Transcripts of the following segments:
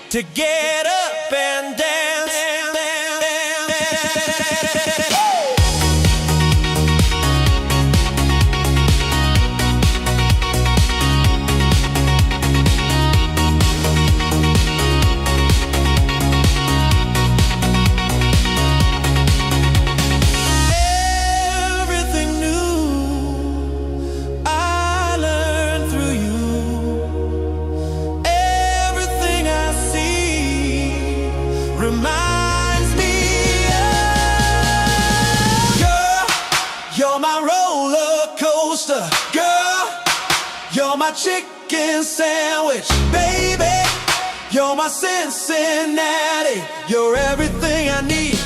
to get up and dance. Everything new I learned through you. Everything I see reminds me of girl, you're my roller coaster. Girl, you're my chicken sandwich. Baby, you're my Cincinnati. You're everything I need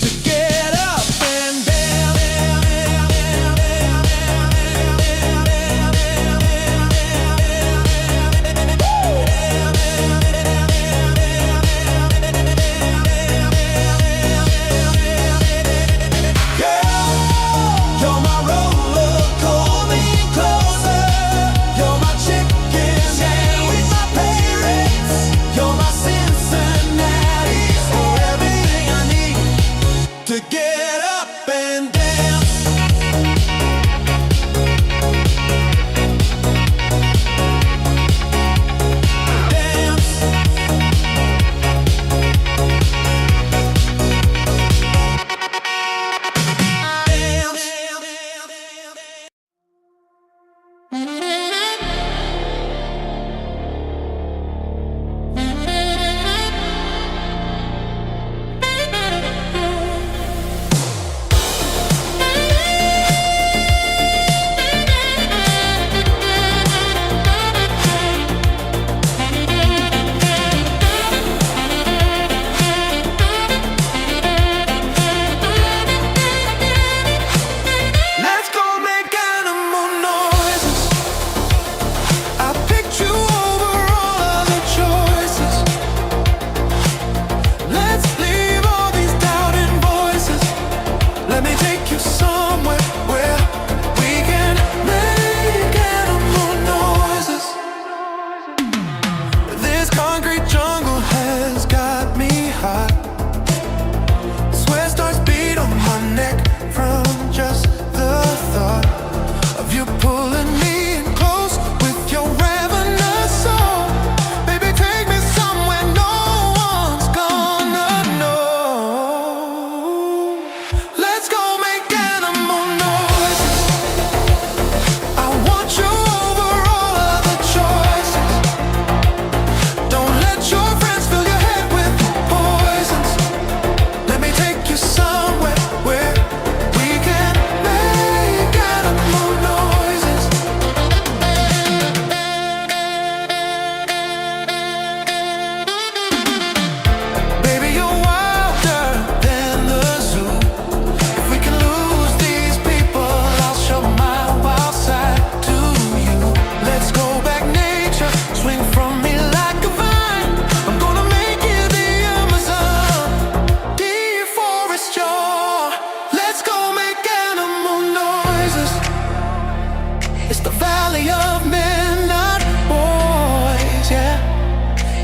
to get up and dance. To get up and dance. Dance.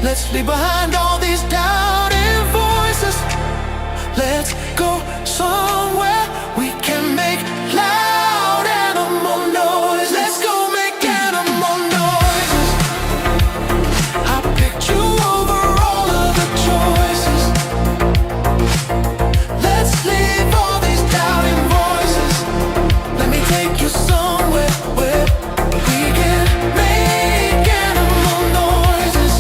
Let's leave behind all these doubting voices. Let's go somewhere we can make loud animal noise. Let's go make animal noises. I picked you over all of the choices. Let's leave all these doubting voices. Let me take you somewhere where we can make animal noises.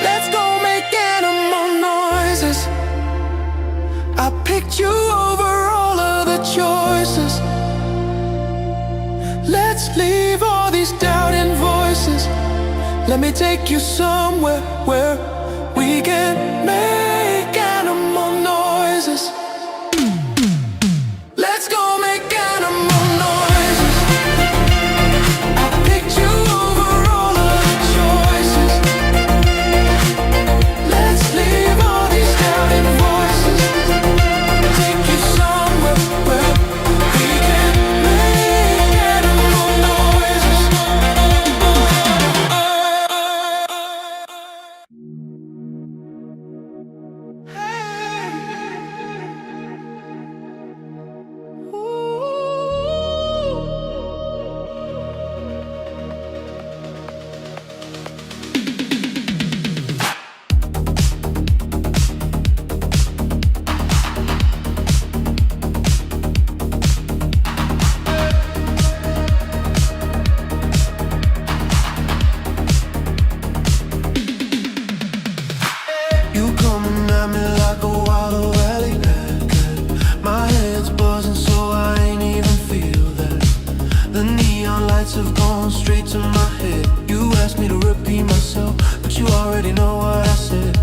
Let's go make animal noises. I picked you over all of the choices. Let's leave all these doubting voices. Let me take you somewhere where we can make animal noises. Let's go make animal noises. I picked you over all of words have gone straight to my head. You asked me to repeat myself, but you already know what I said.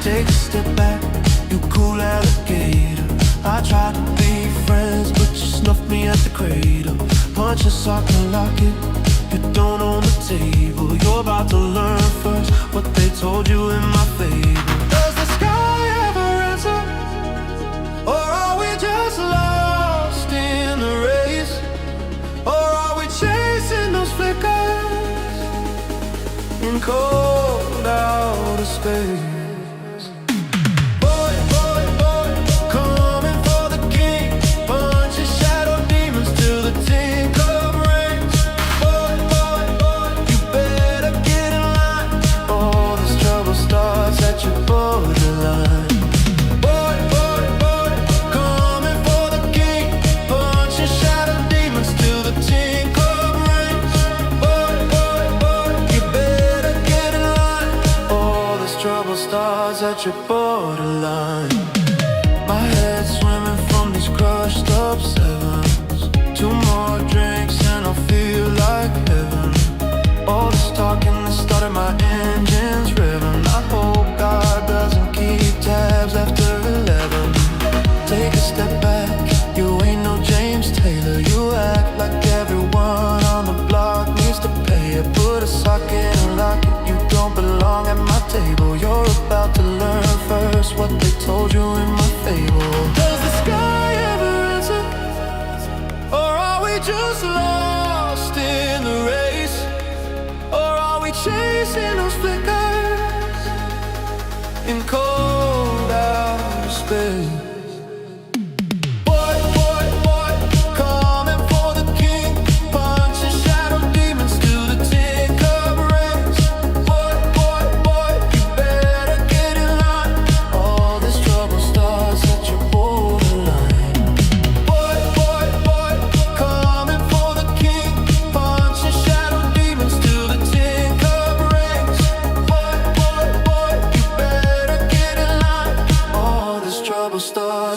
Take a step back, you cool alligator. I tried to be friends, but you snuffed me at the cradle. Punch a sock and lock it, you don't own the table. You're about to learn first what they told you in my fable. Does the sky ever answer? Or are we just lost in the race? Or are we chasing those flickers in cold outer space? At your borderline. My head's swimming from these crushed up sevens. 2 more drinks and I'll feel like heaven. All this talking has started my engines revving. I hope God doesn't keep tabs after 11. Take a step back, you ain't no James Taylor. You act like everyone on the block needs to pay it. Put a socket and lock it, you don't belong at my table. You're about to learn first what they told you in my fable. Does the sky ever answer? Or are we just lost in the race? Or are we chasing those flickers in cold outer space?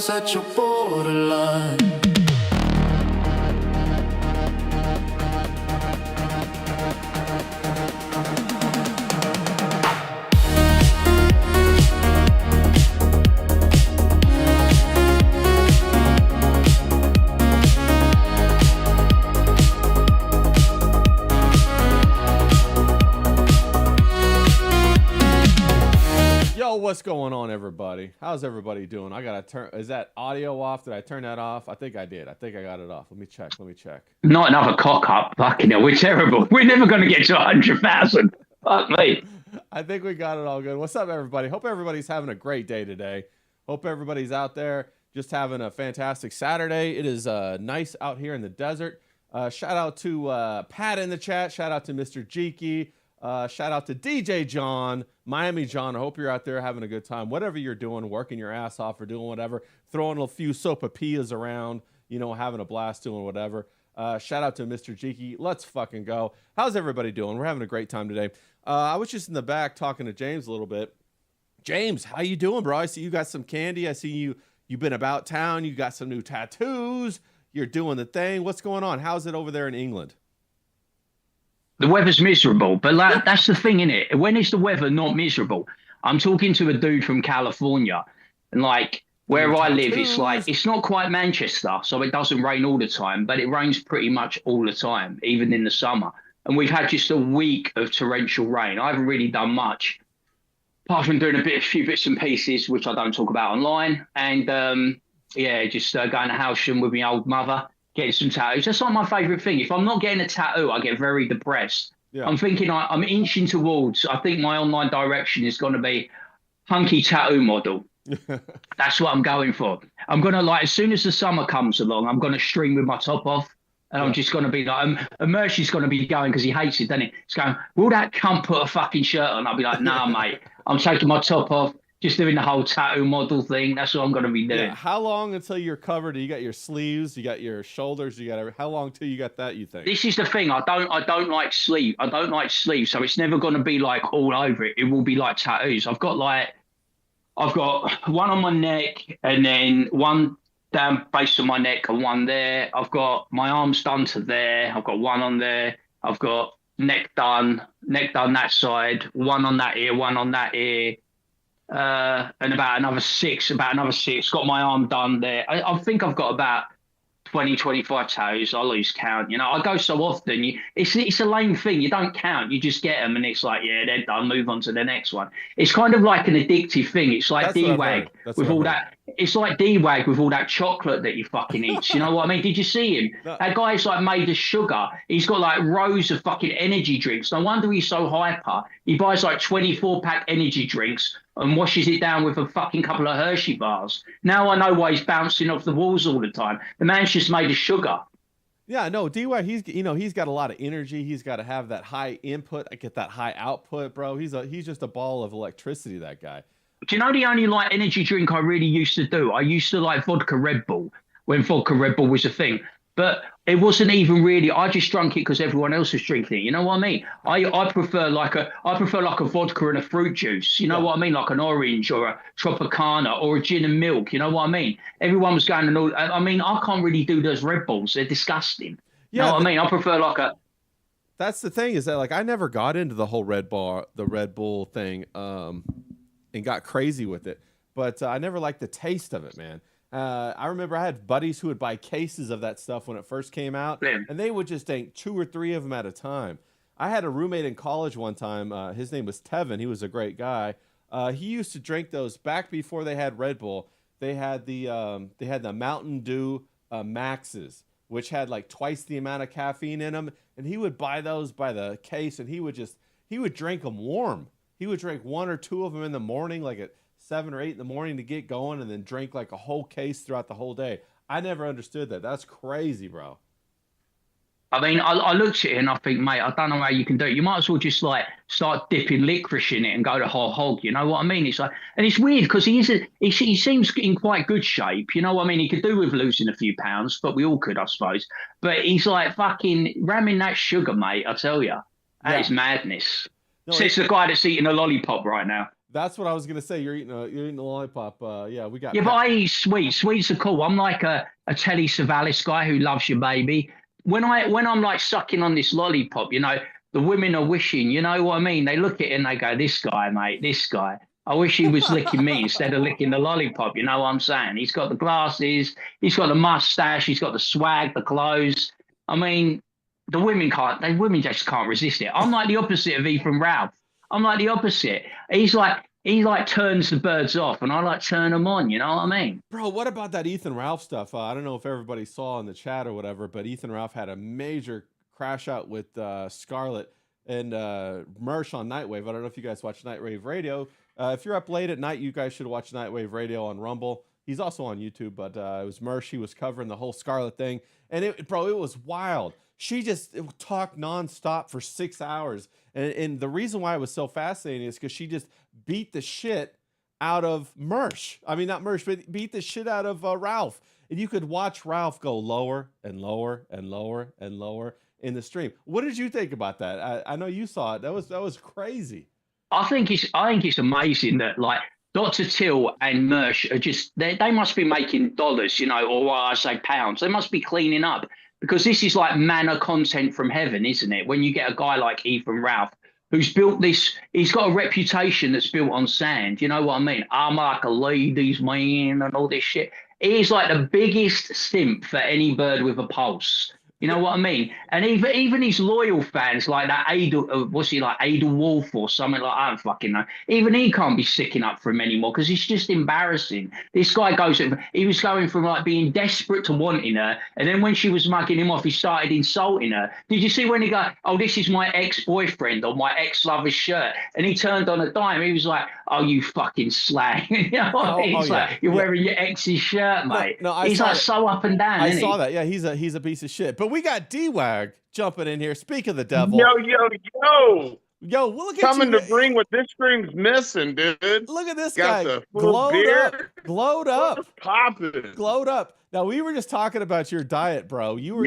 At your borderline. What's going on, everybody? How's everybody doing? I gotta turn. Is that audio off? Did I turn that off? I think I did. I think I got it off. Let me check. Not another cock up. Fucking hell, we're terrible. We're never going to get to 100,000. Fuck me. I think we got it all good. What's up, everybody? Hope everybody's having a great day today. Hope everybody's out there just having a fantastic Saturday. It is nice out here in the desert. Shout out to Pat in the chat. Shout out to Mr. Jeeky. Shout out to DJ John, Miami John. I hope you're out there having a good time. Whatever you're doing, working your ass off or doing whatever, throwing a few sopapillas around, having a blast doing whatever. Shout out to Mr. Jeeky. Let's fucking go. How's everybody doing? We're having a great time today. I was just in the back talking to James a little bit. James, how you doing, bro? I see you got some candy. I see you've been about town. You got some new tattoos. You're doing the thing. What's going on? How's it over there in England? The weather's miserable, but that's the thing, innit? When is the weather not miserable? I'm talking to a dude from California, and where I live, it's not quite Manchester, so it doesn't rain all the time, but it rains pretty much all the time, even in the summer. And we've had just a week of torrential rain. I haven't really done much, apart from doing a few bits and pieces, which I don't talk about online, and just going to Howsham with my old mother. Getting some tattoos. That's not my favourite thing. If I'm not getting a tattoo, I get very depressed. Yeah. I'm thinking I'm inching towards, I think my online direction is going to be hunky tattoo model. That's what I'm going for. I'm going to, as soon as the summer comes along, I'm going to stream with my top off. And I'm just going to be like, Mercy's going to be going because he hates it, doesn't he? He's going, will that cunt put a fucking shirt on? I'll be like, nah, mate. I'm taking my top off. Just doing the whole tattoo model thing. That's what I'm going to be doing. Yeah. How long until you're covered? You got your sleeves, you got your shoulders, you got how long till you got that, you think? This is the thing. I don't like sleeve. I don't like sleeves, so it's never going to be all over it. It will be like tattoos. I've got one on my neck and then one down base of my neck and one there. I've got my arms done to there. I've got one on there. I've got neck done that side, one on that ear, one on that ear. And about another six. Got my arm done there. I think I've got about 20, 25 toes. I lose count. You know, I go so often. It's a lame thing. You don't count. You just get them, and it's like, yeah, they're done. Move on to the next one. It's kind of like an addictive thing. It's like D-Wag with all that. It's like D-Wag with all that chocolate that he fucking eats. You know what I mean? Did you see him? No. That guy's like made of sugar. He's got like rows of fucking energy drinks. No wonder he's so hyper. He buys like 24-pack energy drinks and washes it down with a fucking couple of Hershey bars. Now I know why he's bouncing off the walls all the time. The man's just made of sugar. Yeah, no, D-Wag, he's got a lot of energy. He's got to have that high input. I get that high output, bro. He's just a ball of electricity, that guy. Do you know the only like energy drink I really used to do? I used to like vodka Red Bull when vodka Red Bull was a thing. But it wasn't even really. I just drank it because everyone else was drinking it. You know what I mean? I prefer like a vodka and a fruit juice. You know what I mean? Like an orange or a Tropicana or a gin and milk. You know what I mean? Everyone was going and all. I mean, I can't really do those Red Bulls. They're disgusting. You know what I mean? I prefer like a. That's the thing, is that like I never got into the whole Red Bull thing, and got crazy with it. But I never liked the taste of it, man. I remember I had buddies who would buy cases of that stuff when it first came out, and they would just drink 2 or 3 of them at a time. I had a roommate in college one time. His name was Tevin. He was a great guy. He used to drink those back before they had Red Bull. They had the Mountain Dew Maxes, which had like twice the amount of caffeine in them, and he would buy those by the case, and he would drink them warm. He would drink 1 or 2 of them in the morning, like at 7 or 8 in the morning to get going, and then drink like a whole case throughout the whole day. I never understood that. That's crazy, bro. I mean, I looked at it and I think, mate, I don't know how you can do it. You might as well just like start dipping licorice in it and go the whole hog. You know what I mean? It's like, and it's weird because he seems in quite good shape. You know what I mean? He could do with losing a few pounds, but we all could, I suppose. But he's like fucking ramming that sugar, mate. I tell you, that is madness. No, so it's the guy that's eating a lollipop right now. That's what I was gonna say. You're eating a lollipop. Yeah, we got. Yeah, but I eat sweets. Sweets are cool. I'm like a Telly Savalas guy who loves your baby. When I'm like sucking on this lollipop, you know, the women are wishing. You know what I mean? They look at it and they go, "This guy, mate, this guy. I wish he was licking me instead of licking the lollipop." You know what I'm saying? He's got the glasses. He's got the mustache. He's got the swag, the clothes. I mean, the women women just can't resist it. I'm like the opposite of Ethan Ralph. I'm like the opposite. He turns the birds off, and I like turn them on. You know what I mean? Bro, what about that Ethan Ralph stuff? I don't know if everybody saw in the chat or whatever, but Ethan Ralph had a major crash out with Scarlett and Mersh on Nightwave. I don't know if you guys watch Nightwave Radio. If you're up late at night, you guys should watch Nightwave Radio on Rumble. He's also on YouTube, but it was Mersh. He was covering the whole Scarlett thing, and it was wild. She just talked nonstop for 6 hours. And the reason why it was so fascinating is because she just beat the shit out of Mersh. I mean, not Mersh, but beat the shit out of Ralph. And you could watch Ralph go lower and lower and lower and lower in the stream. What did you think about that? I know you saw it. That was crazy. I think it's amazing that like Dr. Till and Mersh are just they must be making dollars, you know, or I say pounds. They must be cleaning up. Because this is like manna content from heaven, isn't it? When you get a guy like Ethan Ralph, who's built this, he's got a reputation that's built on sand. You know what I mean? I'm like a ladies' man and all this shit. He's like the biggest simp for any bird with a pulse. You know what I mean? And even his loyal fans like that Adel, what's he like, Adel Wolf or something like that? I don't fucking know. Even he can't be sticking up for him anymore because it's just embarrassing. This guy he was going from like being desperate to wanting her, and then when she was mugging him off, he started insulting her. Did you see when he go, "Oh, this is my ex-boyfriend" or "my ex-lover's shirt," and he turned on a dime? He was like, "Oh, you fucking slag." You know what I mean? He's like, "You're wearing your ex's shirt, mate." No, he's like so up and down. I saw that. Yeah, he's a piece of shit. But we got D-Wag jumping in here. Speak of the devil. Yo, well, look at coming you. To bring what this stream's missing, dude. Look at this Got guy. the full Glowed up. Popping. Glowed up. Now, we were just talking about your diet, bro. You were,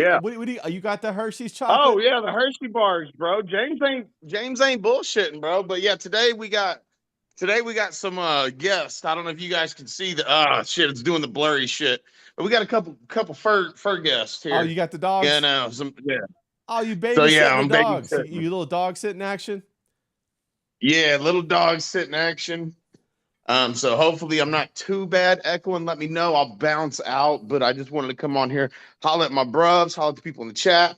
you got the Hershey's chocolate? Oh, yeah, the Hershey bars, bro. James ain't bullshitting, bro. But yeah, today we got Today we got some guests. I don't know if you guys can see the shit. It's doing the blurry shit, but we got a couple fur guests here. Oh, you got the dogs? Yeah, no, yeah. Oh, you babysitting So yeah, the I'm dogs. babysitting. You little dog sitting action? Yeah, little dogs sitting action. So hopefully I'm not too bad echoing. Let me know. I'll bounce out, but I just wanted to come on here, holler at my bruvs, holler at the people in the chat,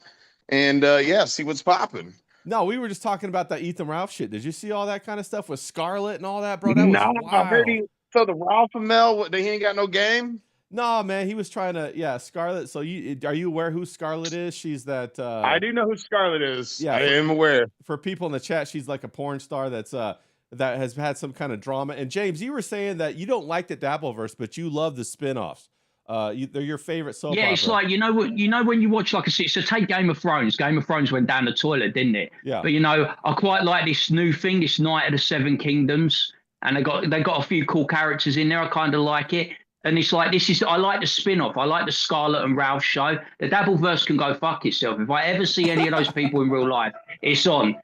and yeah, see what's popping. No, we were just talking about that Ethan Ralph shit. Did you see all that kind of stuff with Scarlett and all that, bro? That was No, I heard wild. so the Ralph and Mel, he ain't got no game. No, man, he was trying to, Scarlett. So are you aware who Scarlett is? She's that. I do know who Scarlett is. Yeah, I am aware. For people in the chat, she's like a porn star that has had some kind of drama. And James, you were saying that you don't like the Dabbleverse, but you love the spinoffs. They're your favorite soap opera. It's like, you know when you watch like so take Game of Thrones. Game of Thrones went down the toilet, didn't it? Yeah. But I quite like this new thing, this Night of the Seven Kingdoms, and they got a few cool characters in there. I kind of like it. And it's like, I like the spin-off. I like the Scarlett and Ralph show. The Dabbleverse can go fuck itself. If I ever see any of those people in real life, it's on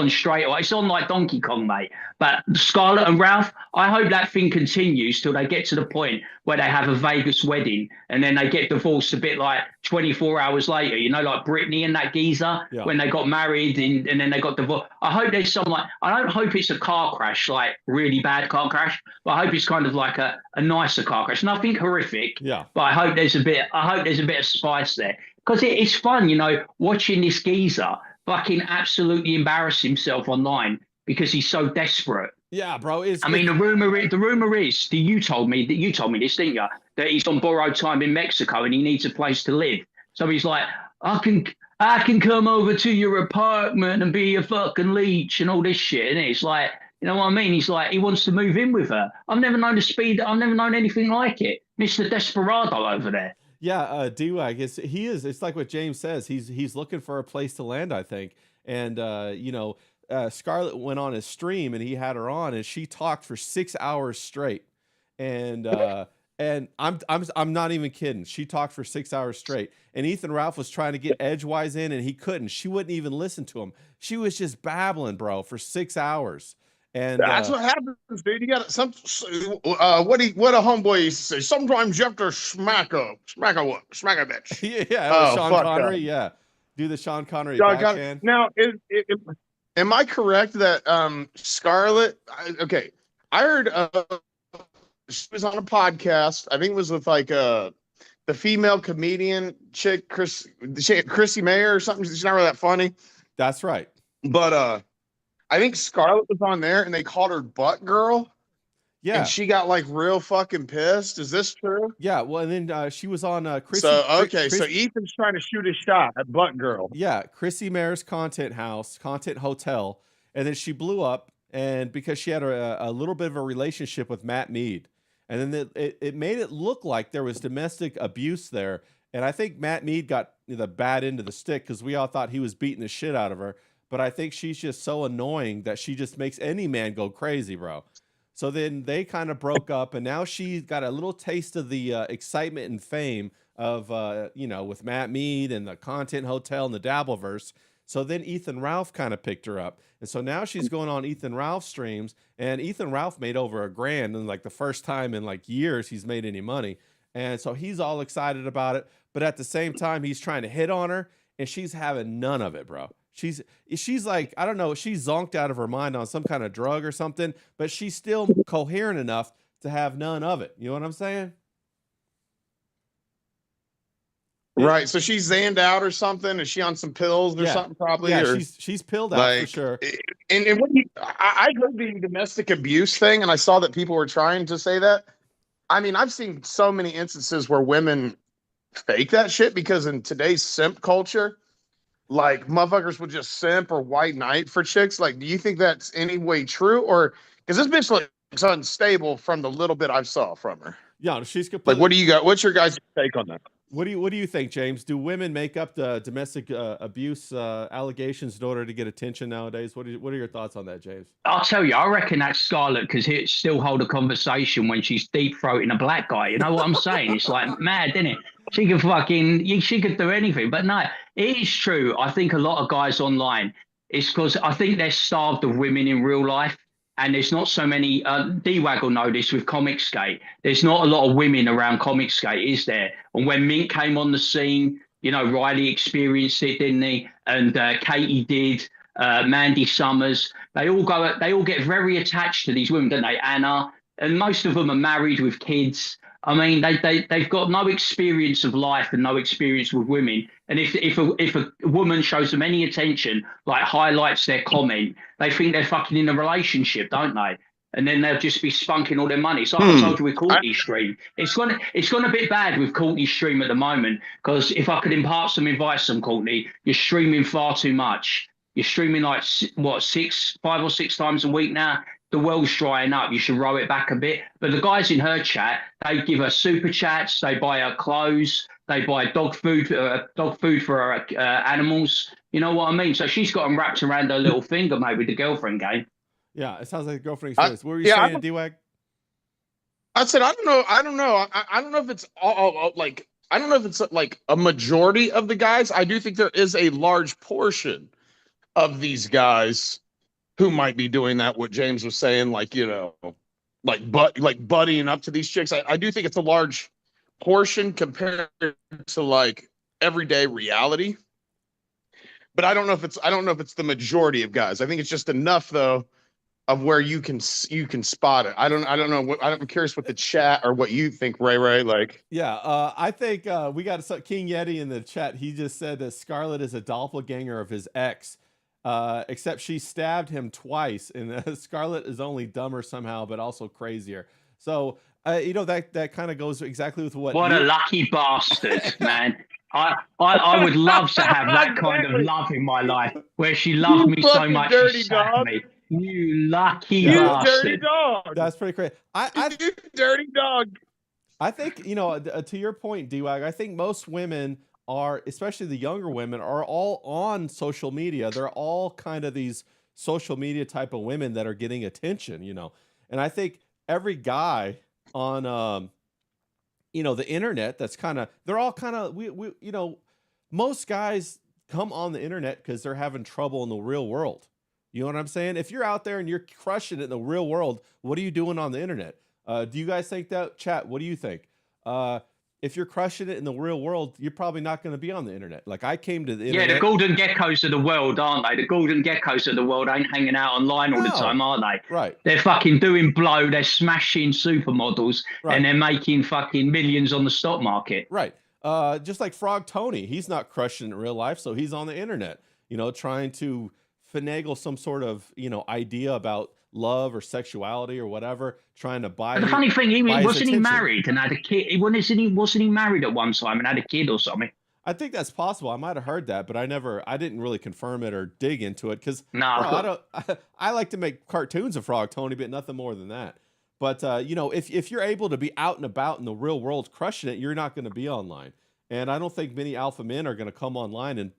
straight away. It's on like Donkey Kong, mate. But Scarlett and Ralph, I hope that thing continues till they get to the point where they have a Vegas wedding and then they get divorced a bit like 24 hours later, like Britney and that geezer when they got married and then they got divorced. I hope there's some I don't hope it's a car crash, like really bad car crash, but I hope it's kind of like a nicer car crash. Nothing horrific. Yeah. But I hope there's a bit of spice there. Because it's fun, watching this geezer fucking absolutely embarrass himself online because he's so desperate. Yeah, bro. The rumor is that you told me this, didn't you? That he's on borrowed time in Mexico and he needs a place to live. So he's like, I can come over to your apartment and be a fucking leech and all this shit. And it's like, you know what I mean? He's like, he wants to move in with her. I've never known I've never known anything like it. Mr. Desperado over there. Yeah, D-Wag, it's like what James says. He's looking for a place to land, I think. And Scarlett went on his stream and he had her on and she talked for 6 hours straight. And I'm not even kidding. She talked for 6 hours straight. And Ethan Ralph was trying to get edgewise in and he couldn't. She wouldn't even listen to him. She was just babbling, bro, for 6 hours. And that's what happens, dude. You got some. What a homeboy used to say. Sometimes you have to smack a bitch. Yeah, Sean Connery. Yeah, do the Sean Connery backhand. Now, am I correct that Scarlett? Okay, I heard she was on a podcast. I think it was with like the female comedian chick, Chrissy Mayer or something. She's not really that funny. That's right. But I think Scarlett was on there and they called her Butt Girl. Yeah. And she got like real fucking pissed. Is this true? Yeah. Well, and then she was on Chrissy. So, so Ethan's trying to shoot a shot at Butt Girl. Yeah. Chrissy Mayer's content hotel. And then she blew up and because she had a little bit of a relationship with Matt Mead. And then it made it look like there was domestic abuse there. And I think Matt Mead got the bad end of the stick because we all thought he was beating the shit out of her. But I think she's just so annoying that she just makes any man go crazy, bro. So then they kind of broke up, and now she got a little taste of the excitement and fame of, with Matt Mead and the Content Hotel and the Dabbleverse. So then Ethan Ralph kind of picked her up. And so now she's going on Ethan Ralph streams, and Ethan Ralph made over $1,000, and like the first time in like years he's made any money. And so he's all excited about it. But at the same time, he's trying to hit on her, and she's having none of it, bro. She's like, I don't know, she's zonked out of her mind on some kind of drug or something, but she's still coherent enough to have none of it. You know what I'm saying? Right. So she's zanned out or something. Is she on some pills or something probably? Yeah, or, she's pilled out for sure. And what I heard the domestic abuse thing, and I saw that people were trying to say that. I mean, I've seen so many instances where women fake that shit because in today's simp culture, like motherfuckers would just simp or white knight for chicks. Like, do you think that's any way true? Or because this bitch looks unstable from the little bit I saw from her. Yeah, she's completely. Like, what do you got? What's your guys' take on that? What do you think, James? Do women make up the domestic abuse allegations in order to get attention nowadays? What are your thoughts on that, James? I'll tell you, I reckon that's Scarlett because he'd still hold a conversation when she's deep throating a black guy. You know what I'm saying? It's like mad, isn't it? She could do anything. But no, it is true. I think a lot of guys online, it's because I think they're starved of women in real life. and there's not so many. D-Wag will know this with Comic Skate. There's not a lot of women around Comic Skate, is there? And when Mint came on the scene, you know, Riley experienced it, didn't he? And Katie did. Mandy Summers. They all get very attached to these women, don't they? Anna, and most of them are married with kids. I mean, they've got no experience of life and no experience with women. And if a woman shows them any attention, like highlights their comment, they think they're fucking in a relationship, don't they? And then they'll just be spunking all their money. So I told you with Courtney's stream, it's gone a bit bad with Courtney's stream at the moment, because if I could impart some advice on Courtney, you're streaming far too much. You're streaming like what, 5 or 6 times a week now. The world's drying up. You should roll it back a bit. But the guys in her chat, they give her super chats. They buy her clothes. They buy dog food for her animals. You know what I mean? So she's got them wrapped around her little finger, maybe the girlfriend game. Yeah, it sounds like a girlfriend experience. What were you saying, D-Wag? I said, I don't know. I don't know if it's all like, I don't know if it's like a majority of the guys. I do think there is a large portion of these guys who might be doing that. What James was saying, like, you know, like buddying up to these chicks. I do think it's a large portion compared to like everyday reality. But I don't know if it's the majority of guys. I think it's just enough though of where you can spot it. I don't know. I'm curious what the chat or what you think, Ray. Like, yeah, I think we got King Yeti in the chat. He just said that Scarlett is a doppelganger of his ex, except she stabbed him twice, and Scarlett is only dumber somehow, but also crazier. So you know, that kind of goes exactly with what. What a lucky bastard, man. I would love to have that kind of love in my life, where she loved me so much she stabbed me. You lucky bastard. Dirty dog. That's pretty crazy. You dirty dog. I think, you know, to your point, D-Wag, I think most women are, especially the younger women, are all on social media. They're all kind of these social media type of women that are getting attention, you know. And I think every guy on, you know, the internet, that's kind of, they're all kind of, we you know, most guys come on the internet because they're having trouble in the real world. You know what I'm saying? If you're out there and you're crushing it in the real world, what are you doing on the internet? Do you guys think that? Chat, what do you think? If you're crushing it in the real world, you're probably not going to be on the internet. Like, I came to the internet. Yeah, the golden geckos of the world, aren't they? The golden geckos of the world ain't hanging out online all the time, are they? Right. They're fucking doing blow. They're smashing supermodels, Right. and they're making fucking millions on the stock market. Right. Just like Frog Tony, he's not crushing it in real life, so he's on the internet, you know, trying to finagle some sort of, you know, idea about love or sexuality or whatever, trying to buy. But the funny thing, wasn't he married and had a kid? Wasn't he married at one time and had a kid or something? I think that's possible. I might have heard that, but I didn't really confirm it or dig into it, because I like to make cartoons of Frog Tony, but nothing more than that. But you know, if you're able to be out and about in the real world crushing it, you're not going to be online. And I don't think many alpha men are going to come online and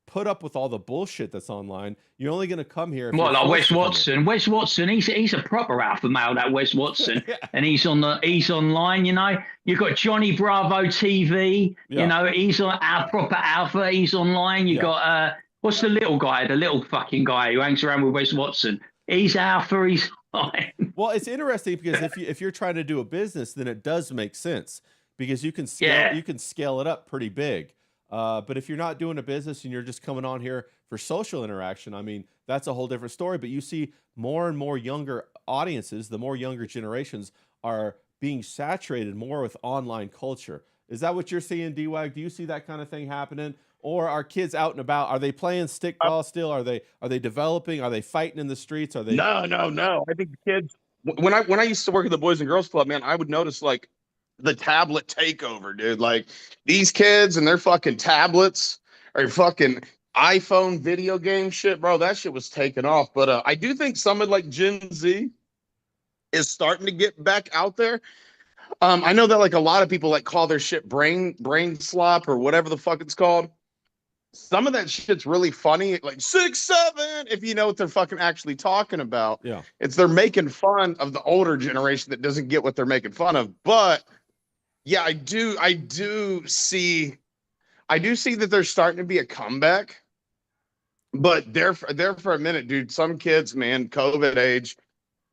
put up with all the bullshit that's online. You're only going to come here. What, like Wes Watson? Wes Watson, he's a proper alpha male, that Wes Watson. Yeah. And he's online, you know. You've got Johnny Bravo TV, you know, he's on our proper alpha, he's online. You got what's the little guy, the little fucking guy who hangs around with Wes Watson? He's alpha, he's online. Well, it's interesting because if you're trying to do a business, then it does make sense, because you can scale it up pretty big. But if you're not doing a business and you're just coming on here for social interaction, I mean, that's a whole different story. But you see more and more younger audiences, the more younger generations are being saturated more with online culture. Is that what you're seeing, D-Wag? Do you see that kind of thing happening? Or are kids out and about? Are they playing stickball still? Are they developing? Are they fighting in the streets? Are they? No. I think the kids, when I used to work at the Boys and Girls Club, man, I would notice like the tablet takeover, dude. Like, these kids and their fucking tablets or fucking iPhone video game shit, bro. That shit was taken off. But I do think some of like Gen Z is starting to get back out there. I know that like a lot of people like call their shit brain slop or whatever the fuck it's called. Some of that shit's really funny, like 6'7", if you know what they're fucking actually talking about. Yeah, they're making fun of the older generation that doesn't get what they're making fun of. But yeah, I do see that there's starting to be a comeback. But there for a minute, dude, some kids, man, COVID age,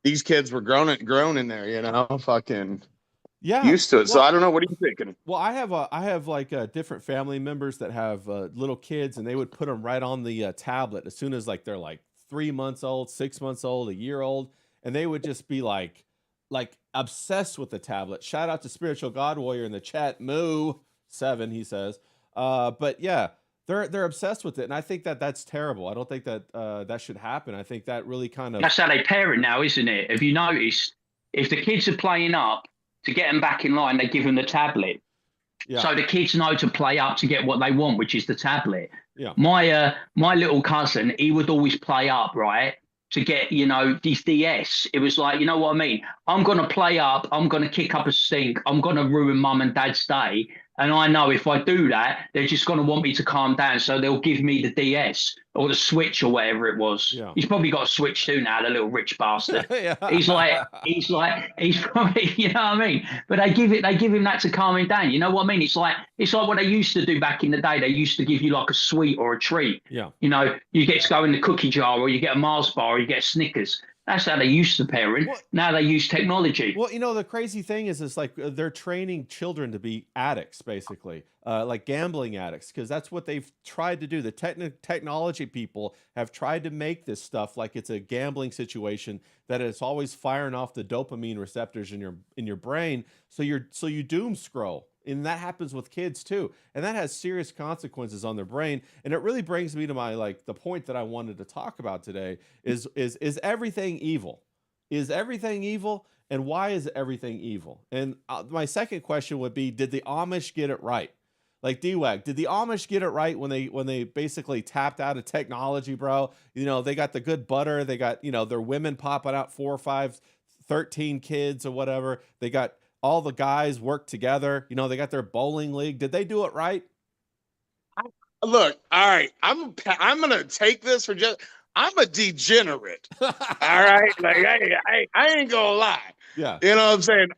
these kids were grown in there, you know, fucking Yeah. used to it. So Well, I don't know. What are you thinking? well, I have like different family members that have little kids, and they would put them right on the tablet as soon as like they're like 3 months old, 6 months old, a year old, and they would just be like obsessed with the tablet. Shout out to Spiritual God Warrior in the chat, Moo7, he says. But yeah, they're obsessed with it, and I think that that's terrible. I don't think that that should happen. I think that really kind of That's how they parent now, isn't it? Have you noticed? If the kids are playing up, to get them back in line, they give them the tablet. yeah, So the kids know to play up to get what they want, which is the tablet. yeah. My little cousin, he would always play up, right, to get, you know, this DS. It was like, you know what I mean? I'm going to play up. I'm going to kick up a stink. I'm going to ruin mum and dad's day. And I know if I do that, they're just going to want me to calm down. So they'll give me the DS or the Switch or whatever it was. Yeah. He's probably got a Switch too now, the little rich bastard. Yeah. He's probably, you know what I mean? But they give him that to calm him down. You know what I mean? It's like what they used to do back in the day. They used to give you like a sweet or a treat. Yeah. You know, you get to go in the cookie jar, or you get a Mars bar, or you get Snickers. That's how they used to parent. Well, now they use technology. Well, you know, the crazy thing is like they're training children to be addicts, basically, like gambling addicts, because that's what they've tried to do. The technology people have tried to make this stuff like it's a gambling situation, that it's always firing off the dopamine receptors in your brain, so you doom scroll. And that happens with kids too, and that has serious consequences on their brain. And it really brings me to my the point that I wanted to talk about today is everything evil? Is everything evil, and why is everything evil? And my second question would be, did the Amish get it right? Like D-Wag, did the Amish get it right when they basically tapped out of technology, bro? You know, they got the good butter, they got, you know, their women popping out 4 or 5, 13 kids or whatever. They got all the guys work together. You know, they got their bowling league. Did they do it right? Look, all right. I'm gonna take this for just. I'm a degenerate. All right, like I ain't gonna lie. Yeah. You know what I'm saying?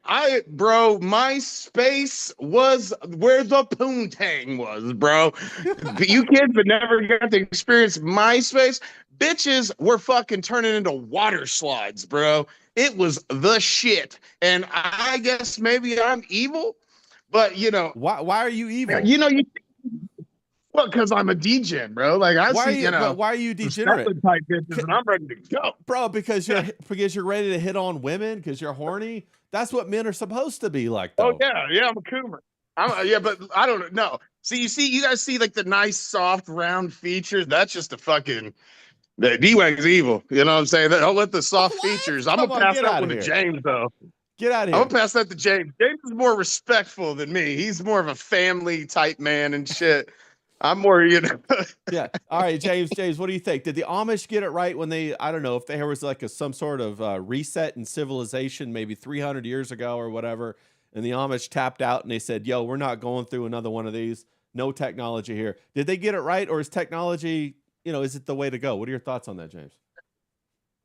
Bro, MySpace was where the poontang was, bro. You kids that never got to experience MySpace, bitches were fucking turning into water slides, bro. It was the shit. And I guess maybe I'm evil, but you know. Why are you evil? You know, well, because I'm a degen, bro. Like I see, you know. Why are you degenerate? Type bitches, and I'm ready to go, bro. Because you're ready to hit on women because you're horny. That's what men are supposed to be like, though. Oh yeah, I'm a coomer. Yeah, but I don't know. See, you guys see like the nice, soft, round features. That's just a fucking. The D-Wag's evil. You know what I'm saying? I'll let the soft features. I'm going to pass that one to James, though. Get out of here. I'm going to pass that to James. James is more respectful than me. He's more of a family type man and shit. I'm more, you know. Yeah. All right, James, what do you think? Did the Amish get it right when they, I don't know, if there was like some sort of reset in civilization maybe 300 years ago or whatever, and the Amish tapped out and they said, yo, we're not going through another one of these. No technology here. Did they get it right, or is technology... You know, is it the way to go? What are your thoughts on that, James?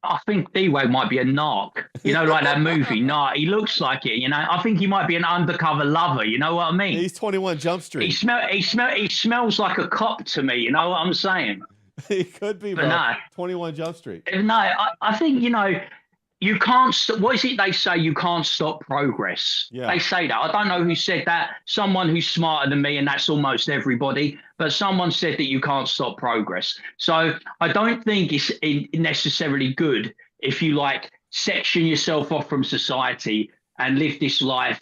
I think D-Wag might be a narc. You know, like that movie, Narc. He looks like it, you know. I think he might be an undercover lover, you know what I mean? He's 21 Jump Street. He smells like a cop to me, you know what I'm saying? He could be, bro. No. 21 Jump Street. No, I think, you know, you can't what is it they say? You can't stop progress. Yeah. They say that. I don't know who said that. Someone who's smarter than me, and that's almost everybody. But someone said that you can't stop progress. So I don't think it's necessarily good if you like section yourself off from society and live this life.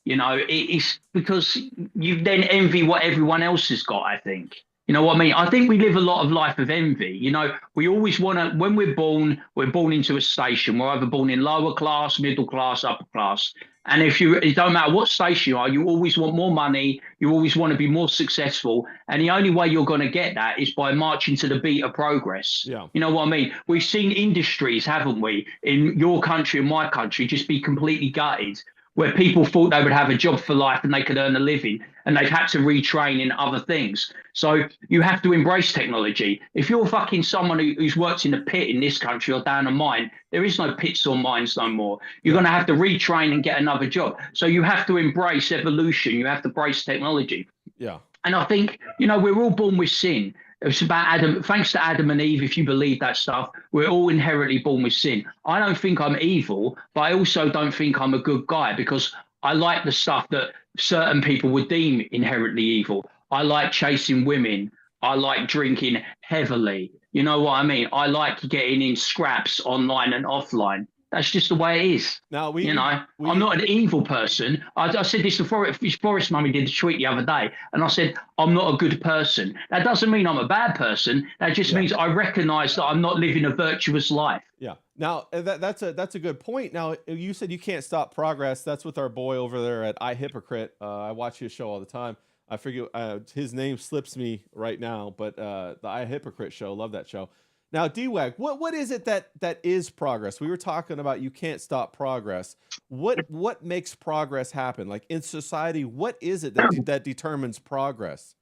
You know, it's because you then envy what everyone else has got, I think. You know what I mean? I think we live a lot of life of envy. You know, we always want to, when we're born into a station. We're either born in lower class, middle class, upper class. And it don't matter what station you are, you always want more money. You always want to be more successful. And the only way you're going to get that is by marching to the beat of progress. Yeah. You know what I mean? We've seen industries, haven't we, in your country and my country, just be completely gutted, where people thought they would have a job for life and they could earn a living, and they've had to retrain in other things. So you have to embrace technology. If you're fucking someone who's worked in a pit in this country or down a mine, there is no pits or mines no more. You're going to have to retrain and get another job. So you have to embrace evolution. You have to embrace technology. Yeah. And I think, you know, we're all born with sin. It's about Adam. Thanks to Adam and Eve, if you believe that stuff, we're all inherently born with sin. I don't think I'm evil, but I also don't think I'm a good guy because I like the stuff that certain people would deem inherently evil. I like chasing women. I like drinking heavily. You know what I mean? I like getting in scraps online and offline. That's just the way it is. Now I'm not an evil person. I said this to Forrest Mummy did the tweet the other day, and I said I'm not a good person. That doesn't mean I'm a bad person. That just means I recognise that I'm not living a virtuous life. Yeah. Now that's a good point. Now you said you can't stop progress. That's with our boy over there at iHypocrite. I watch his show all the time. I forget his name slips me right now, but the iHypocrite show, love that show. Now, D-Wag, what is it that is progress? We were talking about you can't stop progress. What makes progress happen? Like in society, what is it that determines progress?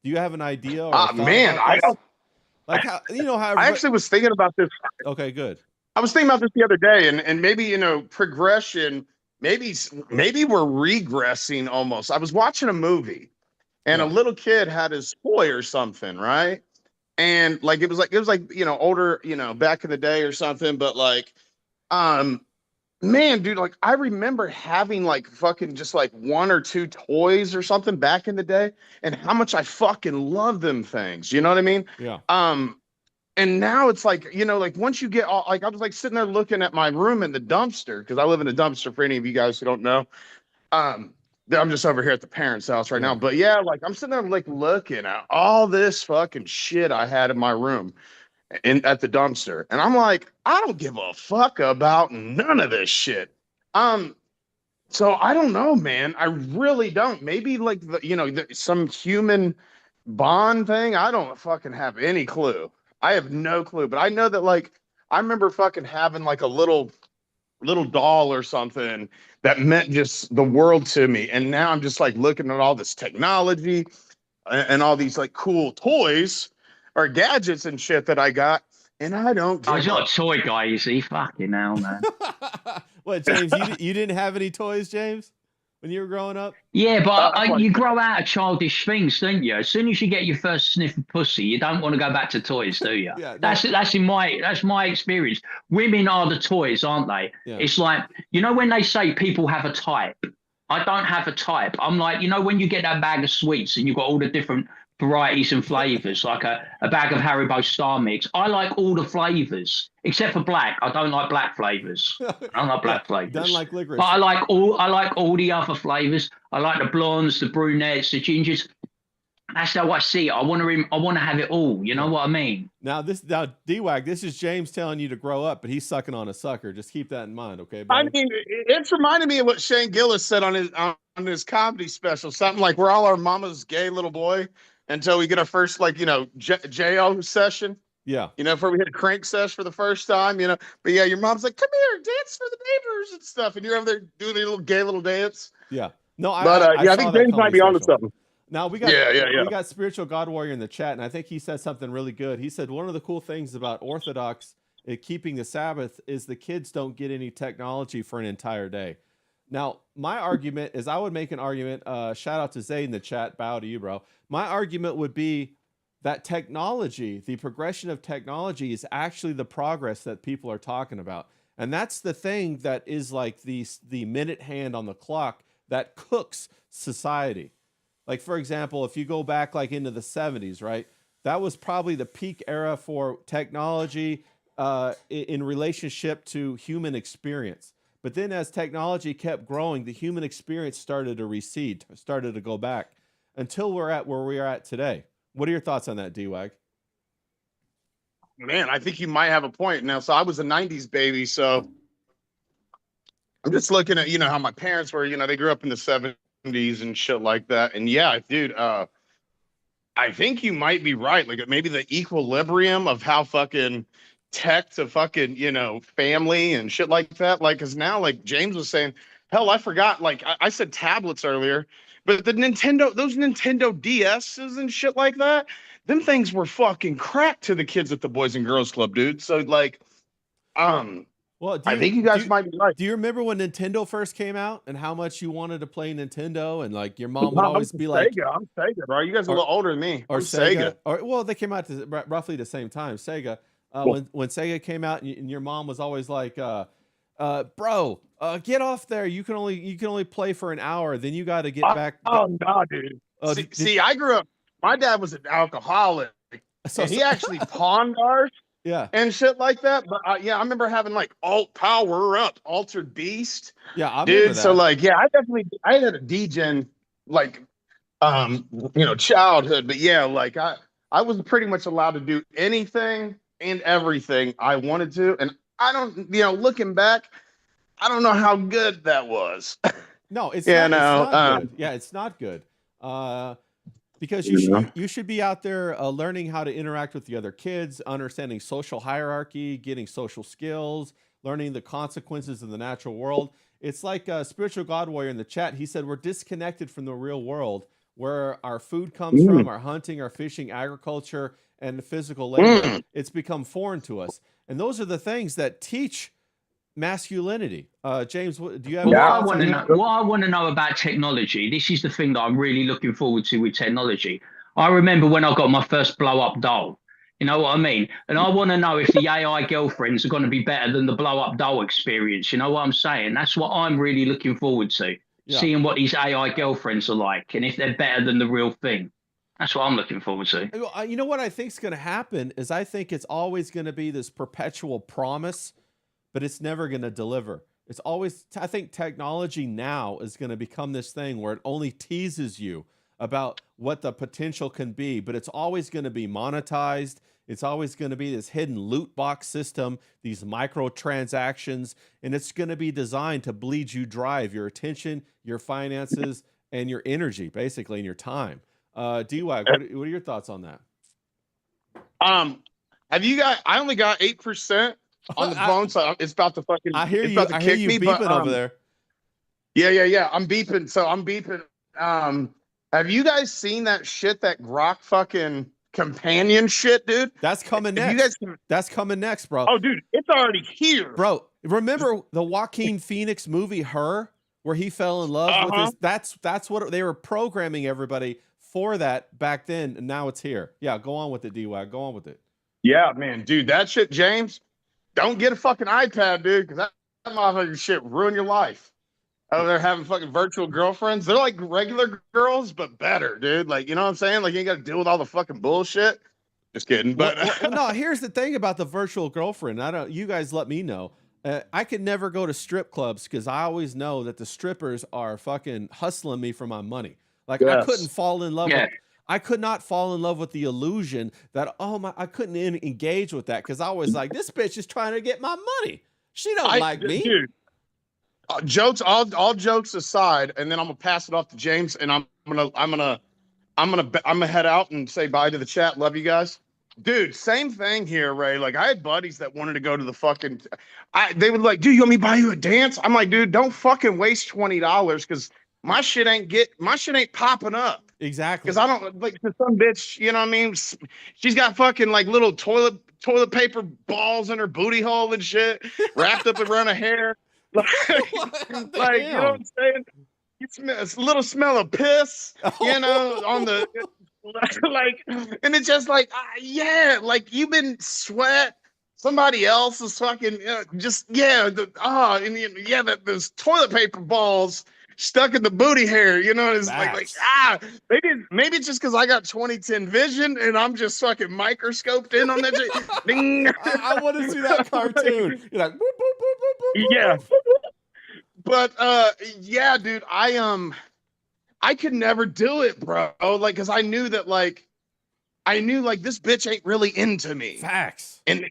Do you have an idea? Or man, I don't. Like how how I actually was thinking about this. Okay, good. I was thinking about this the other day, and maybe progression. Maybe we're regressing almost. I was watching a movie, and a little kid had his toy or something, right? And like it was like older, back in the day or something. But like, man, dude, like I remember having like fucking just like one or two toys or something back in the day, and how much I fucking love them things. You know what I mean? Yeah. And now it's like, like once you get all, like I was like sitting there looking at my room in the dumpster, because I live in a dumpster for any of you guys who don't know. I'm just over here at the parents' house right now. But yeah, like I'm sitting there like looking at all this fucking shit I had in my room at the dumpster. And I'm like, I don't give a fuck about none of this shit. So I don't know, man. I really don't. Maybe like some human bond thing. I don't fucking have any clue. I have no clue. But I know that like I remember fucking having like a little doll or something that meant just the world to me. And now I'm just like looking at all this technology and all these like cool toys or gadgets and shit that I got. And I don't get He's not a toy guy, you see. Fucking hell, man. What, James, you didn't have any toys, James, when you were growing up? Yeah, but you grow out of childish things, don't you? As soon as you get your first sniff of pussy, you don't want to go back to toys, do you? Yeah, no. That's my experience. Women are the toys, aren't they? Yeah. It's like, when they say people have a type, I don't have a type. I'm like, when you get that bag of sweets and you've got all the different varieties and flavors, like a bag of Haribo Star Mix. I like all the flavors except for black. I don't like black flavors. I don't like black flavors. Don't like licorice. But I like all the other flavors. I like the blondes, the brunettes, the gingers. That's how I see it. I want to have it all. You know what I mean? Now D-Wag, this is James telling you to grow up, but he's sucking on a sucker. Just keep that in mind, okay, buddy? I mean, it's reminded me of what Shane Gillis said on his comedy special. Something like, we're all our mama's gay little boy until we get our first, like, JO session. Yeah. Before we hit a crank sesh for the first time, But yeah, your mom's like, come here, dance for the neighbors and stuff. And you're over there doing a little gay little dance. Yeah. No, I think James might be onto something. Now we got Spiritual God Warrior in the chat, and I think he said something really good. He said one of the cool things about Orthodox keeping the Sabbath is the kids don't get any technology for an entire day. Now, my argument is, I would make an argument, shout out to Zay in the chat, bow to you, bro. My argument would be that technology, the progression of technology, is actually the progress that people are talking about. And that's the thing that is like the minute hand on the clock that cooks society. Like, for example, if you go back like into the 70s, right? That was probably the peak era for technology in relationship to human experience. But then as technology kept growing, the human experience started to recede, started to go back until we're at where we are at today. What are your thoughts on that, D-Wag? Man, I think you might have a point now. So I was a 90s baby, so I'm just looking at, how my parents were, they grew up in the 70s and shit like that. And yeah, dude, I think you might be right. Like maybe the equilibrium of how fucking tech to fucking, family and shit like that. Like, cause now, like James was saying, hell, I forgot, like I said tablets earlier, but those Nintendo DSs and shit like that, them things were fucking crack to the kids at the Boys and Girls Club, dude. So like, Well, I think you guys might be right. do you remember when Nintendo first came out and how much you wanted to play Nintendo, and like your mom would No, always I'm be like, Sega. I'm Sega, bro. You guys are a or little older than me. or I'm Sega, Sega. or well, they came out to roughly the same time. Sega, Cool. when Sega came out, and your mom was always like, bro, get off there. You can only play for an hour. Then you got to get back. Oh no, dude. See, I grew up. My dad was an alcoholic, and he actually pawned ours yeah, and shit like that. But yeah, I remember having like Alt Power Up, Altered Beast, yeah, I remember dude. that. So like, yeah, I had a DGen like childhood, but yeah, like I was pretty much allowed to do anything and everything I wanted to, and I don't, looking back, I don't know how good that was. No, it's Yeah, not. It's no, not good. Yeah, it's not good. Because you should be out there learning how to interact with the other kids, understanding social hierarchy, getting social skills, learning the consequences of the natural world. It's like Spiritual God Warrior in the chat. He said we're disconnected from the real world, where our food comes from, our hunting, our fishing, agriculture, and the physical labor. It's become foreign to us. And those are the things that teach masculinity. James, do you have? Well, Yeah. what I want to know about technology, this is the thing that I'm really looking forward to with technology. I remember when I got my first blow up doll. You know what I mean? And I want to know if the AI girlfriends are going to be better than the blow up doll experience. You know what I'm saying? That's what I'm really looking forward to. Yeah. Seeing what these AI girlfriends are like, and if they're better than the real thing. That's what I'm looking forward to. You know what I think is going to happen is I think it's always going to be this perpetual promise, but it's never going to deliver. It's always, I think technology now is going to become this thing where it only teases you about what the potential can be, but it's always going to be monetized. It's always going to be this hidden loot box system, these microtransactions, and it's going to be designed to bleed you dry, your attention, your finances, and your energy, basically, and your time. D-Wag, what are your thoughts on that? Have you got? I only got 8% on the phone, so it's about to fucking. I hear it's you. about to I hear kick you me, beeping but, over there. Yeah. I'm beeping. So I'm beeping. Have you guys seen that shit? That Grok fucking companion shit, dude. That's coming next. You guys That's coming next, bro. Oh, dude, it's already here, Bro, remember the Joaquin Phoenix movie Her, where he fell in love with his? That's what they were programming everybody for that back then, and now it's here. Yeah, go on with it, D-Wag. Go on with it. Yeah, man, dude, that shit, James. Don't get a fucking iPad, dude, because that motherfucking shit ruin your life. Oh, they're having fucking virtual girlfriends. They're like regular girls, but better, dude. Like, you know what I'm saying? Like, you ain't got to deal with all the fucking bullshit. Just kidding. But well, no, here's the thing about the virtual girlfriend. You guys let me know. I could never go to strip clubs because I always know that the strippers are fucking hustling me for my money. Like, I couldn't fall in love with. I could not fall in love with the illusion that I couldn't engage with that because I was like, this bitch is trying to get my money. She don't like me. Dude, jokes, all jokes aside, and then I'm gonna pass it off to James, and I'm gonna head out and say bye to the chat. Love you guys, dude. Same thing here, Ray. Like, I had buddies that wanted to go to the fucking. They would like, dude, you want me to buy you a dance? I'm like, dude, don't fucking waste $20 because my shit ain't popping up. Exactly. Because I don't like some bitch, you know what I mean? She's got fucking like little toilet paper balls in her booty hole and shit, wrapped up around her hair. Like, you know what I'm saying? You smell a little smell of piss, you know, on the like, and it's just like, yeah, like you've been sweat. Somebody else is fucking there's toilet paper balls stuck in the booty hair, you know. It's like they didn't. Maybe it's just because I got 20/10 vision and I'm just fucking microscoped in on that. Ding. I want to see that cartoon. You're like, boop, boop, boop, boop, boop, yeah. But yeah, dude, I could never do it, bro. Like, because I knew this bitch ain't really into me. Facts. And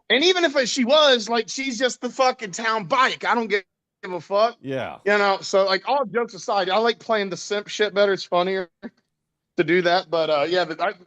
even if she was, like, she's just the fucking town bike. I don't give a fuck. Yeah. You know, so like all jokes aside, I like playing the simp shit better. It's funnier to do that. But I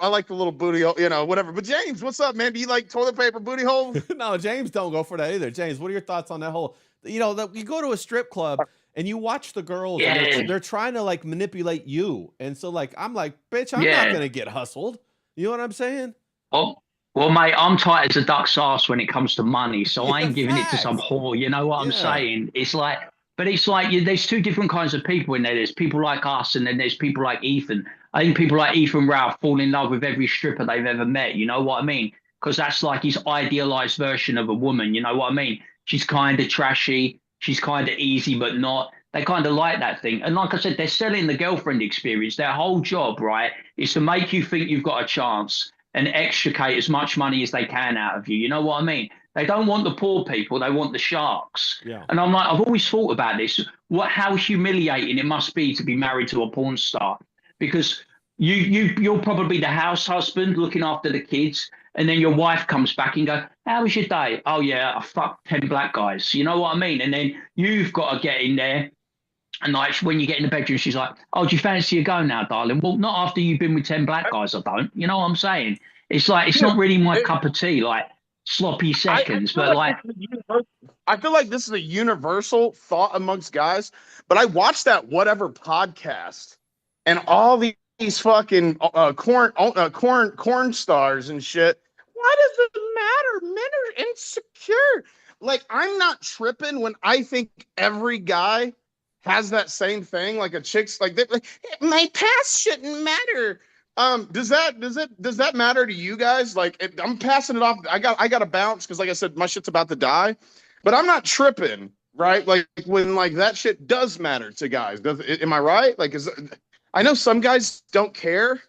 like the little booty hole, you know, whatever. But James, what's up, man? Do you like toilet paper booty holes? No, James don't go for that either. James, what are your thoughts on that whole, you know, you go to a strip club and you watch the girls and they're trying to like manipulate you. And so like, I'm like, bitch, I'm not going to get hustled. You know what I'm saying? Oh, Well, mate, I'm tight as a duck's ass when it comes to money, so I Yeah, ain't giving it to some facts. whore. You know what I'm Yeah. saying? It's like, but it's like there's two different kinds of people in there. There's people like us, and then there's people like Ethan. I think people like Ethan Ralph fall in love with every stripper they've ever met. You know what I mean? Because that's like his idealized version of a woman. You know what I mean? She's kind of trashy. She's kind of easy, but not. They kind of like that thing. And like I said, they're selling the girlfriend experience. Their whole job, right, is to make you think you've got a chance and extricate as much money as they can out of you. You know what I mean? They don't want the poor people, they want the sharks. Yeah. And I'm like, I've always thought about this. How humiliating it must be to be married to a porn star. Because you're probably the house husband looking after the kids, and then your wife comes back and go, how was your day? Oh yeah, I fucked 10 black guys. You know what I mean? And then you've got to get in there. And like when you get in the bedroom, she's like, "Oh, do you fancy a go now, darling?" Well, not after you've been with 10 black guys. I don't. You know what I'm saying? It's like it's Yeah, not really my it- cup of tea. Like sloppy I seconds, feel but like like, I feel like this is a universal thought amongst guys. But I watched that whatever podcast, and all these fucking corn stars and shit. Why does it matter? Men are insecure. Like I'm not tripping when I think every guy has that same thing. Like a chick's like my past shouldn't matter. Does that matter to you guys? Like I'm passing it off. I got to bounce because like I said, my shit's about to die, but I'm not tripping, right? Like when like that shit does matter to guys. Am I right? Like I know some guys don't care,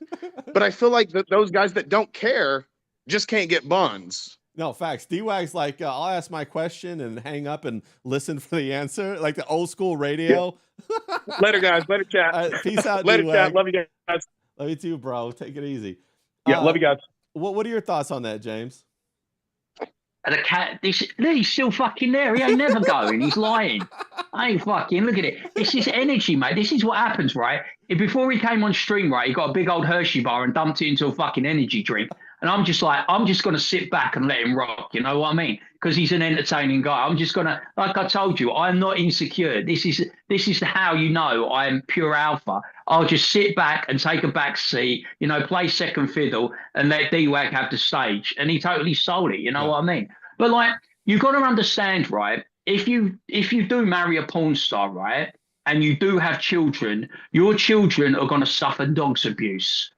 but I feel like those guys that don't care just can't get buns. No, facts. D-Wag's like, I'll ask my question and hang up and listen for the answer, like the old school radio. Later, guys. Later, chat. Peace out, Later, chat. D-Wag. Love you guys. Love you too, bro. Take it easy. Yeah, love you guys. What are your thoughts on that, James? the cat, he's still fucking there. He ain't never going. He's lying. I ain't fucking. Look at it. It's his energy, mate. This is what happens, right? Before he came on stream, right, he got a big old Hershey bar and dumped it into a fucking energy drink. And I'm just like, I'm just going to sit back and let him rock. You know what I mean? Because he's an entertaining guy. I'm just going to, like I told you, I'm not insecure. This is how you know I'm pure alpha. I'll just sit back and take a back seat, you know, play second fiddle and let D-Wag have the stage. And he totally sold it. You know what I mean? But like, you've got to understand, right? If you do marry a porn star, right, and you do have children, your children are going to suffer dogs abuse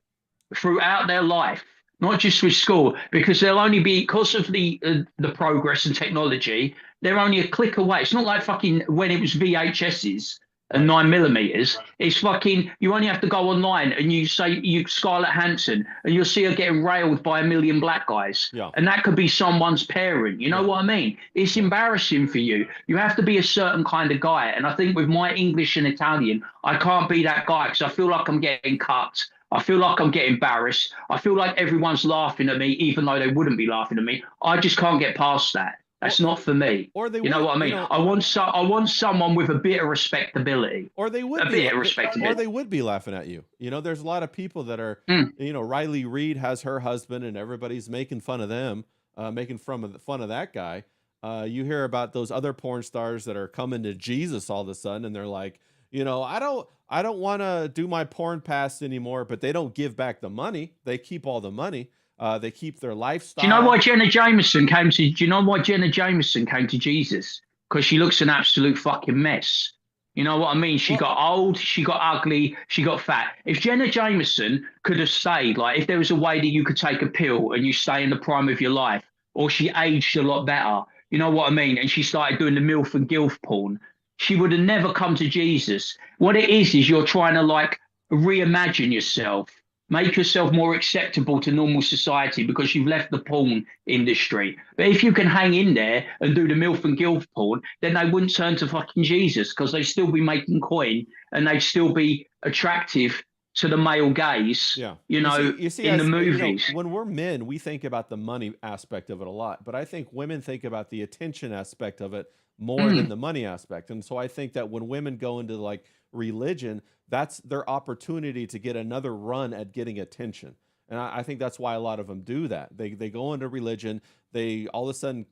throughout their life, not just with school, because they'll only be, because of the progress and technology, they're only a click away. It's not like fucking when it was VHSs and 9mm. It's fucking, you only have to go online and you say you Scarlett Hansen and you'll see her getting railed by 1,000,000 black guys. Yeah. And that could be someone's parent. You know what I mean? It's embarrassing for you. You have to be a certain kind of guy. And I think with my English and Italian, I can't be that guy because I feel like I'm getting cut. I feel like I'm getting embarrassed. I feel like everyone's laughing at me, even though they wouldn't be laughing at me. I just can't get past that. That's not for me. Or they, you know what I mean? I want someone with a bit of respectability. Or they would a bit of respectability. Or they would be laughing at you. You know, there's a lot of people that are, you know, Riley Reid has her husband, and everybody's making fun of them, making fun of that guy. You hear about those other porn stars that are coming to Jesus all of a sudden, and they're like, you know, I don't want to do my porn pass anymore, but they don't give back the money. They keep all the money. They keep their lifestyle. Do you know why Jenna Jameson came to? Do you know why Jenna Jameson came to Jesus? Because she looks an absolute fucking mess. You know what I mean? She got old, she got ugly, she got fat. If Jenna Jameson could have stayed, like if there was a way that you could take a pill and you stay in the prime of your life, or she aged a lot better, you know what I mean? And she started doing the MILF and GILF porn, she would have never come to Jesus. What it is you're trying to like reimagine yourself. Make yourself more acceptable to normal society because you've left the porn industry. But if you can hang in there and do the MILF and GILF porn, then they wouldn't turn to fucking Jesus because they'd still be making coin and they'd still be attractive to the male gaze, you know, you see, in as, the movies. You know, when we're men, we think about the money aspect of it a lot. But I think women think about the attention aspect of it more than the money aspect. And so I think that when women go into like religion, that's their opportunity to get another run at getting attention. And I think that's why a lot of them do that. They go into religion. They all of a sudden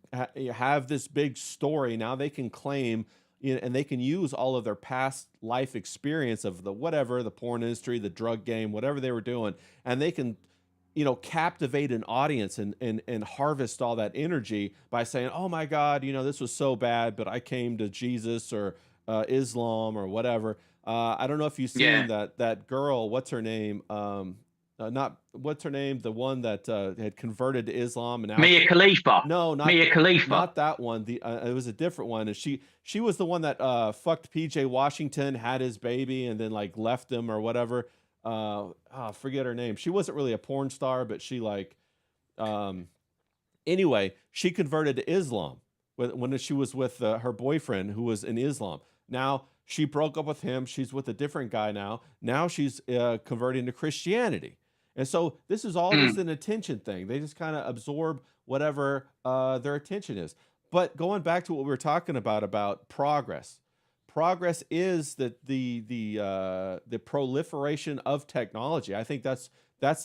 have this big story. Now they can claim, you know, and they can use all of their past life experience of the whatever, the porn industry, the drug game, whatever they were doing. And they can captivate an audience and harvest all that energy by saying, oh my God, this was so bad, but I came to Jesus or Islam or whatever. I don't know if you've Yeah. seen that girl, what's her name? Not what's her name, the one that had converted to Islam and now Mia Khalifa. no, Mia Khalifa. not that one. It was a different one, and she was the one that fucked PJ Washington, had his baby, and then like left him or whatever. Forget her name. She wasn't really a porn star, but she anyway, she converted to Islam when she was with her boyfriend who was in Islam. Now she broke up with him. She's with a different guy now. Now she's converting to Christianity. And so this is all just an attention thing. They just kind of absorb whatever their attention is. But going back to what we were talking about progress. Progress is the proliferation of technology. I think that's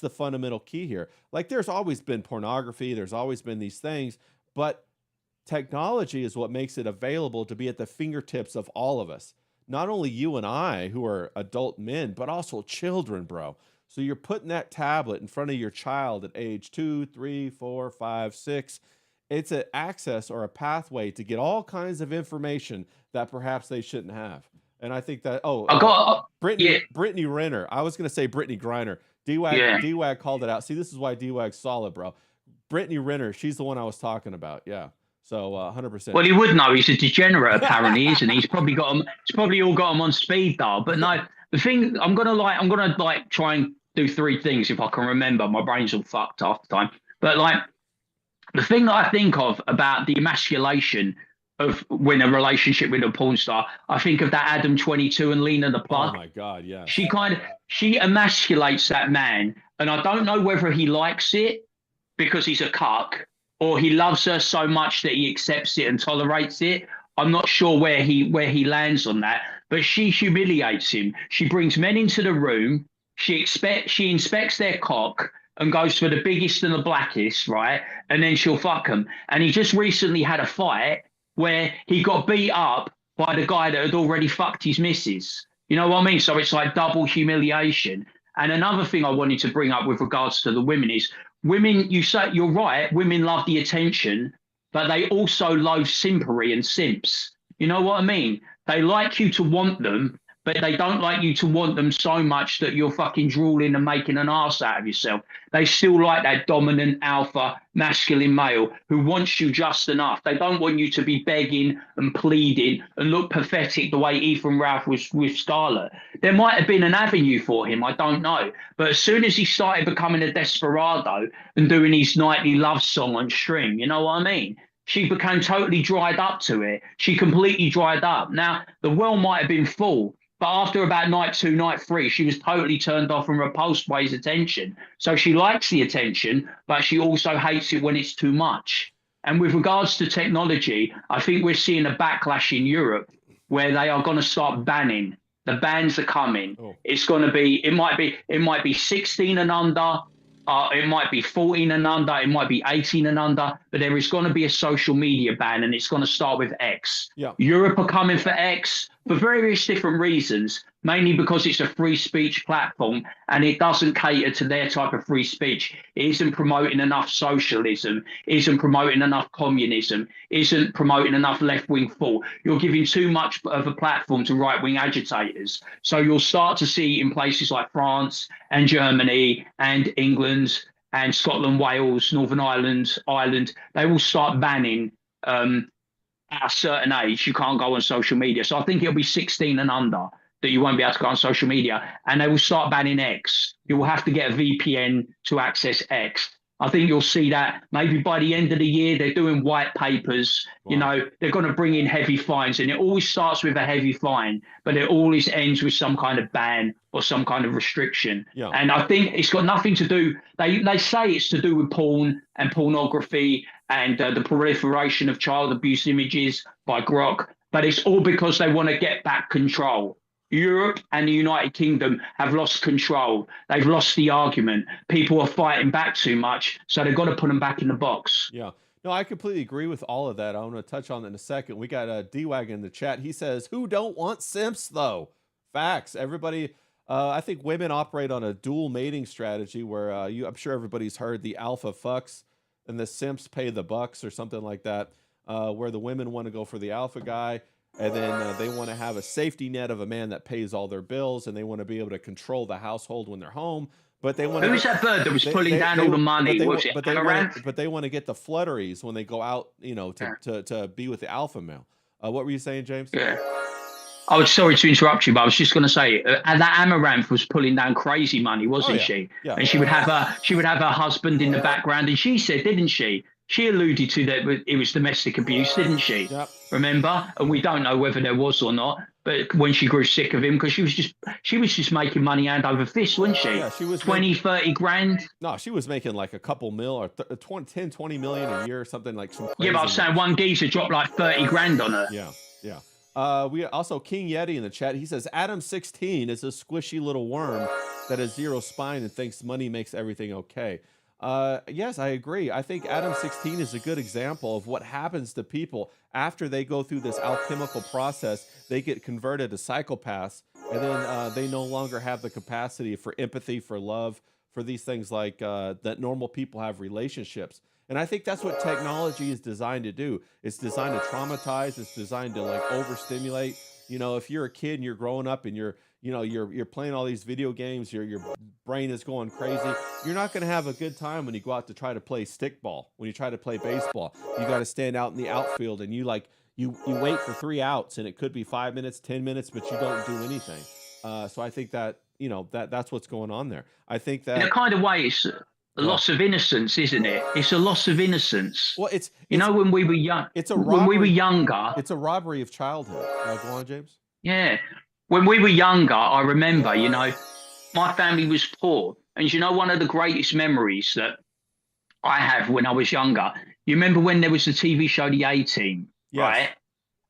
the fundamental key here. Like there's always been pornography, there's always been these things, but technology is what makes it available to be at the fingertips of all of us. Not only you and I, who are adult men, but also children, bro. So you're putting that tablet in front of your child at age 2, 3, 4, 5, 6. It's an access or a pathway to get all kinds of information that perhaps they shouldn't have. And I think that, Brittany Renner. I was going to say Brittany Griner. D-Wag called it out. See, this is why D-Wag's solid, bro. Brittany Renner, she's the one I was talking about. Yeah. So 100%. Well, he would know. He's a degenerate, apparently, isn't he? He's probably got him. He's probably all got him on speed dial. But no, the thing I'm gonna try and do 3 things if I can remember. My brain's all fucked half the time. But the thing that I think of about the emasculation of when a relationship with a porn star, I think of that Adam 22 and Lena the Plug. Oh my God, yeah. She emasculates that man, and I don't know whether he likes it because he's a cuck, or he loves her so much that he accepts it and tolerates it. I'm not sure where he lands on that, but she humiliates him. She brings men into the room. She inspects their cock and goes for the biggest and the blackest, right? And then she'll fuck them. And he just recently had a fight where he got beat up by the guy that had already fucked his missus. You know what I mean? So it's like double humiliation. And another thing I wanted to bring up with regards to the women is women, you're right, women love the attention, but they also loathe simpery and simps. You know what I mean? They like you to want them, but they don't like you to want them so much that you're fucking drooling and making an arse out of yourself. They still like that dominant alpha masculine male who wants you just enough. They don't want you to be begging and pleading and look pathetic the way Ethan Ralph was with Scarlett. There might have been an avenue for him, I don't know. But as soon as he started becoming a desperado and doing his nightly love song on stream, you know what I mean? She became totally dried up to it. She completely dried up. Now, the well might have been full, but after about night 2, night 3, she was totally turned off and repulsed by his attention. So she likes the attention, but she also hates it when it's too much. And with regards to technology, I think we're seeing a backlash in Europe where they are going to start banning. The bans are coming. Oh. It's going to be, it might be 16 and under. It might be 14 and under, it might be 18 and under, but there is going to be a social media ban, and it's going to start with X. Yeah. Europe are coming for X for various different reasons, mainly because it's a free speech platform and it doesn't cater to their type of free speech. It isn't promoting enough socialism, isn't promoting enough communism, isn't promoting enough left-wing thought. You're giving too much of a platform to right-wing agitators. So you'll start to see in places like France and Germany and England and Scotland, Wales, Northern Ireland, they will start banning at a certain age, you can't go on social media. So I think it'll be 16 and under that you won't be able to go on social media, and they will start banning X. You will have to get a VPN to access X. I think you'll see that maybe by the end of the year, they're doing white papers. Wow. You know, they're going to bring in heavy fines, and it always starts with a heavy fine, but it always ends with some kind of ban or some kind of restriction. Yeah. And I think it's got nothing to do, they say it's to do with porn and pornography and the proliferation of child abuse images by Grok, but it's all because they want to get back control. Europe and the United Kingdom have lost control. They've lost the argument. People are fighting back too much, so they've got to put them back in the box. Yeah. No, I completely agree with all of that. I want to touch on that in a second. We got D-Wag in the chat. He says, who don't want simps, though? Facts. Everybody, I think women operate on a dual mating strategy where I'm sure everybody's heard the alpha fucks and the simps pay the bucks or something like that, where the women want to go for the alpha guy, and then they want to have a safety net of a man that pays all their bills, and they want to be able to control the household when they're home. But they want Who's that bird that was pulling down all the money? Was it Amaranth? but they want to get the flutteries when they go out, Yeah. to be with the alpha male. What were you saying, James? Yeah. I was sorry to interrupt you, but I was just going to say, and that Amaranth was pulling down crazy money, wasn't she? Yeah. And she would have her husband in the background, and she said, didn't she? She alluded to that it was domestic abuse, didn't she? Yep. Remember? And we don't know whether there was or not. But when she grew sick of him, because she was just making money hand over fist, wasn't she? Yeah, she was 30 grand. No, she was making like a couple mil or 20 million a year or something like some crazy. Yeah, but I was saying one geezer dropped like 30 grand on her. Yeah. We also King Yeti in the chat. He says Adam 16 is a squishy little worm that has zero spine and thinks money makes everything okay. Yes, I agree. I think Adam 16 is a good example of what happens to people after they go through this alchemical process. They get converted to psychopaths, and then they no longer have the capacity for empathy, for love, for these things like that normal people have relationships. And I think that's what technology is designed to do. It's designed to traumatize. It's designed to like overstimulate. If you're a kid and you're growing up and you're playing all these video games, your brain is going crazy. You're not going to have a good time when you go out to try to play stickball, when you try to play baseball. You got to stand out in the outfield and you wait for 3 outs, and it could be 5 minutes, 10 minutes, but you don't do anything. So I think that, that's what's going on there. I think that in a kind of way, it's a loss of innocence, isn't it? It's a loss of innocence. Well, it's when we were young, it's a robbery, when we were younger. It's a robbery of childhood. Go on, James. Yeah. When we were younger, I remember, my family was poor. And one of the greatest memories that I have when I was younger, you remember when there was the TV show The A-Team, Yes. right?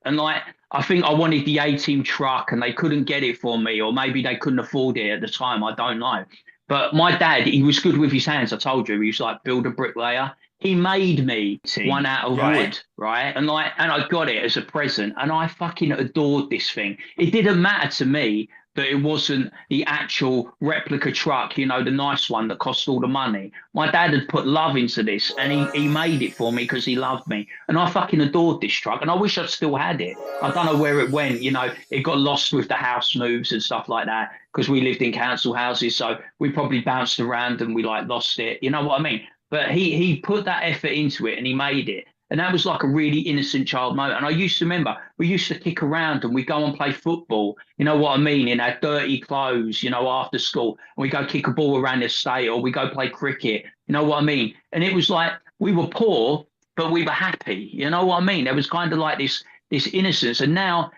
And I think I wanted the A-Team truck and they couldn't get it for me, or maybe they couldn't afford it at the time. I don't know. But my dad, he was good with his hands. I told you, he was like build a bricklayer. He made me one out of wood, right? And I got it as a present, and I fucking adored this thing. It didn't matter to me that it wasn't the actual replica truck, the nice one that cost all the money. My dad had put love into this, and he made it for me because he loved me. And I fucking adored this truck, and I wish I'd still had it. I don't know where it went. It got lost with the house moves and stuff like that, because we lived in council houses, so we probably bounced around and we lost it. You know what I mean? But he put that effort into it and he made it. And that was like a really innocent child moment. And I used to remember, we used to kick around and we'd go and play football, you know what I mean, in our dirty clothes, after school. And we go kick a ball around the estate, or we go play cricket, you know what I mean? And it was like, we were poor, but we were happy, you know what I mean? There was kind of like this innocence. And now,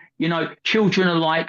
children are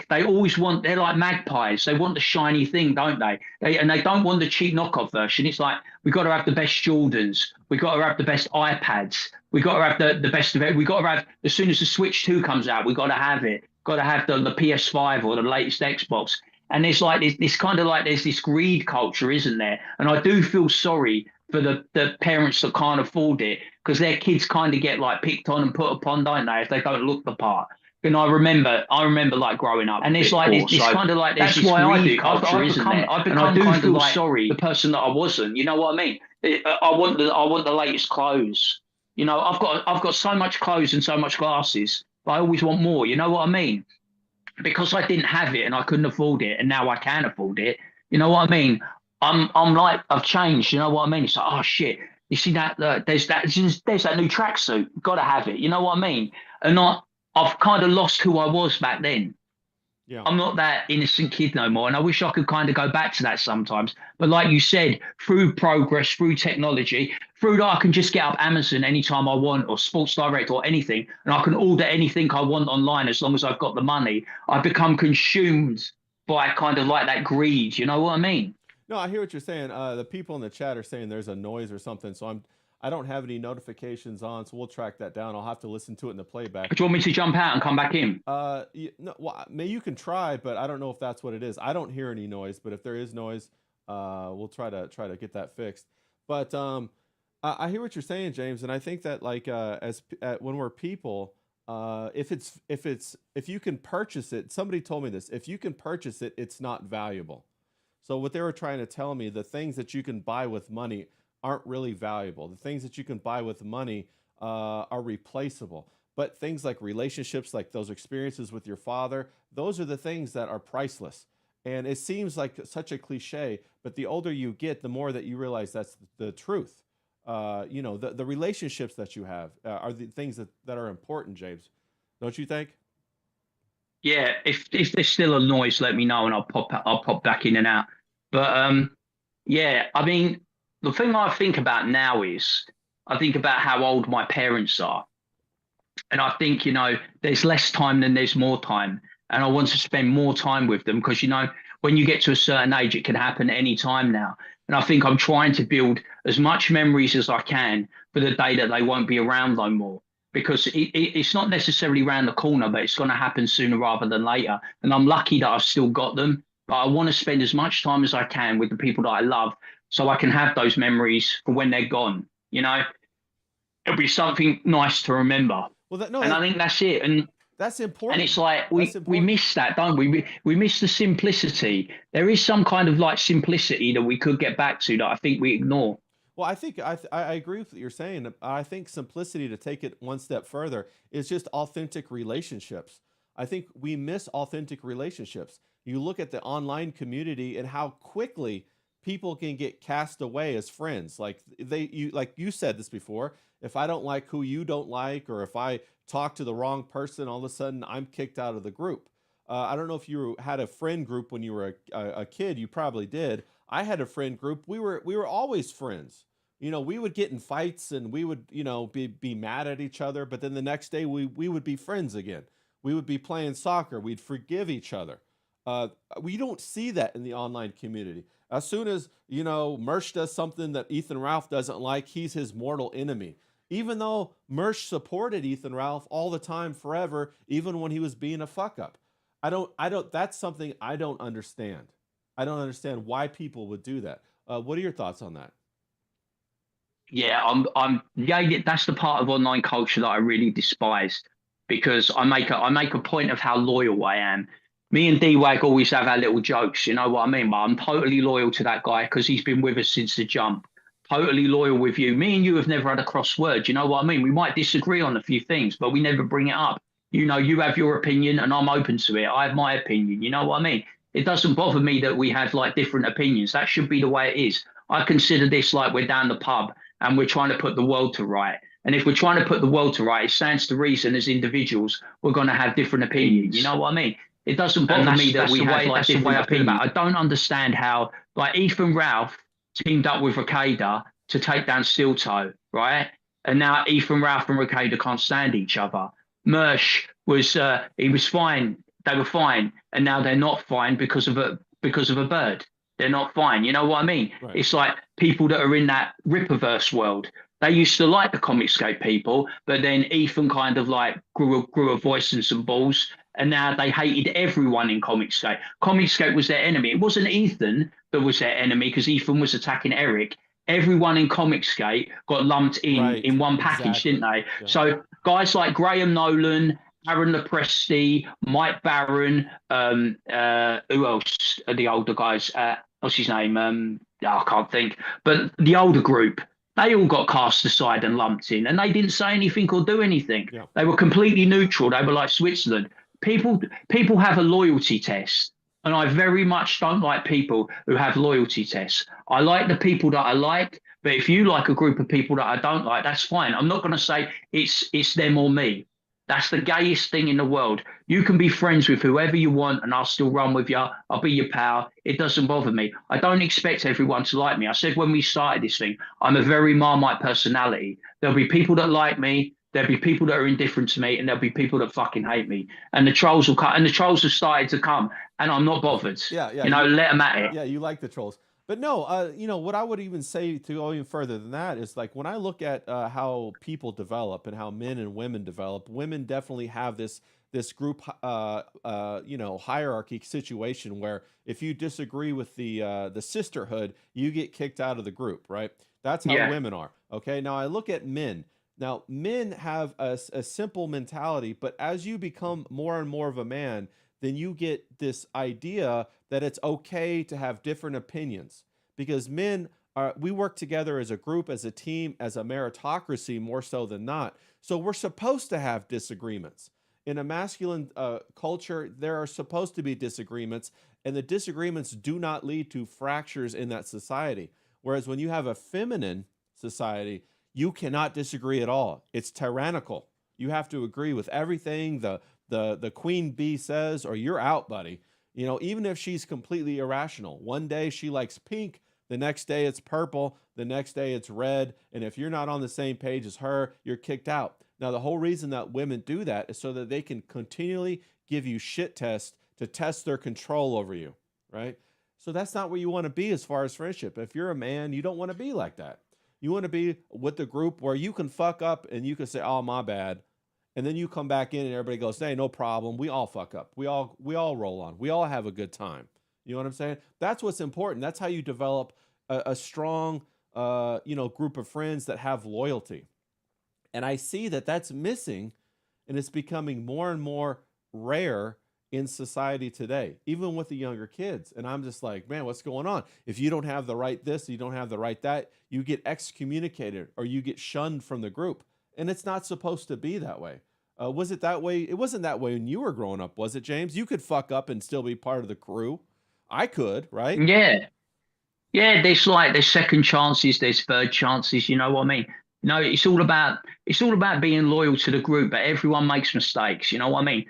they're like magpies. They want the shiny thing, don't they? And they don't want the cheap knockoff version. It's like, we got to have the best Jordans. We got to have the best iPads. We got to have the best of it. We got to have, as soon as the Switch 2 comes out, we got to have it. Got to have the PS5 or the latest Xbox. And it's like this kind of like there's this greed culture, isn't there? And I do feel sorry for the parents that can't afford it, because their kids kind of get like picked on and put upon, don't they, if they don't look the part. And I remember like growing up, and it's like this kind of like there's this greed culture, isn't there? And I do feel sorry the person that I wasn't. You know what I mean? I want the latest clothes. I've got so much clothes and so much glasses, but I always want more. You know what I mean? Because I didn't have it and I couldn't afford it, and now I can afford it. You know what I mean? I'm like, I've changed. You know what I mean? It's like, oh shit, you see that? There's that new tracksuit. Got to have it. You know what I mean? And I've kind of lost who I was back then. Yeah. I'm not that innocent kid no more. And I wish I could kind of go back to that sometimes. But like you said, through progress, through technology, through that I can just get up Amazon anytime I want, or Sports Direct or anything, and I can order anything I want online as long as I've got the money. I become consumed by kind of like that greed. You know what I mean? No, I hear what you're saying. The people in the chat are saying there's a noise or something. So I don't have any notifications on, so we'll track that down. I'll have to listen to it in the playback. Do you want me to jump out and come back in? No, well, you can try, but I don't know if that's what it is. I don't hear any noise, but if there is noise, we'll try to get that fixed. But I hear what you're saying, James, and I think that like when we're people, if you can purchase it, somebody told me this, if you can purchase it, it's not valuable. So what they were trying to tell me, the things that you can buy with money aren't really valuable. The things that you can buy with money are replaceable. But things like relationships, like those experiences with your father, those are the things that are priceless. And it seems like such a cliche, but the older you get, the more that you realize that's the truth. The relationships that you have are the things that are important, James. Don't you think? Yeah, if there's still a noise, let me know and I'll pop back in and out. But yeah, I mean, the thing I think about now is I think about how old my parents are. And I think, there's less time than there's more time. And I want to spend more time with them because, when you get to a certain age, it can happen any time now. And I think I'm trying to build as much memories as I can for the day that they won't be around no more. Because it's not necessarily around the corner, but it's going to happen sooner rather than later. And I'm lucky that I've still got them. But I want to spend as much time as I can with the people that I love so I can have those memories for when they're gone. It'll be something nice to remember. Well, no, and I think that's it. And that's important. And it's like we miss that, don't we? We miss the simplicity. There is some kind of like simplicity that we could get back to that I think we ignore. Well, I think I agree with what you're saying. I think simplicity, to take it one step further, is just authentic relationships. I think we miss authentic relationships. You look at the online community and how quickly people can get cast away as friends. Like you said this before. If I don't like who you don't like, or if I talk to the wrong person, all of a sudden I'm kicked out of the group. I don't know if you had a friend group when you were a kid. You probably did. I had a friend group. We were always friends. We would get in fights and we would, be mad at each other. But then the next day we would be friends again. We would be playing soccer. We'd forgive each other. We don't see that in the online community. As soon as, Mersh does something that Ethan Ralph doesn't like, he's his mortal enemy. Even though Mersh supported Ethan Ralph all the time, forever, even when he was being a fuck up. That's something I don't understand. I don't understand why people would do that. What are your thoughts on that? Yeah, that's the part of online culture that I really despise, because I make a point of how loyal I am. Me and D-Wag always have our little jokes, you know what I mean? But I'm totally loyal to that guy because he's been with us since the jump. Totally loyal with you. Me and you have never had a crossword. You know what I mean? We might disagree on a few things, but we never bring it up. You have your opinion and I'm open to it. I have my opinion. You know what I mean? It doesn't bother me that we have like different opinions. That should be the way it is. I consider this like we're down the pub and we're trying to put the world to right. And if we're trying to put the world to right, it stands to reason as individuals, we're going to have different opinions. You know what I mean? It doesn't bother me that we have like different opinions. I don't understand how like Ethan Ralph teamed up with Ricada to take down Steel Toe, right? And now Ethan Ralph and Ricada can't stand each other. Mersh he was fine. They were fine, and now they're not fine because of a bird. They're not fine. You know what I mean? Right. It's like people that are in that Ripperverse world. They used to like the Comicscape people, but then Ethan kind of like grew a voice and some balls, and now they hated everyone in Comicscape. Comicscape was their enemy. It wasn't Ethan that was their enemy because Ethan was attacking Eric. Everyone in Comicscape got lumped in one package, didn't they? Yeah. So guys like Graham Nolan, Aaron Lopresti, Mike Barron, who else are the older guys? What's his name? I can't think. But the older group, they all got cast aside and lumped in, and they didn't say anything or do anything. Yeah. They were completely neutral. They were like Switzerland. People have a loyalty test. And I very much don't like people who have loyalty tests. I like the people that I like, but if you like a group of people that I don't like, that's fine. I'm not going to say it's them or me. That's the gayest thing in the world. You can be friends with whoever you want and I'll still run with you. I'll be your pal. It doesn't bother me. I don't expect everyone to like me. I said when we started this thing, I'm a very Marmite personality. There'll be people that like me. There'll be people that are indifferent to me, and there'll be people that fucking hate me. And the trolls will come, and the trolls have started to come, and I'm not bothered. Yeah. Let them at it. Yeah, you like the trolls. But no, what I would even say to go even further than that is like when I look at how people develop and how men and women develop, women definitely have this group, hierarchy situation where if you disagree with the sisterhood, you get kicked out of the group, right? That's how women are. Okay. Now I look at men. Now, men have a simple mentality, but as you become more and more of a man, then you get this idea that it's okay to have different opinions because men are, we work together as a group, as a team, as a meritocracy more so than not. So we're supposed to have disagreements. In a masculine culture, there are supposed to be disagreements, and the disagreements do not lead to fractures in that society. Whereas when you have a feminine society, you cannot disagree at all. It's tyrannical. You have to agree with everything the queen bee says, or you're out, buddy. You know, even if she's completely irrational. One day she likes pink, the next day it's purple, the next day it's red, and if you're not on the same page as her, you're kicked out. Now, the whole reason that women do that is so that they can continually give you shit tests to test their control over you, right? So that's not where you want to be as far as friendship. If you're a man, you don't want to be like that. You want to be with the group where you can fuck up and you can say, "Oh, my bad." And then you come back in and everybody goes, "Hey, no problem. We all fuck up. We all roll on. We all have a good time." You know what I'm saying? That's what's important. That's how you develop a strong, group of friends that have loyalty. And I see that that's missing, and it's becoming more and more rare in society today, even with the younger kids. And I'm just like, man, what's going on? If you don't have the right this, you don't have the right that, you get excommunicated or you get shunned from the group. And it's not supposed to be that way. Was it that way? It wasn't that way when you were growing up, was it, James? You could fuck up and still be part of the crew. I could, right? Yeah. Yeah, there's second chances, there's third chances, you know what I mean? You know, it's all about being loyal to the group, but everyone makes mistakes, you know what I mean?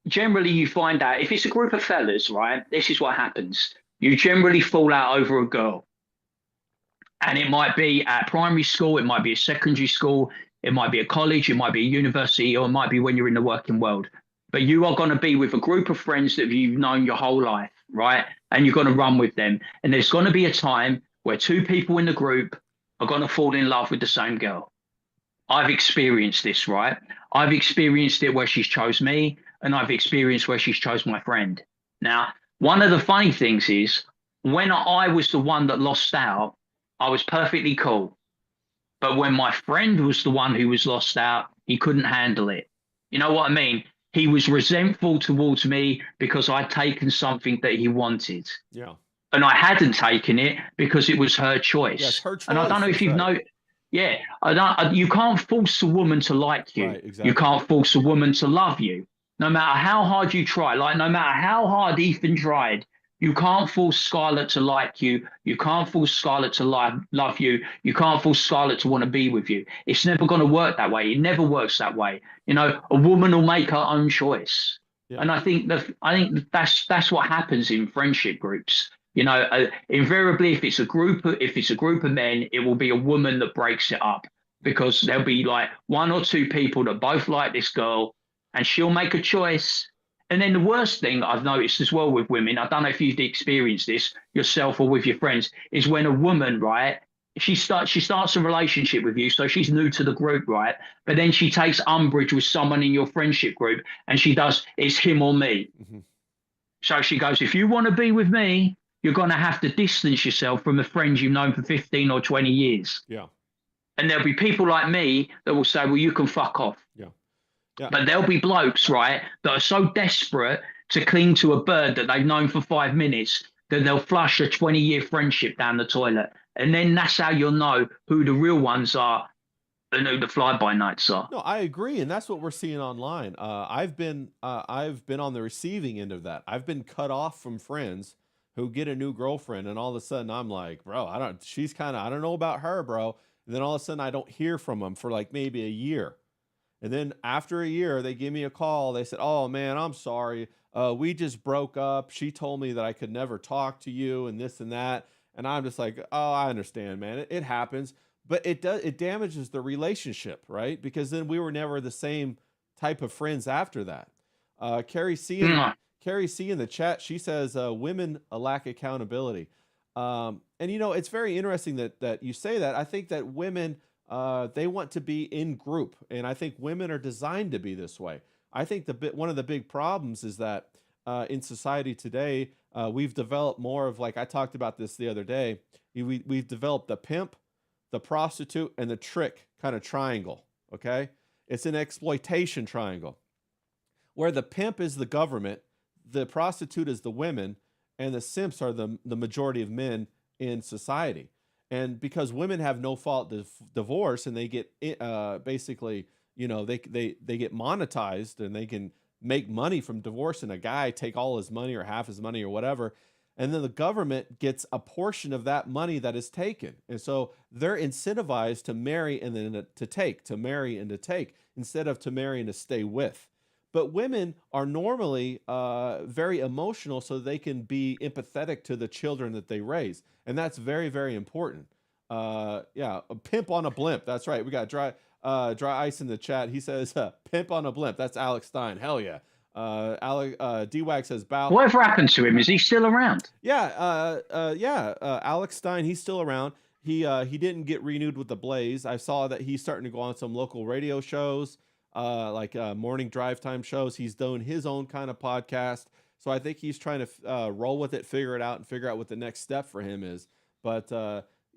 Generally you find out if it's a group of fellas, right? This is what happens. You generally fall out over a girl. And it might be at primary school, it might be a secondary school, it might be a college, it might be a university, or it might be when you're in the working world. But you are going to be with a group of friends that you've known your whole life, right? And you're going to run with them. And there's going to be a time where two people in the group are going to fall in love with the same girl. I've experienced this, right? I've experienced it where she's chose me, and I've experienced where she's chose my friend. Now, one of the funny things is when I was the one that lost out, I was perfectly cool. But when my friend was the one who was lost out, he couldn't handle it. You know what I mean? He was resentful towards me because I'd taken something that he wanted. Yeah. And I hadn't taken it because it was her choice. Yes, her choice. And I don't know if you've right. yeah, you can't force a woman to like you. Right, exactly. You can't force a woman to love you. No matter how hard you try, like no matter how hard Ethan tried, you can't force Scarlett to like you. You can't force Scarlett to love you. You can't force Scarlett to want to be with you. It's never going to work that way. It never works that way. You know, a woman will make her own choice. Yeah. And I think that's what happens in friendship groups. You know, invariably, if it's a group of men, it will be a woman that breaks it up because there'll be like one or two people that both like this girl, and she'll make a choice. And then the worst thing I've noticed as well with women, I don't know if you've experienced this yourself or with your friends, is when a woman, right, she starts a relationship with you, so she's new to the group, right? But then she takes umbrage with someone in your friendship group, and she does, it's him or me. Mm-hmm. So she goes, if you want to be with me, you're going to have to distance yourself from the friends you've known for 15 or 20 years. Yeah. And there'll be people like me that will say, well, you can fuck off. Yeah. Yeah. But there'll be blokes, right, that are so desperate to cling to a bird that they've known for 5 minutes that they'll flush a 20-year friendship down the toilet. And then that's how you'll know who the real ones are and who the fly-by-nights are. No, I agree, and that's what we're seeing online. I've been on the receiving end of that. I've been cut off from friends who get a new girlfriend, and all of a sudden I'm like, bro, I don't know about her, bro. And then all of a sudden I don't hear from them for like maybe a year. And then after a year, they give me a call. They said, "Oh man, I'm sorry. We just broke up. She told me that I could never talk to you and this and that." And I'm just like, "Oh, I understand, man. It happens." But it damages the relationship, right? Because then we were never the same type of friends after that. Carrie C in the chat, she says, women lack accountability. And it's very interesting that you say that. I think that women, they want to be in group, and I think women are designed to be this way. I think one of the big problems is that in society today, we've developed more of, like I talked about this the other day, we've developed the pimp, the prostitute, and the trick kind of triangle, Okay. It's an exploitation triangle where the pimp is the government, the prostitute is the women, and the simps are the majority of men in society. And because women have no fault divorce and they get basically, they get monetized and they can make money from divorcing a guy, take all his money or half his money or whatever. And then the government gets a portion of that money that is taken. And so they're incentivized to marry and then to marry and to take, instead of to marry and to stay with. But women are normally very emotional, so they can be empathetic to the children that they raise. And that's very, very important. Yeah, a pimp on a blimp. That's right. We got dry ice in the chat. He says, pimp on a blimp. That's Alex Stein. Hell yeah. D-Wag says, bow. Whatever happened to him? Is he still around? Yeah, Alex Stein, he's still around. He didn't get renewed with the Blaze. I saw that he's starting to go on some local radio shows, like morning drive time shows. He's doing his own kind of podcast. So I think he's trying to roll with it, figure it out, and figure out what the next step for him is. But,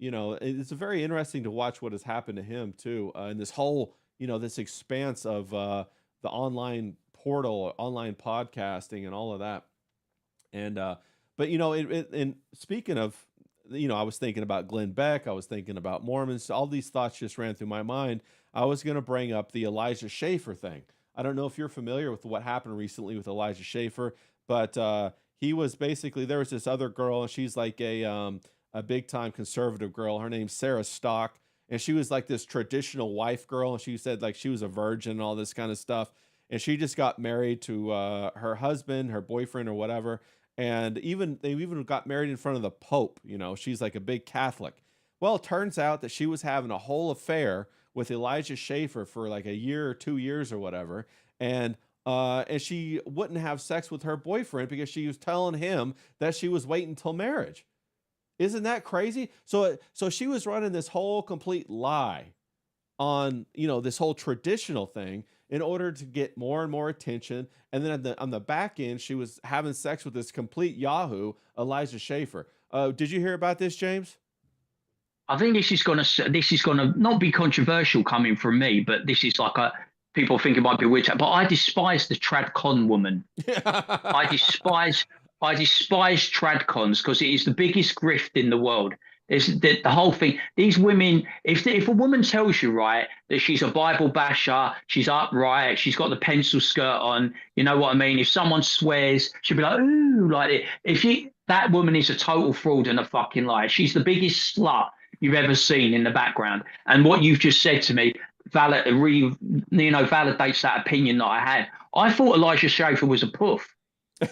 it's very interesting to watch what has happened to him, too, in this whole, this expanse of the online portal, online podcasting, and all of that. And but and speaking of, I was thinking about Glenn Beck, I was thinking about Mormons, all these thoughts just ran through my mind. I was going to bring up the Elijah Schaffer thing. I don't know if you're familiar with what happened recently with Elijah Schaffer, but he was basically, there was this other girl, and she's like a big time conservative girl. Her name's Sarah Stock, and she was like this traditional wife girl, and she said like she was a virgin and all this kind of stuff. And she just got married to her husband, her boyfriend, or whatever. And they even got married in front of the Pope. She's like a big Catholic. Well, it turns out that she was having a whole affair with Elijah Schaffer for like a year or 2 years or whatever. And she wouldn't have sex with her boyfriend because she was telling him that she was waiting until marriage. Isn't that crazy? So she was running this whole complete lie on, this whole traditional thing in order to get more and more attention. And then on the back end, she was having sex with this complete Yahoo, Elijah Schaffer. Did you hear about this, James? I think this is gonna not be controversial coming from me, but this is like people think it might be weird, but I despise the tradcon woman. I despise tradcons because it is the biggest grift in the world. It's the whole thing. These women, if a woman tells you, right, that she's a Bible basher, she's upright, she's got the pencil skirt on, you know what I mean? If someone swears, she'll be like, ooh, like it. That woman is a total fraud and a fucking liar. She's the biggest slut you've ever seen in the background. And what you've just said to me validates that opinion that I had. I thought Elijah Schaffer was a puff.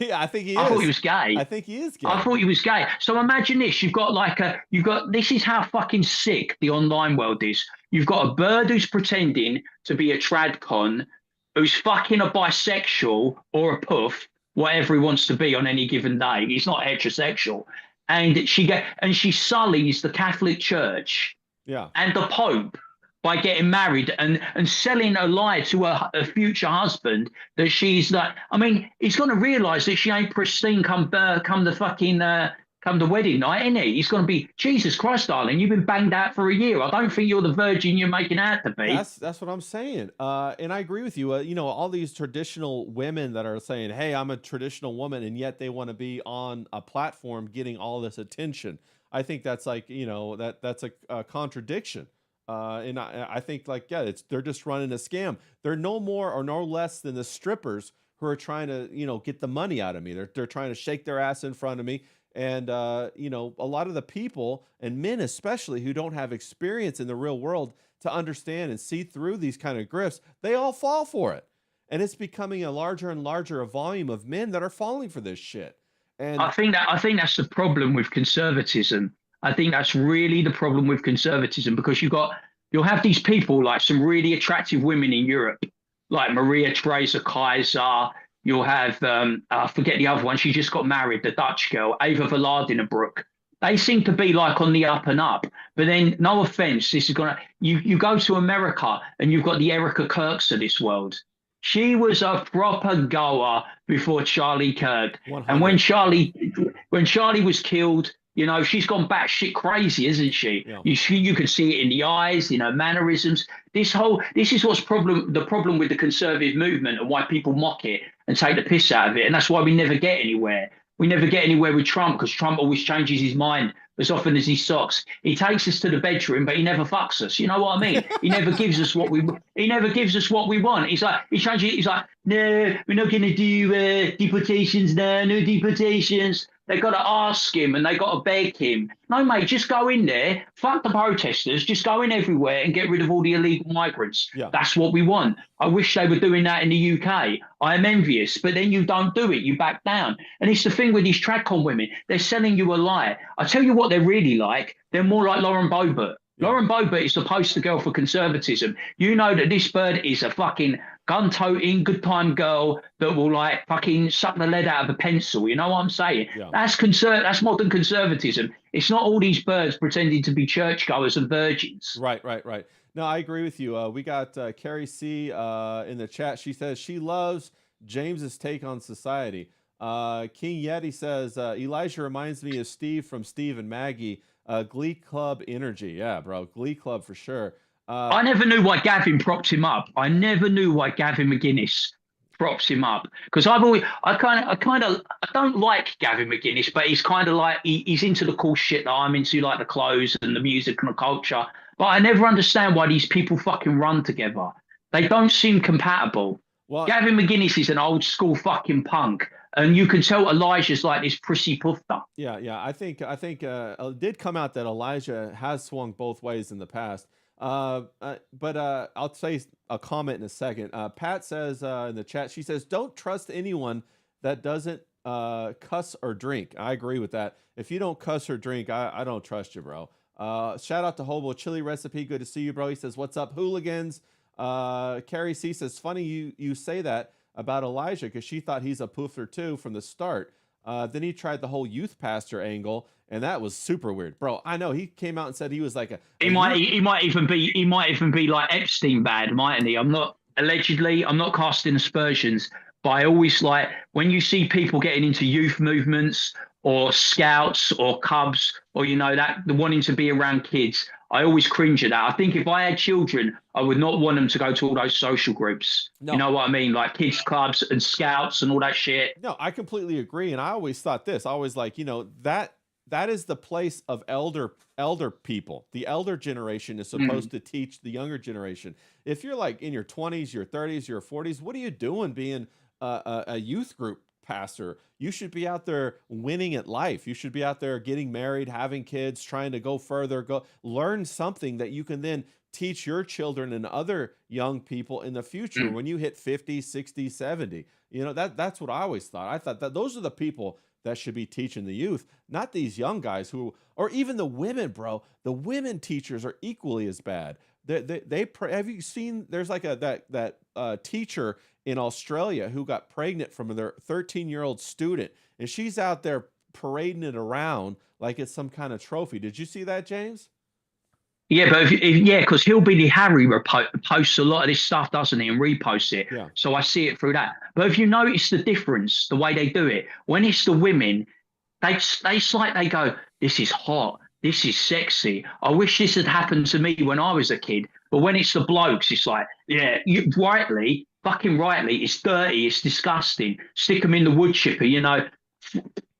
Yeah, I think he is. I thought he was gay. I think he is gay. I thought he was gay. So imagine this. This is how fucking sick the online world is. You've got a bird who's pretending to be a tradcon, who's fucking a bisexual or a puff, whatever he wants to be on any given day. He's not heterosexual. And she sullies the Catholic Church and the Pope by getting married and selling a lie to a future husband that she's like, I mean, he's going to realize that she ain't pristine come the wedding night, isn't he? He's going to be, Jesus Christ, darling, you've been banged out for a year. I don't think you're the virgin you're making out to be. That's what I'm saying. And I agree with you. All these traditional women that are saying, hey, I'm a traditional woman, and yet they want to be on a platform getting all this attention. I think that's like, that's a contradiction. And I think they're just running a scam. They're no more or no less than the strippers who are trying to, get the money out of me. They're trying to shake their ass in front of me. And, a lot of the people, and men especially, who don't have experience in the real world to understand and see through these kind of grifts, they all fall for it. And it's becoming a larger and larger volume of men that are falling for this shit. And I think that's the problem with conservatism. I think that's really the problem with conservatism, because you'll have these people like some really attractive women in Europe, like Maria Theresa Kaiser. You'll have, I forget the other one. She just got married, the Dutch girl, Ava Vlaardinenbroek. They seem to be like on the up and up. But then, no offense, this is you go to America and you've got the Erica Kirks of this world. She was a proper goer before Charlie Kirk. 100. And when Charlie was killed, You know, she's gone batshit crazy, isn't she? Yeah. You could see it in the eyes, you know, mannerisms. This is what's the problem with the conservative movement and why people mock it and take the piss out of it. And that's why we never get anywhere. We never get anywhere with Trump because Trump always changes his mind as often as he socks. He takes us to the bedroom, but he never fucks us. You know what I mean? He never gives us what we want. He's like, he changes. He's like, no, we're not going to do deportations now. No deportations. They've got to ask him and they got to beg him. No, mate, just go in there, fuck the protesters, just go in everywhere and get rid of all the illegal migrants. Yeah. That's what we want. I wish they were doing that in the UK. I am envious, but then you don't do it. You back down. And it's the thing with these trad-con women. They're selling you a lie. I tell you what they're really like. They're more like Lauren Boebert. Yeah. Lauren Boebert is the poster girl for conservatism. You know that this bird is a fucking gun-toting, good-time girl that will like fucking suck the lead out of a pencil. You know what I'm saying? Yeah. That's modern conservatism. It's not all these birds pretending to be churchgoers and virgins. Right. No, I agree with you. We got Carrie C in the chat. She says she loves James's take on society. King Yeti says Elijah reminds me of Steve from Steve and Maggie. Glee Club energy. Yeah, bro. Glee Club for sure. I never knew why Gavin propped him up. I never knew why Gavin McGuinness props him up because I don't like Gavin McGuinness, but he's kind of like he's into the cool shit that I'm into, like the clothes and the music and the culture. But I never understand why these people fucking run together. They don't seem compatible. Well, Gavin McGuinness is an old school fucking punk. And you can tell Elijah's like this prissy puffer. Yeah. I think it did come out that Elijah has swung both ways in the past. But I'll say a comment in a second. Pat says in the chat, she says, don't trust anyone that doesn't cuss or drink. I agree with that. If you don't cuss or drink, I don't trust you, bro. Shout out to Hobo Chili Recipe. Good to see you, bro. He says, what's up, hooligans? Carrie C says, funny you say that about Elijah because she thought he's a poofer too from the start. Then he tried the whole youth pastor angle, and that was super weird, bro. I know he came out and said he was like he might even be like Epstein bad, mightn't he? I'm not casting aspersions, but I always like when you see people getting into youth movements or scouts or cubs or that wanting to be around kids. I always cringe at that. I think if I had children, I would not want them to go to all those social groups. No. You know what I mean? Like kids clubs and scouts and all that shit. No, I completely agree. And I always thought this. I always like, that is the place of elder people. The elder generation is supposed to teach the younger generation. If you're like in your 20s, your 30s, your 40s, what are you doing being a youth group pastor? You should be out there winning at life. You should be out there getting married, having kids, trying to go further, learn something that you can then teach your children and other young people in the future when you hit 50, 60, 70. That's what I always thought. I thought that those are the people that should be teaching the youth, not these young guys or even the women, bro. The women teachers are equally as bad. Have you seen, there's like that teacher in Australia who got pregnant from their 13-year-old student, and she's out there parading it around like it's some kind of trophy. Did you see that, James? Yeah, but because Hillbilly Harry posts a lot of this stuff, doesn't he, and reposts it. Yeah. So I see it through that. But if you notice the difference, the way they do it, when it's the women, they go, this is hot, this is sexy. I wish this had happened to me when I was a kid. But when it's the blokes, it's like, yeah, fucking rightly, it's dirty, it's disgusting. Stick them in the wood chipper,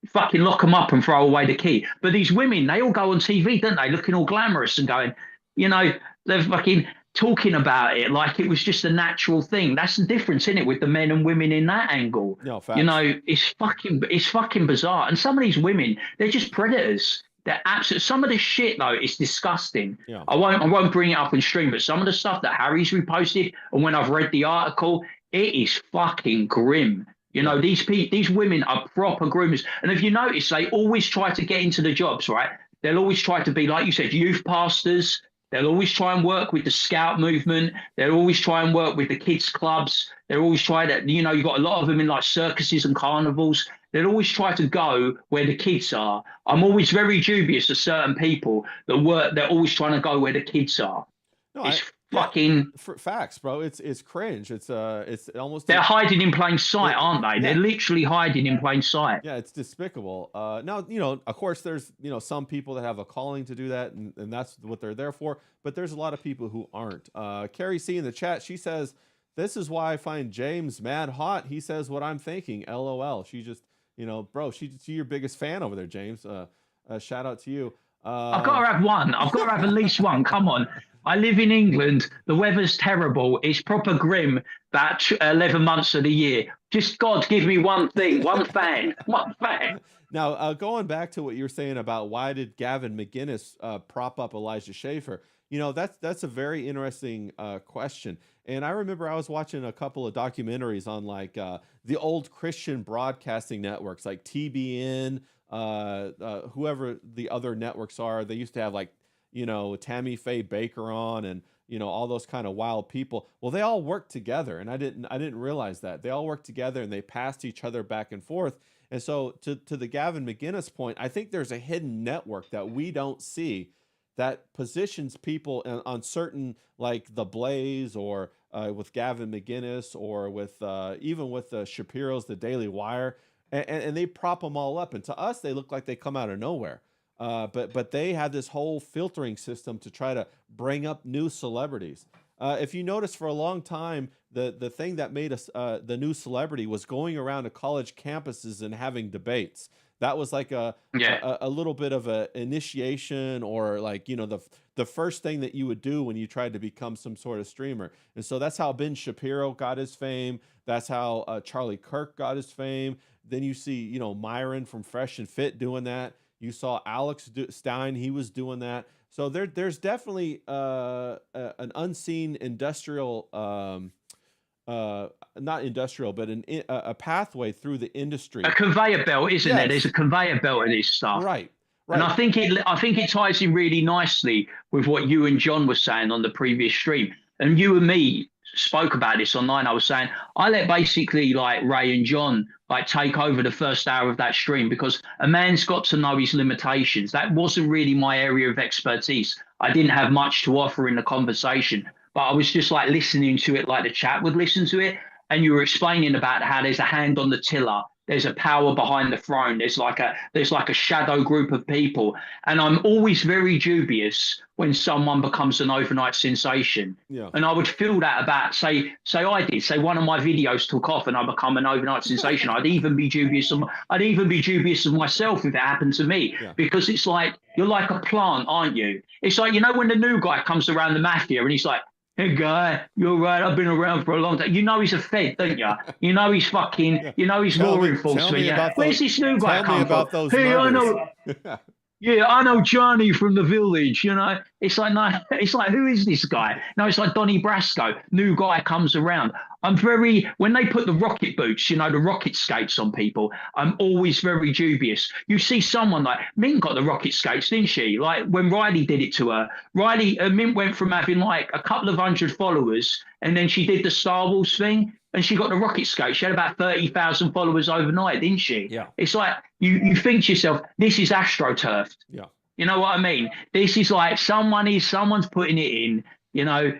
fucking lock them up and throw away the key. But these women, they all go on TV, don't they, looking all glamorous and going, they're fucking talking about it like it was just a natural thing. That's the difference, isn't it, with the men and women in that angle? No, facts. It's fucking bizarre. And some of these women, they're just predators. They're absolute. Some of this shit though is disgusting. Yeah. I won't bring it up on stream, but some of the stuff that Harry's reposted and when I've read the article, it is fucking grim. These women are proper groomers. And if you notice, they always try to get into the jobs, right? They'll always try to be, like you said, youth pastors. They'll always try and work with the scout movement. They'll always try and work with the kids clubs. They'll always try that, you've got a lot of them in like circuses and carnivals. They'll always try to go where the kids are. I'm always very dubious of certain people that work. They're always trying to go where the kids are. No, it's fucking. For facts, bro. It's cringe. It's almost They're hiding in plain sight, aren't they? yeah. They're literally hiding in plain sight. Yeah, it's despicable. Now, of course, there's, some people that have a calling to do that, and that's what they're there for. But there's a lot of people who aren't. Carrie C in the chat, she says, "This is why I find James mad hot. He says what I'm thinking. LOL." She just, bro, she's your biggest fan over there, James. Shout out to you. I've got to have one. I've got to have at least one. Come on. I live in England. The weather's terrible. It's proper grim that 11 months of the year. Just God, give me one thing, one fan, one fan. Now, going back to what you were saying about why did Gavin McInnes prop up Elijah Schaffer, that's a very interesting question. And I remember I was watching a couple of documentaries on like the old Christian broadcasting networks like TBN, whoever the other networks are. They used to have like, Tammy Faye Baker on and, all those kind of wild people. Well, they all worked together, and I didn't realize that. They all worked together and they passed each other back and forth. And so to the Gavin McInnes point, I think there's a hidden network that we don't see that positions people on certain, like The Blaze or with Gavin McInnes or with even with the Shapiro's, The Daily Wire, and they prop them all up. And to us, they look like they come out of nowhere. But they had this whole filtering system to try to bring up new celebrities. If you notice, for a long time, the thing that made us the new celebrity was going around to college campuses and having debates. That was like a little bit of a initiation, or like, the first thing that you would do when you tried to become some sort of streamer. And so that's how Ben Shapiro got his fame. That's how Charlie Kirk got his fame. Then you see, Myron from Fresh and Fit doing that. You saw Alex Stein, he was doing that. So there's definitely an unseen industrial, not industrial, but a pathway through the industry. A conveyor belt, isn't there? There's a conveyor belt of this stuff. Right. And I think it ties in really nicely with what you and John were saying on the previous stream. And you and me spoke about this online. I was saying I let basically like Ray and John like take over the first hour of that stream because a man's got to know his limitations. That wasn't really my area of expertise. I didn't have much to offer in the conversation, but I was just like listening to it like the chat would listen to it. And you were explaining about how there's a hand on the tiller. There's a power behind the throne. There's like a shadow group of people. And I'm always very dubious when someone becomes an overnight sensation. Yeah. And I would feel that about, say one of my videos took off and I become an overnight sensation. I'd even be dubious of myself if it happened to me, because it's like, you're like a plant, aren't you? It's like, when the new guy comes around the mafia and he's like, "Hey guy, you're right. I've been around for a long time." He's a Fed, don't you? He's fucking. He's law enforcement. Where's this new guy come from? Hey, I know. Yeah, I know Johnny from the village. It's like, no, it's like, who is this guy? No, it's like Donnie Brasco. New guy comes around. When they put the rocket boots, the rocket skates on people, I'm always very dubious. You see someone like Mint got the rocket skates, didn't she? Like when Riley did it to her. Mint went from having like a couple of hundred followers, and then she did the Star Wars thing, and she got the rocket skates. She had about 30,000 followers overnight, didn't she? Yeah. It's like you think to yourself, this is astroturfed. Yeah. You know what I mean? This is like someone's putting it in.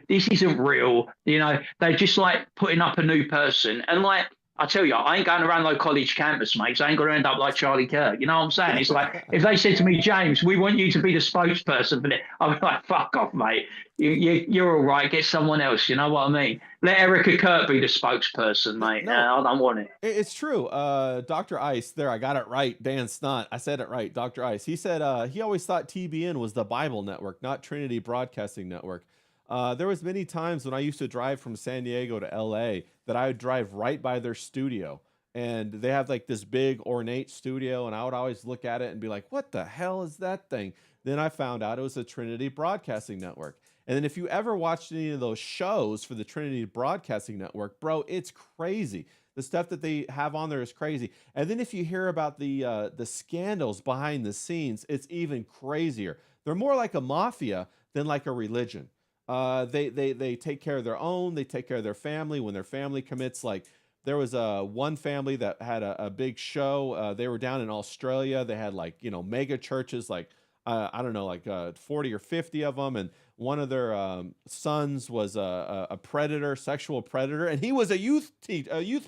This isn't real. They're just like putting up a new person. And like, I tell you, I ain't going around no college campus, mate. I ain't going to end up like Charlie Kirk. You know what I'm saying? It's like, if they said to me, "James, we want you to be the spokesperson for it," I'm like, fuck off, mate. You're all right. Get someone else. You know what I mean? Let Erica Kirk be the spokesperson, mate. No, I don't want it. It's true. Dr. Ice, there, I got it right. Dan Snott, I said it right. Dr. Ice. He said he always thought TBN was the Bible Network, not Trinity Broadcasting Network. There was many times when I used to drive from San Diego to LA that I would drive right by their studio, and they have like this big ornate studio, and I would always look at it and be like, what the hell is that thing? Then I found out it was a Trinity Broadcasting Network. And then if you ever watched any of those shows for the Trinity Broadcasting Network, bro, it's crazy. The stuff that they have on there is crazy. And then if you hear about the scandals behind the scenes, it's even crazier. They're more like a mafia than like a religion. They take care of their own. They take care of their family. When their family commits, like there was one family that had a big show. They were down in Australia. They had like, mega churches. Like I don't know, like 40 or 50 of them, and one of their sons was a predator, sexual predator, and he was a youth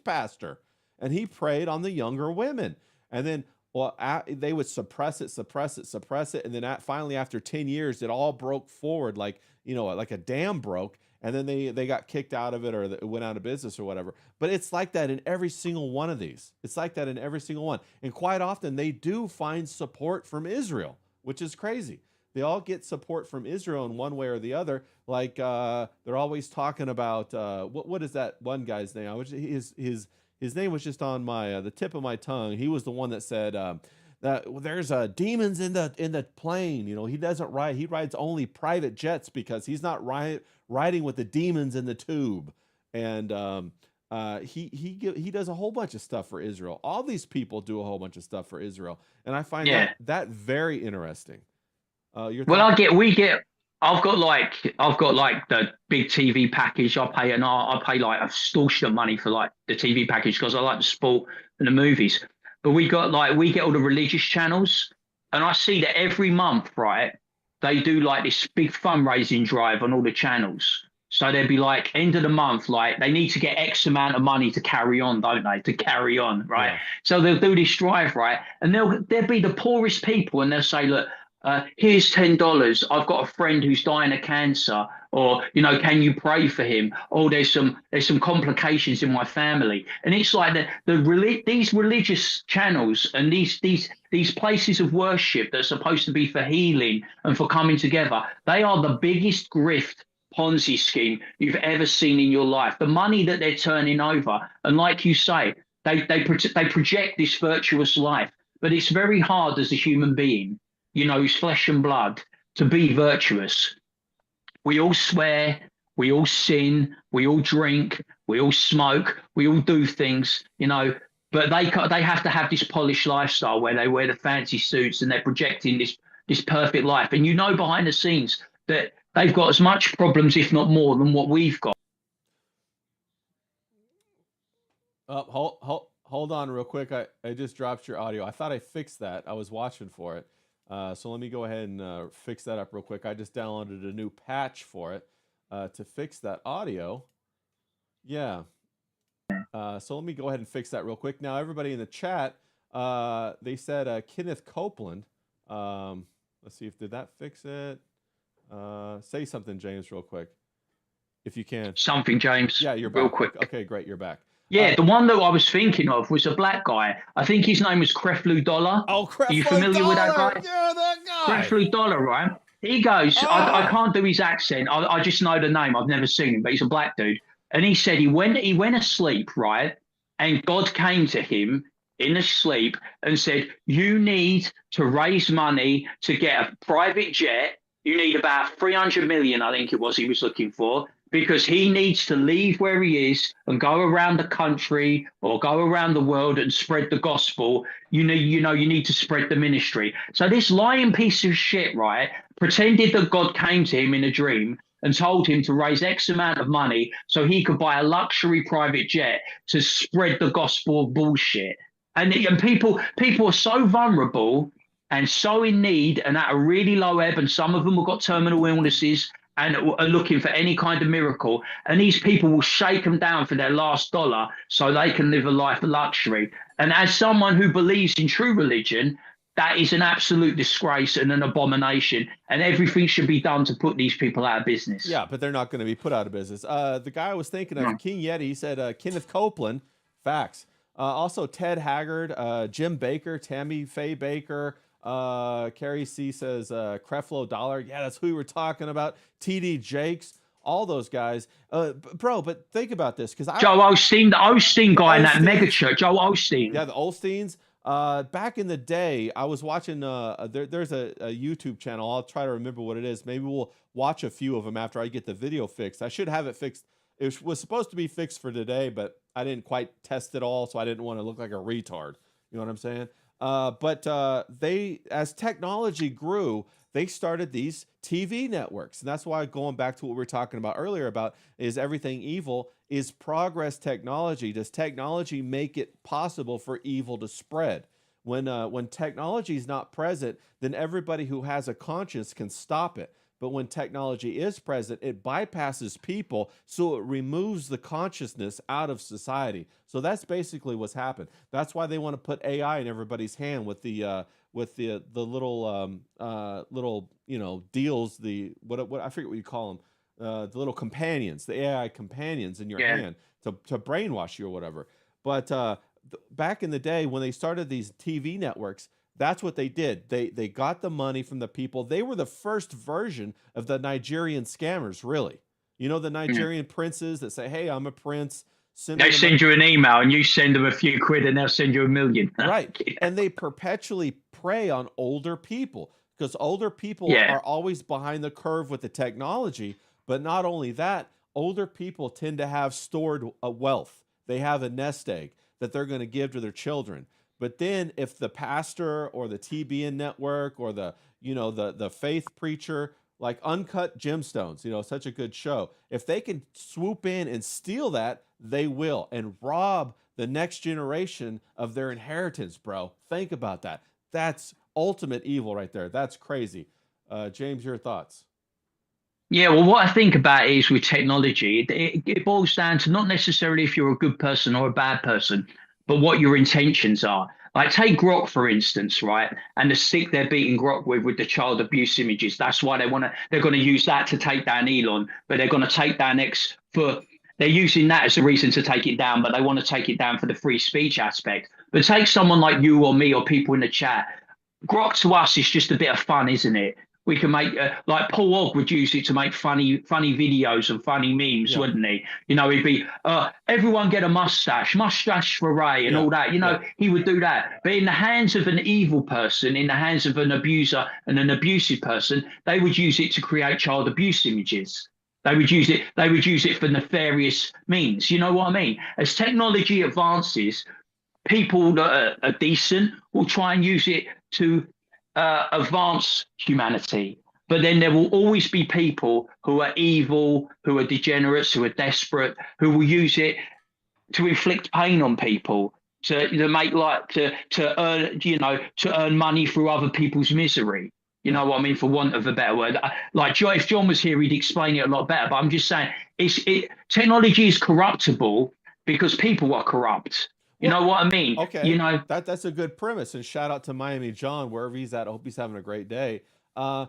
pastor, and he preyed on the younger women, and then they would suppress it, and then finally after 10 years, it all broke forward, like like a dam broke, and then they got kicked out of it, or it went out of business or whatever. But it's like that in every single one of these. It's like that in every single one, and quite often they do find support from Israel, which is crazy. They all get support from Israel in one way or the other. Like they're always talking about what is that one guy's name? His name was just on my the tip of my tongue. He was the one that said that there's demons in the plane. He doesn't ride. He rides only private jets because he's not riding with the demons in the tube. And he does a whole bunch of stuff for Israel. All these people do a whole bunch of stuff for Israel, and I find that very interesting. I've got like the big TV package. I pay like extortionate money for like the TV package because I like the sport and the movies. But we get all the religious channels, and I see that every month, right? They do like this big fundraising drive on all the channels. So they'd be like, end of the month, like they need to get X amount of money to carry on, don't they? To carry on, right? Yeah. So they'll do this drive, right? And they'll be the poorest people, and they'll say, look, here's $10. I've got a friend who's dying of cancer, or can you pray for him? Oh, there's some complications in my family, and it's like these religious channels and these places of worship that are supposed to be for healing and for coming together. They are the biggest grift Ponzi scheme you've ever seen in your life. The money that they're turning over, and like you say, they project this virtuous life, but it's very hard as a human being, who's flesh and blood, to be virtuous. We all swear, we all sin, we all drink, we all smoke, we all do things, but they have to have this polished lifestyle where they wear the fancy suits and they're projecting this perfect life. And behind the scenes that they've got as much problems, if not more, than what we've got. Hold on real quick. I just dropped your audio. I thought I fixed that. I was watching for it. So let me go ahead and fix that up real quick. I just downloaded a new patch for it to fix that audio. Yeah. So let me go ahead and fix that real quick. Now, everybody in the chat, they said Kenneth Copeland. Let's see did that fix it? Say something, James, real quick, if you can. Something, James. Yeah, you're back. Real quick. Okay, great. You're back. Yeah, the one that I was thinking of was a black guy. I think his name was Creflu Dollar. Oh, Creflu Dollar. Are you familiar with that guy? Yeah, that guy. Creflu Dollar, right? He goes, I can't do his accent. I just know the name. I've never seen him, but he's a black dude. And he said he went asleep, right? And God came to him in his sleep and said, you need to raise money to get a private jet. You need about 300 million, I think it was he was looking for, because he needs to leave where he is and go around the country or go around the world and spread the gospel. You need to spread the ministry. So this lying piece of shit, right, pretended that God came to him in a dream and told him to raise X amount of money so he could buy a luxury private jet to spread the gospel of bullshit. And people are so vulnerable and so in need and at a really low ebb, and some of them have got terminal illnesses and are looking for any kind of miracle. And these people will shake them down for their last dollar so they can live a life of luxury. And as someone who believes in true religion, that is an absolute disgrace and an abomination. And everything should be done to put these people out of business. Yeah, but they're not going to be put out of business. The guy I was thinking of, King Yeti, he said Kenneth Copeland, facts. Also Ted Haggard, Jim Baker, Tammy Faye Baker, Carrie C says Creflo Dollar. Yeah, that's who we were talking about. TD Jakes, all those guys. Bro, but think about this, because Joe Osteen, the Osteen guy in that mega church, Joe Osteen. Yeah, the Osteens. Back in the day, I was watching there's a YouTube channel. I'll try to remember what it is. Maybe we'll watch a few of them after I get the video fixed. I should have it fixed. It was supposed to be fixed for today, but I didn't quite test it all, so I didn't want to look like a retard. You know what I'm saying? But as technology grew, they started these TV networks. And that's why, going back to what we were talking about earlier about is everything evil, is progress technology. Does technology make it possible for evil to spread? When technology is not present, then everybody who has a conscience can stop it. But when technology is present, it bypasses people, so it removes the consciousness out of society. So that's basically what's happened. That's why they want to put AI in everybody's hand with the little deals, the what I forget what you call them, the little companions, the AI companions in your hand to brainwash you or whatever. But back in the day when they started these TV networks, that's what they did. They got the money from the people. They were the first version of the Nigerian scammers, really. You know, the Nigerian princes that say, "Hey, I'm a prince." They send you an email and you send them a few quid and they'll send you $1 million. Right. And they perpetually prey on older people because older people are always behind the curve with the technology. But not only that, older people tend to have stored wealth. They have a nest egg that they're going to give to their children. But then if the pastor or the TBN network or the faith preacher, like Uncut Gemstones, such a good show, if they can swoop in and steal that, they will, and rob the next generation of their inheritance, bro. Think about that. That's ultimate evil right there. That's crazy. James, your thoughts? Yeah, well, what I think about is with technology, it boils down to not necessarily if you're a good person or a bad person, but what your intentions are. Like take Grok, for instance, right? And the stick they're beating Grok with the child abuse images. That's why they're going to use that to take down Elon, but they're going to take down they're using that as a reason to take it down, but they want to take it down for the free speech aspect. But take someone like you or me or people in the chat. Grok to us is just a bit of fun, isn't it? We can make like Paul Ogg would use it to make funny videos and funny memes, wouldn't he? He'd be everyone get a mustache for Ray and all that. He would do that. But in the hands of an evil person, in the hands of an abuser and an abusive person, they would use it to create child abuse images. They would use it for nefarious means. You know what I mean? As technology advances, people that are decent will try and use it to advance humanity. But then there will always be people who are evil, who are degenerates, who are desperate, who will use it to inflict pain on people, to make to earn money through other people's misery. You know what I mean, for want of a better word. Like if John was here, he'd explain it a lot better. But I'm just saying, technology is corruptible because people are corrupt. You know what I mean? Okay. That's a good premise. And shout out to Miami John, wherever he's at. I hope he's having a great day. I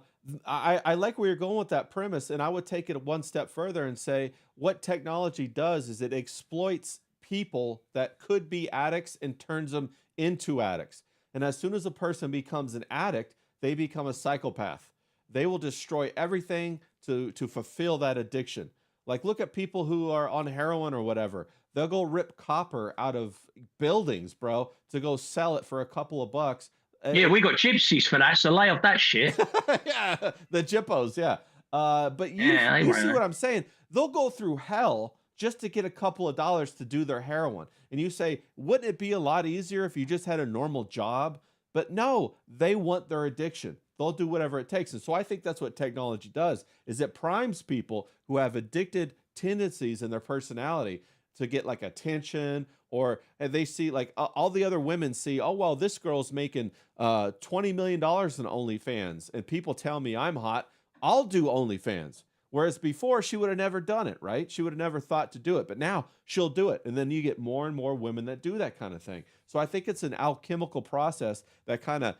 like where you're going with that premise, and I would take it one step further and say what technology does is it exploits people that could be addicts and turns them into addicts. And as soon as a person becomes an addict, they become a psychopath. They will destroy everything to fulfill that addiction. Like look at people who are on heroin or whatever. They'll go rip copper out of buildings, bro, to go sell it for a couple of bucks. Yeah, we got gypsies for that, so lay off that shit. Yeah, the gyppos, yeah. But you see what I'm saying? They'll go through hell just to get a couple of dollars to do their heroin. And you say, wouldn't it be a lot easier if you just had a normal job? But no, they want their addiction. They'll do whatever it takes. And so I think that's what technology does, is it primes people who have addicted tendencies in their personality to get like attention, or they see like all the other women see, oh, well, this girl's making $20 million in OnlyFans. And people tell me I'm hot. I'll do OnlyFans. Whereas before she would have never done it, right? She would have never thought to do it, but now she'll do it. And then you get more and more women that do that kind of thing. So I think it's an alchemical process that kind of,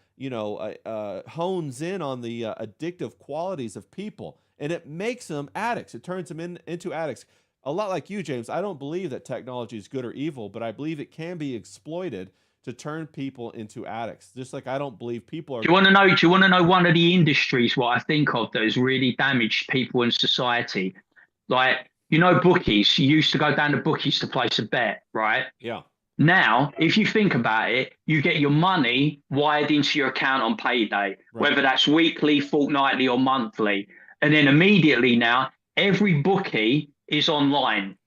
hones in on the addictive qualities of people, and it makes them addicts. It turns them into addicts. A lot like you, James, I don't believe that technology is good or evil, but I believe it can be exploited to turn people into addicts. Just like I don't believe people are. Do you want to know one of the industries what I think of that has really damaged people in society? Like, bookies. You used to go down to bookies to place a bet, right? Yeah. Now, if you think about it, you get your money wired into your account on payday, right, whether that's weekly, fortnightly, or monthly. And then immediately now, every bookie is online.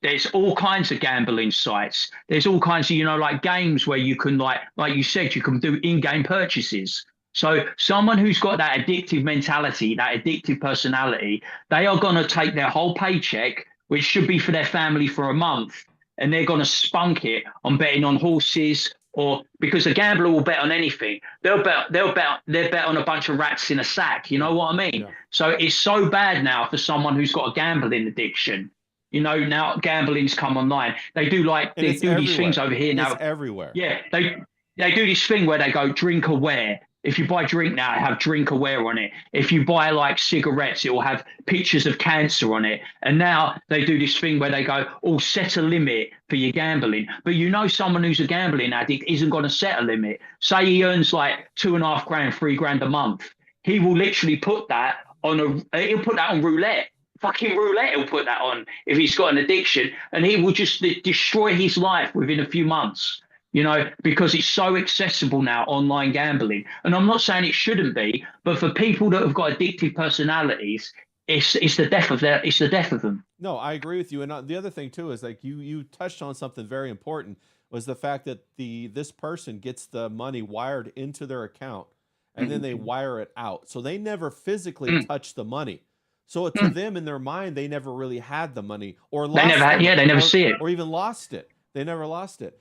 There's all kinds of gambling sites. There's all kinds of, like games where you can, like you said, you can do in-game purchases. So someone who's got that addictive mentality, that addictive personality, they are going to take their whole paycheck, which should be for their family for a month, and they're going to spunk it on betting on horses, or because a gambler will bet on anything. They'll bet on a bunch of rats in a sack. You know what I mean? Yeah. So it's so bad now for someone who's got a gambling addiction. You know, now gambling's come online. They do And it's these things everywhere. over here now. It's everywhere. Yeah, they do this thing where they go drink aware. If you buy drink now, it have drink aware on it. If you buy like cigarettes, it will have pictures of cancer on it. And now they do this thing where they go, oh, set a limit for your gambling. But you know, someone who's a gambling addict isn't going to set a limit. Say he earns like 2.5 grand, 3 grand a month. He will literally put that on he'll put that on roulette. Fucking roulette he'll put that on if he's got an addiction, and he will just destroy his life within a few months. You know, because it's so accessible now, online gambling. And I'm not saying it shouldn't be, but for people that have got addictive personalities, it's the death of them. No, I agree with you. And the other thing too is like you touched on something very important, was the fact that this person gets the money wired into their account and then they wire it out. So they never physically touch the money. So to them in their mind, they never really had the money, or lost they never see it, or even lost it. They never lost it.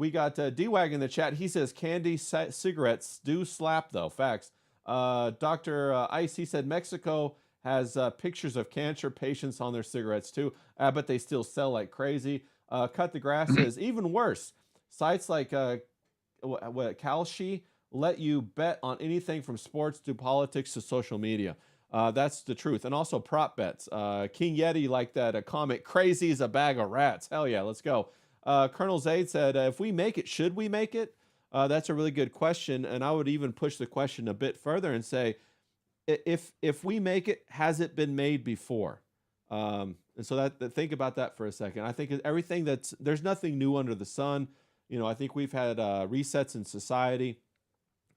We got D-Wag in the chat. He says candy cigarettes do slap though. Facts. Dr. Ice, he said Mexico has pictures of cancer patients on their cigarettes too, but they still sell like crazy. Cut the Grass says even worse. Sites like Kalshi let you bet on anything from sports to politics to social media. That's the truth. And also prop bets. King Yeti like that comment, crazy is a bag of rats. Hell yeah, let's go. Colonel Zaid said, if we make it, should we make it? That's a really good question. And I would even push the question a bit further and say, if we make it, has it been made before? And so think about that for a second. I think everything there's nothing new under the sun. You know, I think we've had resets in society.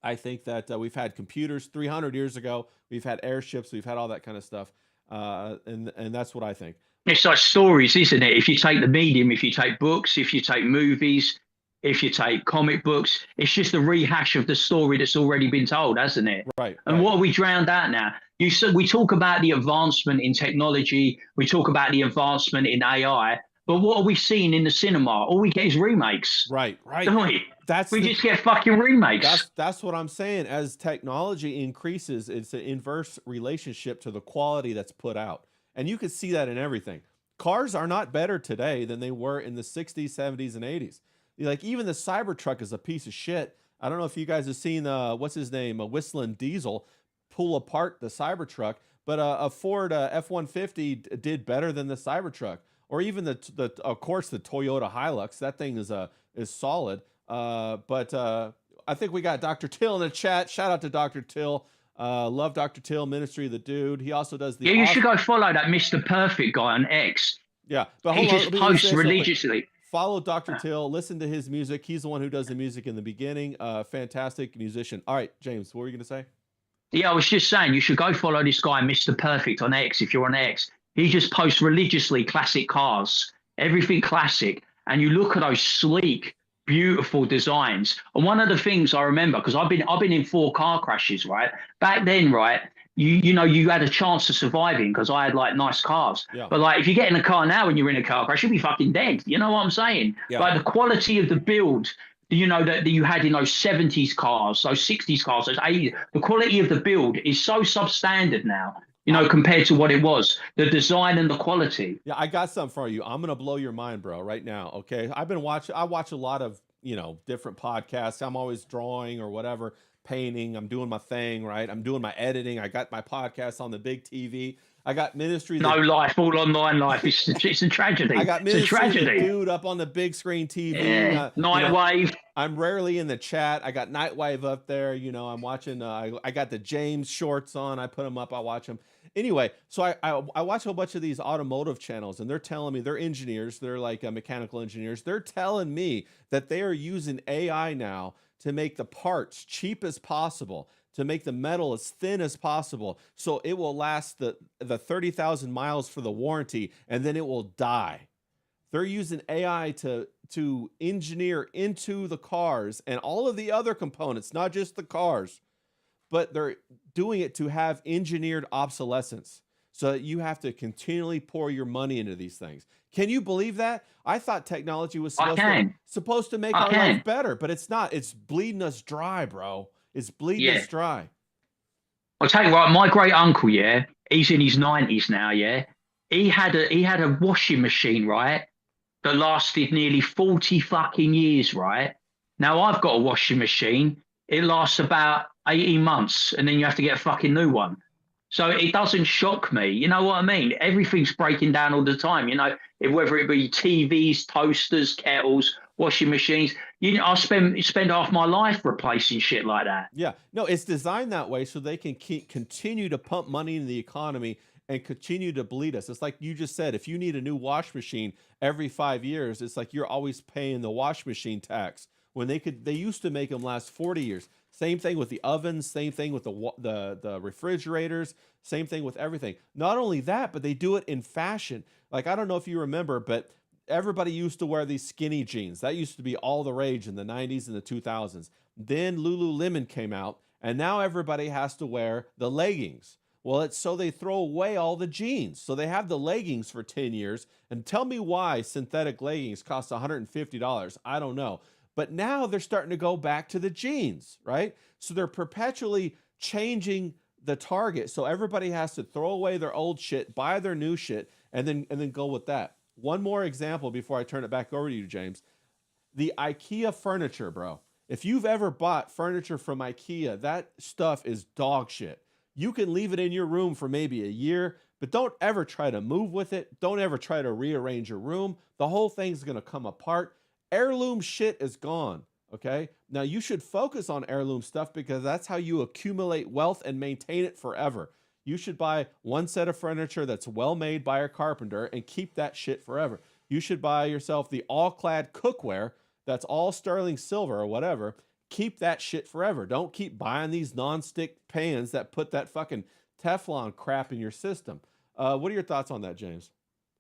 I think that we've had computers 300 years ago. We've had airships. We've had all that kind of stuff. And that's what I think. It's like stories, isn't it? If you take the medium, if you take books, if you take movies, if you take comic books, it's just a rehash of the story that's already been told, hasn't it? Right. And what are we drowned out now? We talk about the advancement in technology. We talk about the advancement in AI. But what are we seeing in the cinema? All we get is remakes. Right. Don't we? We just get fucking remakes. That's what I'm saying. As technology increases, it's an inverse relationship to the quality that's put out. And you can see that in everything. Cars are not better today than they were in the 60s, 70s, and 80s. Like even the Cybertruck is a piece of shit. I don't know if you guys have seen, what's his name, a Whistling Diesel pull apart the Cybertruck, but a Ford F-150 did better than the Cybertruck. Or even of course, the Toyota Hilux. That thing is solid. But I think we got Dr. Till in the chat. Shout out to Dr. Till. Love Dr. Till, Ministry of the Dude. He also does the. Yeah, you should go follow that Mr. Perfect guy on X. Yeah, but he just posts religiously. Follow Dr. Till. Listen to his music. He's the one who does the music in the beginning. Fantastic musician. All right, James, what were you going to say? Yeah, I was just saying you should go follow this guy, Mr. Perfect, on X if you're on X. He just posts religiously classic cars, everything classic. And you look at those sleek, beautiful designs. And one of the things I remember, because I've been in 4 car crashes, right? Back then, right, you know, you had a chance of surviving because I had like nice cars. Yeah. But like if you get in a car now and you're in a car crash, you'll be fucking dead. You know what I'm saying? Yeah. Like the quality of the build, you know, that you had in those 70s cars, those 60s cars, those 80s, the quality of the build is so substandard now. You know, compared to what it was, the design and the quality. Yeah, I got something for you. I'm gonna blow your mind, bro, right now. Okay, I watch a lot of, you know, different podcasts. I'm always drawing or whatever, painting. I'm doing my thing, right? I'm doing my editing. I got my podcast on the big TV. I got Ministry. No life, all online life. It's a tragedy. I got Ministry the Dude up on the big screen TV. Yeah, Nightwave. I'm rarely in the chat. I got Nightwave up there. You know, I'm watching. I got the James shorts on. I put them up. I watch them. Anyway, so I watch a whole bunch of these automotive channels, and they're telling me, they're engineers. They're like mechanical engineers. They're telling me that they are using AI now to make the parts cheap as possible, to make the metal as thin as possible, so it will last the 30,000 miles for the warranty, and then it will die. They're using AI to engineer into the cars and all of the other components, not just the cars, but they're doing it to have engineered obsolescence. so that you have to continually pour your money into these things. Can you believe that? I thought technology was supposed to make our life better, but it's not. It's bleeding us dry, bro. It's bleeding us dry. I'll tell you what, my great uncle, yeah, he's in his 90s now, yeah. He had a washing machine, right, that lasted nearly 40 fucking years, right? Now I've got a washing machine. It lasts about 18 months and then you have to get a fucking new one. So it doesn't shock me. You know what I mean? Everything's breaking down all the time, you know, whether it be TVs, toasters, kettles, washing machines. You know, I spend half my life replacing shit like that. Yeah. No, it's designed that way so they can continue to pump money into the economy and continue to bleed us. It's like you just said, if you need a new wash machine every 5 years, it's like you're always paying the wash machine tax when they used to make them last 40 years. Same thing with the ovens, same thing with the refrigerators, same thing with everything. Not only that, but they do it in fashion. Like, I don't know if you remember, but everybody used to wear these skinny jeans. That used to be all the rage in the 90s and the 2000s. Then Lululemon came out, and now everybody has to wear the leggings. Well, it's so they throw away all the jeans. So they have the leggings for 10 years. And tell me why synthetic leggings cost $150. I don't know. But now they're starting to go back to the jeans, right? So they're perpetually changing the target. So everybody has to throw away their old shit, buy their new shit, and then go with that. One more example before I turn it back over to you, James. The IKEA furniture, bro. If you've ever bought furniture from IKEA, that stuff is dog shit. You can leave it in your room for maybe a year, but don't ever try to move with it. Don't ever try to rearrange your room. The whole thing's going to come apart. Heirloom shit is gone, okay? Now, you should focus on heirloom stuff because that's how you accumulate wealth and maintain it forever. You should buy one set of furniture that's well made by a carpenter and keep that shit forever. You should buy yourself the all-clad cookware that's all sterling silver or whatever. Keep that shit forever. Don't keep buying these non-stick pans that put that fucking Teflon crap in your system. What are your thoughts on that, James?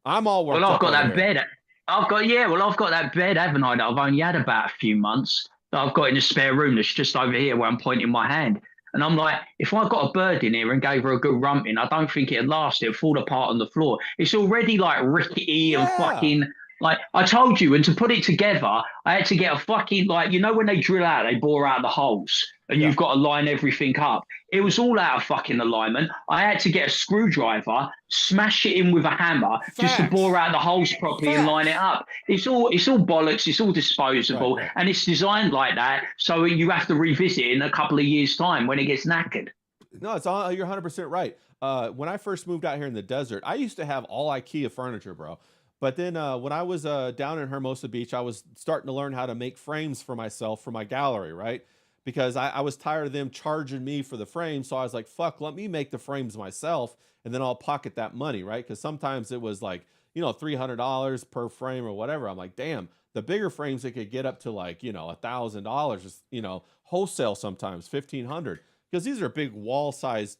I'm all worked up. Well, I've got that bed. I've got that bed, haven't I, that I've only had about a few months that I've got in the spare room that's just over here where I'm pointing my hand. And I'm like, if I got a bird in here and gave her a good rumping, I don't think it'd last. It'd fall apart on the floor. It's already like rickety and fucking, like, I told you, and to put it together, I had to get a fucking, like, you know, when they drill out, they bore out the holes and you've got to line everything up. It was all out of fucking alignment. I had to get a screwdriver, smash it in with a hammer just to bore out the holes properly and line it up. It's all bollocks. It's all disposable. Right. And it's designed like that. So you have to revisit it in a couple of years' time when it gets knackered. No, you're 100% right. When I first moved out here in the desert, I used to have all IKEA furniture, bro. But then when I was down in Hermosa Beach, I was starting to learn how to make frames for myself for my gallery, right? Because I was tired of them charging me for the frame. So I was like, fuck, let me make the frames myself and then I'll pocket that money, right? Because sometimes it was like, you know, $300 per frame or whatever. I'm like, damn, the bigger frames, it could get up to like, you know, $1,000, you know, wholesale sometimes, $1,500. Because these are big wall-sized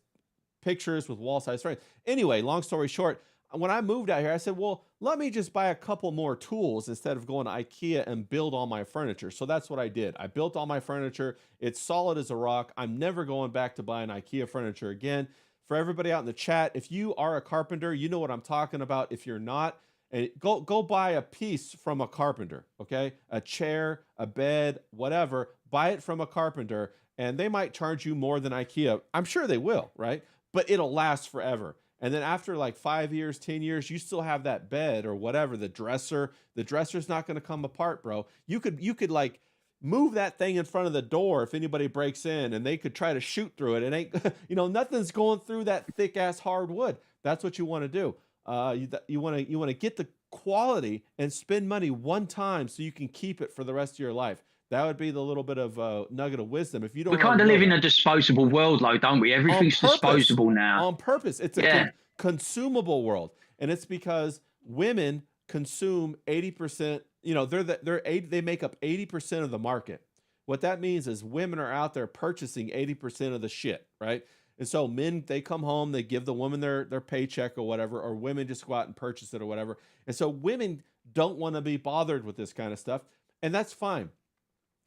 pictures with wall-sized frames. Anyway, long story short, when I moved out here, I said, well, let me just buy a couple more tools instead of going to IKEA and build all my furniture. So that's what I did. I built all my furniture. It's solid as a rock. I'm never going back to buying IKEA furniture again. For everybody out in the chat, if you are a carpenter, you know what I'm talking about. If you're not, and go buy a piece from a carpenter, okay? A chair, a bed, whatever. Buy it from a carpenter, and they might charge you more than IKEA. I'm sure they will, right? But it'll last forever. And then after like 5 years, 10 years, you still have that bed or whatever, the dresser's not going to come apart, bro. You could like move that thing in front of the door if anybody breaks in and they could try to shoot through it. It ain't, you know, nothing's going through that thick ass hardwood. That's what you want to do. You want to get the quality and spend money one time so you can keep it for the rest of your life. That would be the little bit of nugget of wisdom. If you don't, we kind of live in a disposable world, though, don't we? Everything's disposable now. On purpose, it's a consumable world, and it's because women consume 80%. You know, they make up 80% of the market. What that means is women are out there purchasing 80% of the shit, right? And so men, they come home, they give the woman their paycheck or whatever, or women just go out and purchase it or whatever. And so women don't want to be bothered with this kind of stuff, and that's fine.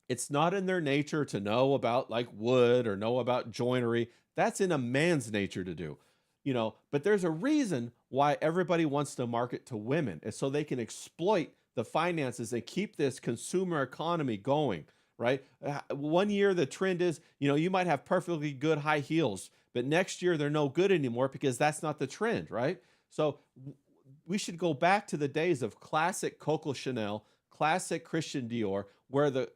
It's not in their nature to know about like wood or know about joinery. That's in a man's nature to do. but there's a reason why everybody wants to market to women. It's so they can exploit the finances and keep this consumer economy going, right? One year the trend is, you might have perfectly good high heels, but next year they're no good anymore because that's not the trend, right? So we should go back to the days of classic Coco Chanel, classic Christian Dior, where the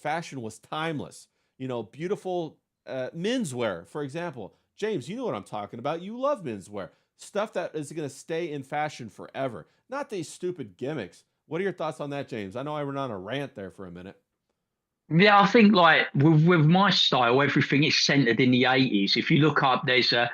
fashion was timeless. Beautiful menswear, for example. James, you know what I'm talking about. You love menswear. Stuff that is going to stay in fashion forever. Not these stupid gimmicks. What are your thoughts on that, James? I know I went on a rant there for a minute. Yeah, I think like with my style, everything is centered in the 80s. If you look up, there's a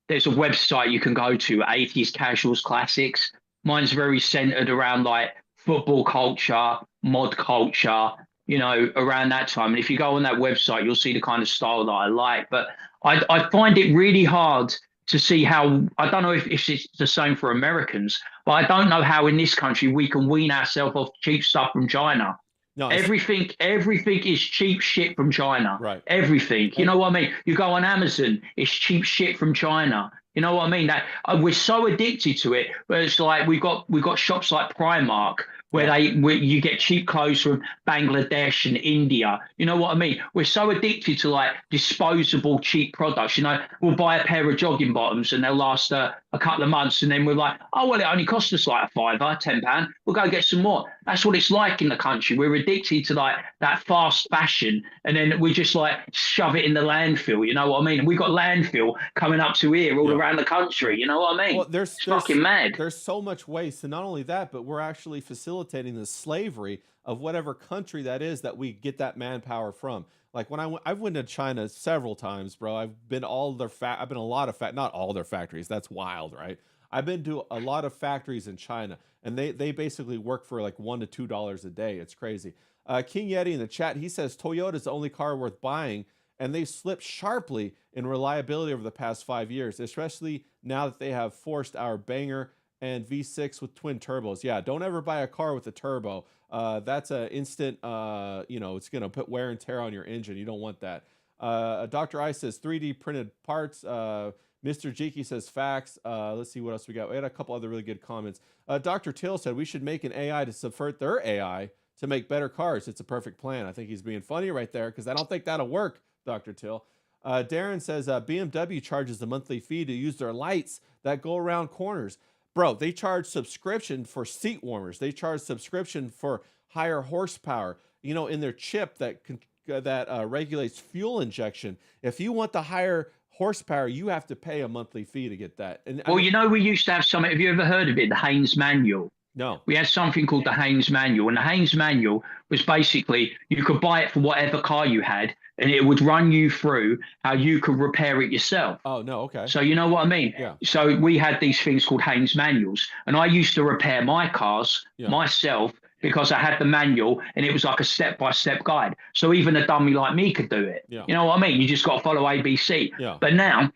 website you can go to, 80s Casuals Classics. Mine's very centered around like football culture, mod culture, around that time. And if you go on that website, you'll see the kind of style that I like. But I find it really hard to see how, I don't know if it's the same for Americans, but I don't know how in this country we can wean ourselves off cheap stuff from China. No, Everything is cheap shit from China. Right. Everything. You know what I mean? You go on Amazon, it's cheap shit from China. You know what I mean? That we're so addicted to it. But it's like we've got shops like Primark where you get cheap clothes from Bangladesh and India. You know what I mean? We're so addicted to like disposable cheap products. We'll buy a pair of jogging bottoms and they'll last a couple of months, and then we're like, oh well, it only cost us like a £5, £10. We'll go get some more. That's what it's like in the country. We're addicted to like that fast fashion, and then we just like shove it in the landfill. You know what I mean? And we got landfill coming up to here all around the country. You know what I mean? Well, there's fucking mad. There's so much waste, and not only that, but we're actually facilitating the slavery of whatever country that is that we get that manpower from. Like when I've went to China several times, bro. I've been a lot of not all their factories. That's wild, right? I've been to a lot of factories in China, and they basically work for like $1 to $2 a day. It's crazy. King Yeti in the chat, he says Toyota's the only car worth buying, and they slipped sharply in reliability over the past 5 years, especially now that they have forced our banger and V6 with twin turbos. Yeah, don't ever buy a car with a turbo. That's an instant, it's going to put wear and tear on your engine. You don't want that. Dr. I says 3D printed parts. Mr. Jiki says facts. Let's see what else we got. We had a couple other really good comments. Dr. Till said we should make an AI to subvert their AI to make better cars. It's a perfect plan. I think he's being funny right there because I don't think that'll work, Dr. Till. Darren says BMW charges a monthly fee to use their lights that go around corners. Bro, they charge subscription for seat warmers. They charge subscription for higher horsepower, in their chip that regulates fuel injection. If you want the higher horsepower, you have to pay a monthly fee to get that. And well, we used to have something. Have you ever heard of it? The Haynes Manual. No. We had something called the Haynes Manual, and the Haynes Manual was basically you could buy it for whatever car you had, and it would run you through how you could repair it yourself. Oh, no, okay. So you know what I mean? Yeah. So we had these things called Haynes Manuals, and I used to repair my cars myself because I had the manual, and it was like a step-by-step guide. So even a dummy like me could do it. Yeah. You know what I mean? You just got to follow ABC. Yeah. But now,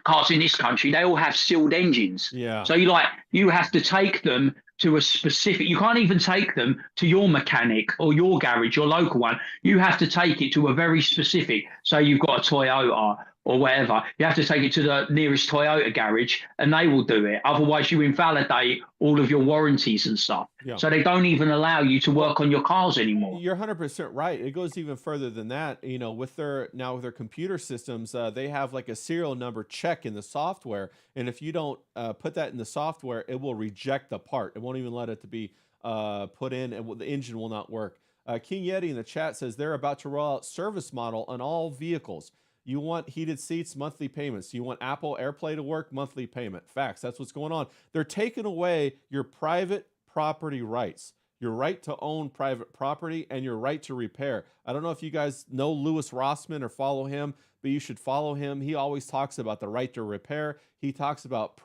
cars in this country, they all have sealed engines. Yeah. So you have to take them to a specific, you can't even take them to your mechanic or your garage, your local one. You have to take it to a very specific, so you've got a Toyota or whatever, you have to take it to the nearest Toyota garage and they will do it. Otherwise you invalidate all of your warranties and stuff. Yeah. So they don't even allow you to work on your cars anymore. You're 100% right. It goes even further than that. With their computer systems, they have like a serial number check in the software. And if you don't put that in the software, it will reject the part. It won't even let it to be put in, and the engine will not work. King Yeti in the chat says they're about to roll out service model on all vehicles. You want heated seats, monthly payments. You want Apple AirPlay to work, monthly payment. Facts. That's what's going on. They're taking away your private property rights, your right to own private property, and your right to repair. I don't know if you guys know Louis Rossman or follow him, but you should follow him. He always talks about the right to repair. He talks about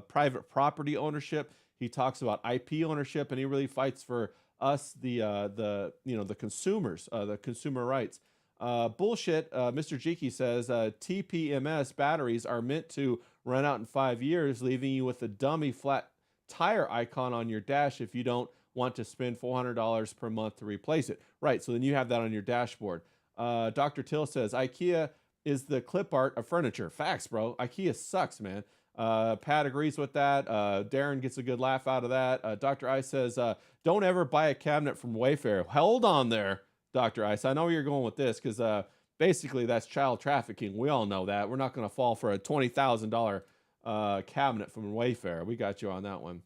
private property ownership. He talks about IP ownership, and he really fights for us, the consumers, the consumer rights. Bullshit. Mr. Jiki says TPMS batteries are meant to run out in 5 years, leaving you with a dummy flat tire icon on your dash if you don't want to spend $400 per month to replace it. Right. So then you have that on your dashboard. Dr. Till says IKEA is the clip art of furniture. Facts, bro. IKEA sucks, man. Pat agrees with that. Darren gets a good laugh out of that. Dr. Ice says, don't ever buy a cabinet from Wayfair. Hold on there, Dr. Ice. I know where you're going with this because basically that's child trafficking. We all know that. We're not going to fall for a $20,000 cabinet from Wayfair. We got you on that one.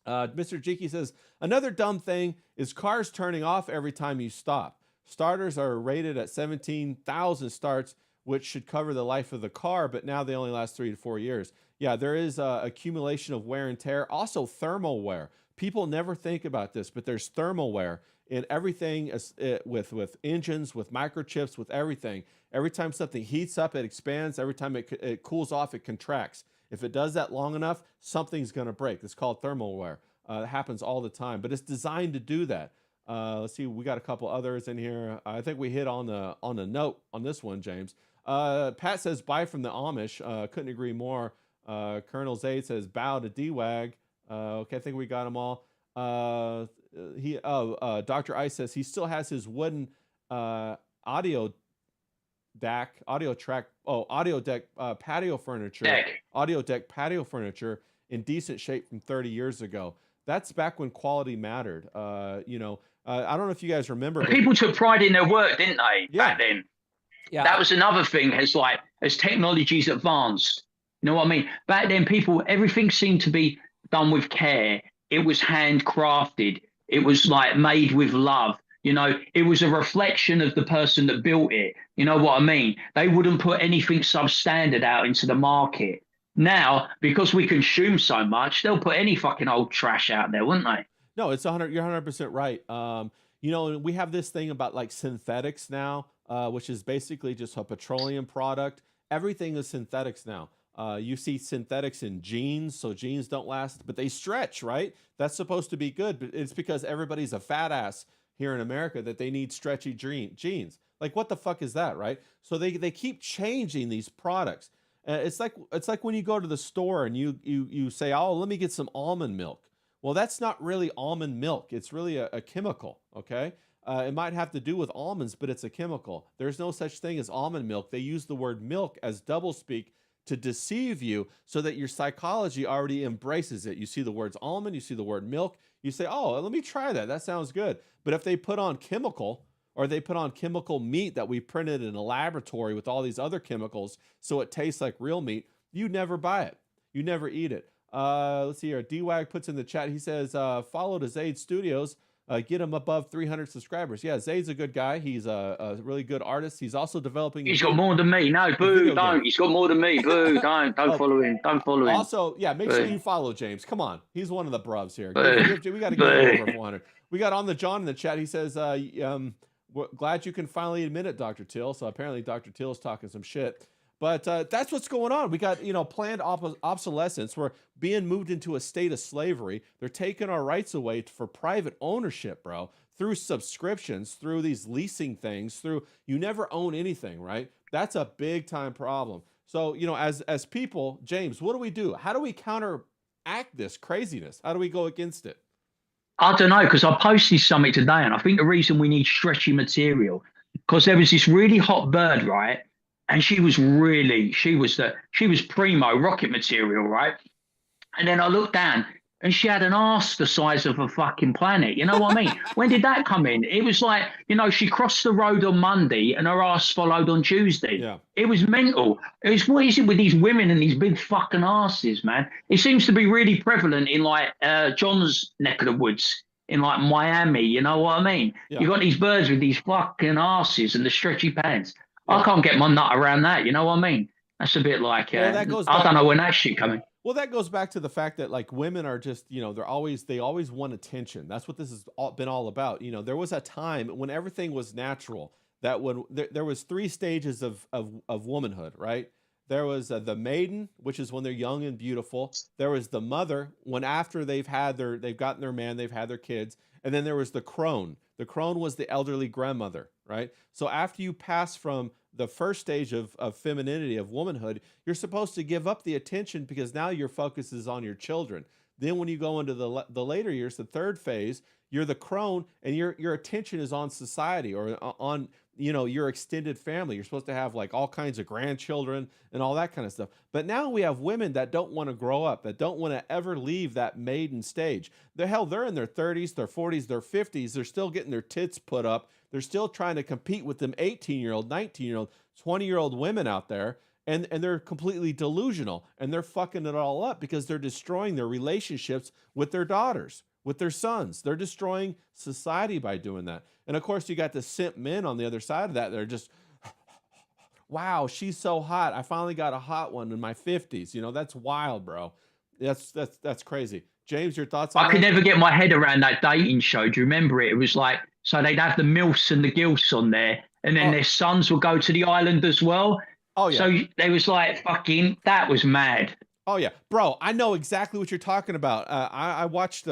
Mr. Jiki says, another dumb thing is cars turning off every time you stop. Starters are rated at 17,000 starts, which should cover the life of the car, but now they only last 3 to 4 years. Yeah, there is accumulation of wear and tear. Also thermal wear. People never think about this, but there's thermal wear in everything with engines, with microchips, with everything. Every time something heats up, it expands. Every time it cools off, it contracts. If it does that long enough, something's going to break. It's called thermal wear. It happens all the time, but it's designed to do that. Let's see, we got a couple others in here. I think we hit on the note on this one, James. Pat says, buy from the Amish. Couldn't agree more. Colonel Zaid says, bow to D-Wag. Okay, I think we got them all. Dr. Ice says he still has his wooden audio deck patio furniture. Audio deck patio furniture in decent shape from 30 years ago. That's back when quality mattered. I don't know if you guys remember. But people took pride in their work, didn't they? Yeah. Back then. Yeah. That was another thing. As technology's advanced, you know what I mean? Back then, everything seemed to be done with care. It was handcrafted. It was like made with love. You know, it was a reflection of the person that built it. You know what I mean? They wouldn't put anything substandard out into the market. Now, because we consume so much, they'll put any fucking old trash out there, wouldn't they? No, it's 100. You're 100% right. We have this thing about like synthetics now, which is basically just a petroleum product. Everything is synthetics now. You see synthetics in jeans, so jeans don't last, but they stretch, right? That's supposed to be good, but it's because everybody's a fat ass here in America that they need stretchy jeans. Like, what the fuck is that, right? So they keep changing these products. It's like when you go to the store and you say, oh, let me get some almond milk. Well, that's not really almond milk. It's really a chemical, okay? It might have to do with almonds, but it's a chemical. There's no such thing as almond milk. They use the word milk as doublespeak to deceive you so that your psychology already embraces it. You see the words almond, you see the word milk, you say, oh, let me try that. That sounds good. But if they put on chemical, or they put on chemical meat that we printed in a laboratory with all these other chemicals so it tastes like real meat, you never buy it. You never eat it. Let's see here. D-Wag puts in the chat, he says, follow to Zaid Studios. Get him above 300 subscribers. Yeah, Zayd's a good guy. He's a really good artist. He's also developing. He's got more than me. No, boo, don't. He's got more than me. Boo, don't follow him. Don't follow him. Also, yeah, make sure you follow James. Come on, he's one of the bruvs here. We got to get over 400. We got on the John in the chat. He says, glad you can finally admit it, Dr. Till. So apparently Dr. Till's talking some shit. But that's what's going on. We got, planned obsolescence. We're being moved into a state of slavery. They're taking our rights away for private ownership, bro, through subscriptions, through these leasing things, through you never own anything, right? That's a big time problem. So, as people, James, what do we do? How do we counteract this craziness? How do we go against it? I don't know, because I posted something today, and I think the reason we need stretchy material, because there was this really hot bird, right? And she was primo rocket material, right? And then I looked down and she had an arse the size of a fucking planet. You know what I mean? When did that come in? It was like, she crossed the road on Monday and her arse followed on Tuesday. Yeah. It was mental. What is it with these women and these big fucking arses, man? It seems to be really prevalent in like John's neck of the woods, in like Miami. You know what I mean? Yeah. You got these birds with these fucking arses and the stretchy pants. Yeah. I can't get my nut around that. You know what I mean? That's a bit like, I don't know when that shit coming. Well, that goes back to the fact that like women are just, they always want attention. That's what this has been all about. There was a time when everything was natural, that when there was 3 stages of womanhood, right? There was the maiden, which is when they're young and beautiful. There was the mother, when after they've gotten their man, they've had their kids. And then there was the crone. The crone was the elderly grandmother, right? So after you pass from the first stage of femininity, of womanhood, you're supposed to give up the attention because now your focus is on your children. Then when you go into the later years, the third phase, you're the crone and your attention is on society or on your extended family. You're supposed to have like all kinds of grandchildren and all that kind of stuff. But now we have women that don't want to grow up, that don't want to ever leave that maiden stage. They're in their 30s, their 40s, their 50s. They're still getting their tits put up. They're still trying to compete with them 18-year-old, 19-year-old, 20-year-old women out there. And they're completely delusional, and they're fucking it all up because they're destroying their relationships with their daughters, with their sons. They're destroying society by doing that. And of course, you got the simp men on the other side of that. They're just, wow, she's so hot. I finally got a hot one in my 50s. That's wild, bro. That's crazy. James, your thoughts on that? I could never get my head around that dating show. Do you remember it? It was like, so they'd have the MILFs and the GILFs on there, and then their sons would go to the island as well. Oh, yeah. So they was like, fucking, that was mad. Oh, yeah. Bro, I know exactly what you're talking about. I watched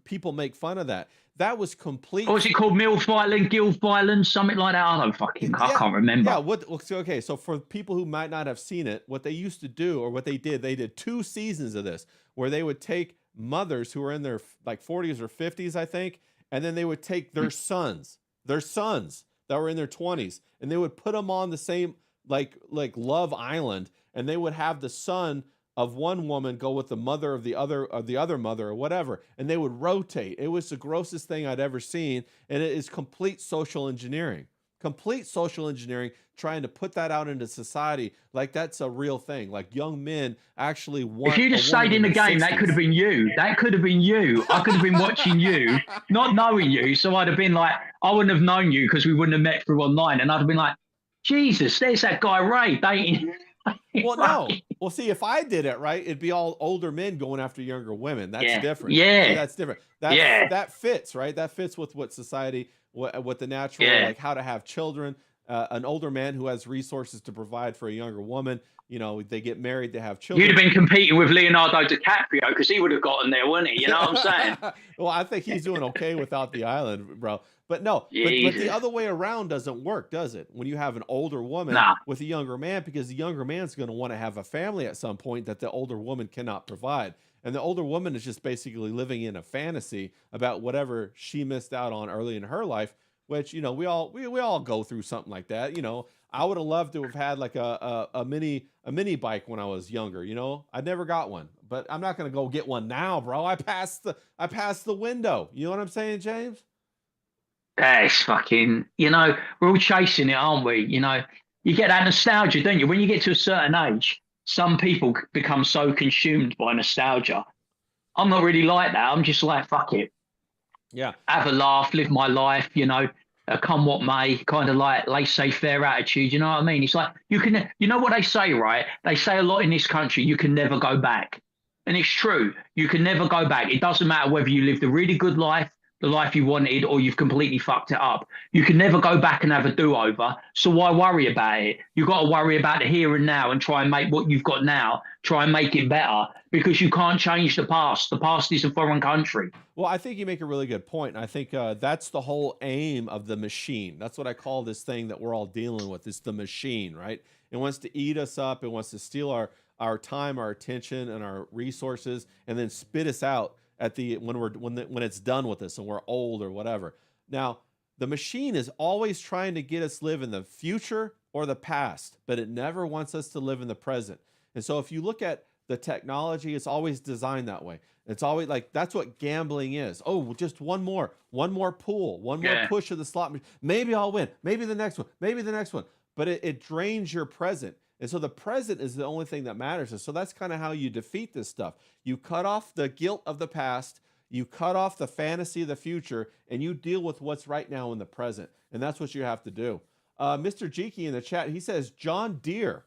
people make fun of that. That was complete. What was it called? MILF Island, GILF Island, something like that? I don't fucking, I can't remember. Yeah, okay, so for people who might not have seen it, what they used to do, or what they did 2 seasons of this, where they would take mothers who were in their like 40s or 50s, I think, and then they would take their sons that were in their 20s, and they would put them on the same, like Love Island, and they would have the son of one woman go with the mother of the other mother or whatever, and they would rotate. It was the grossest thing I'd ever seen, and it is complete social engineering. Trying to put that out into society like that's a real thing. Like young men actually want. If you just stayed in the game, 60s. That could have been you. That could have been you. I could have been watching you, not knowing you. So I'd have been like, I wouldn't have known you because we wouldn't have met through online, and I'd have been like, Jesus, there's that guy Ray dating. Well, no. Well, see, if I did it right, it'd be all older men going after younger women. That's different. Yeah. See, that's different. That fits, right? That fits with what society, what the natural, like how to have children. An older man who has resources to provide for a younger woman. They get married, they have children. You'd have been competing with Leonardo DiCaprio because he would have gotten there, wouldn't he? You know what I'm saying? Well, I think he's doing okay without the island, bro. But no, but the other way around doesn't work, does it? When you have an older woman with a younger man, because the younger man's going to want to have a family at some point that the older woman cannot provide. And the older woman is just basically living in a fantasy about whatever she missed out on early in her life, which, we all go through something like that. I would have loved to have had like a mini bike when I was younger. I never got one, but I'm not going to go get one now, bro. I passed the window. You know what I'm saying, James? It's fucking, we're all chasing it, aren't we? You get that nostalgia, don't you? When you get to a certain age, some people become so consumed by nostalgia. I'm not really like that. I'm just like, fuck it. Yeah. Have a laugh, live my life, come what may, kind of like laissez-faire attitude. You know what I mean? It's like, you know what they say, right? They say a lot in this country, you can never go back. And it's true. You can never go back. It doesn't matter whether you lived a really good life, the life you wanted, or you've completely fucked it up. You can never go back and have a do-over. So why worry about it? You've got to worry about the here and now and try and make what you've got now, try and make it better, because you can't change the past. The past is a foreign country. Well, I think you make a really good point. I think that's the whole aim of the machine. That's what I call this thing that we're all dealing with. It's the machine, right? It wants to eat us up. It wants to steal our time, our attention, and our resources, and then spit us out at when it's done with us and we're old or whatever. Now, the machine is always trying to get us live in the future or the past, but it never wants us to live in the present. And so if you look at the technology, it's always designed that way. It's always like, that's what gambling is. Oh, just one more pull, one more push of the slot machine. Maybe I'll win. Maybe the next one. But it drains your present. And so the present is the only thing that matters. And so that's kind of how you defeat this stuff. You cut off the guilt of the past, you cut off the fantasy of the future, and you deal with what's right now in the present. And that's what you have to do. Mr. Geeky in the chat, he says, John Deere,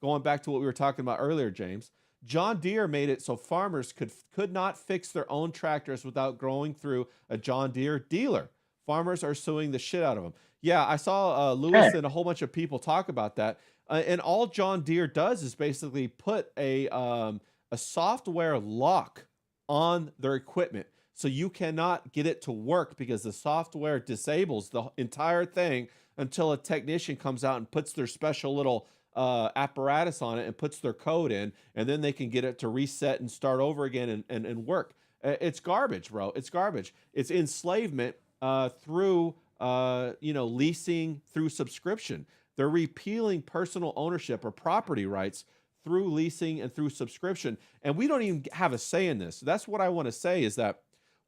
going back to what we were talking about earlier, James, John Deere made it so farmers could not fix their own tractors without going through a John Deere dealer. Farmers are suing the shit out of them. Yeah, I saw Lewis and a whole bunch of people talk about that. And all John Deere does is basically put a software lock on their equipment, so you cannot get it to work because the software disables the entire thing until a technician comes out and puts their special little apparatus on it and puts their code in, and then they can get it to reset and start over again and work. It's garbage, bro. It's garbage. It's enslavement through leasing through subscription. They're repealing personal ownership or property rights through leasing and through subscription. And we don't even have a say in this. That's what I want to say, is that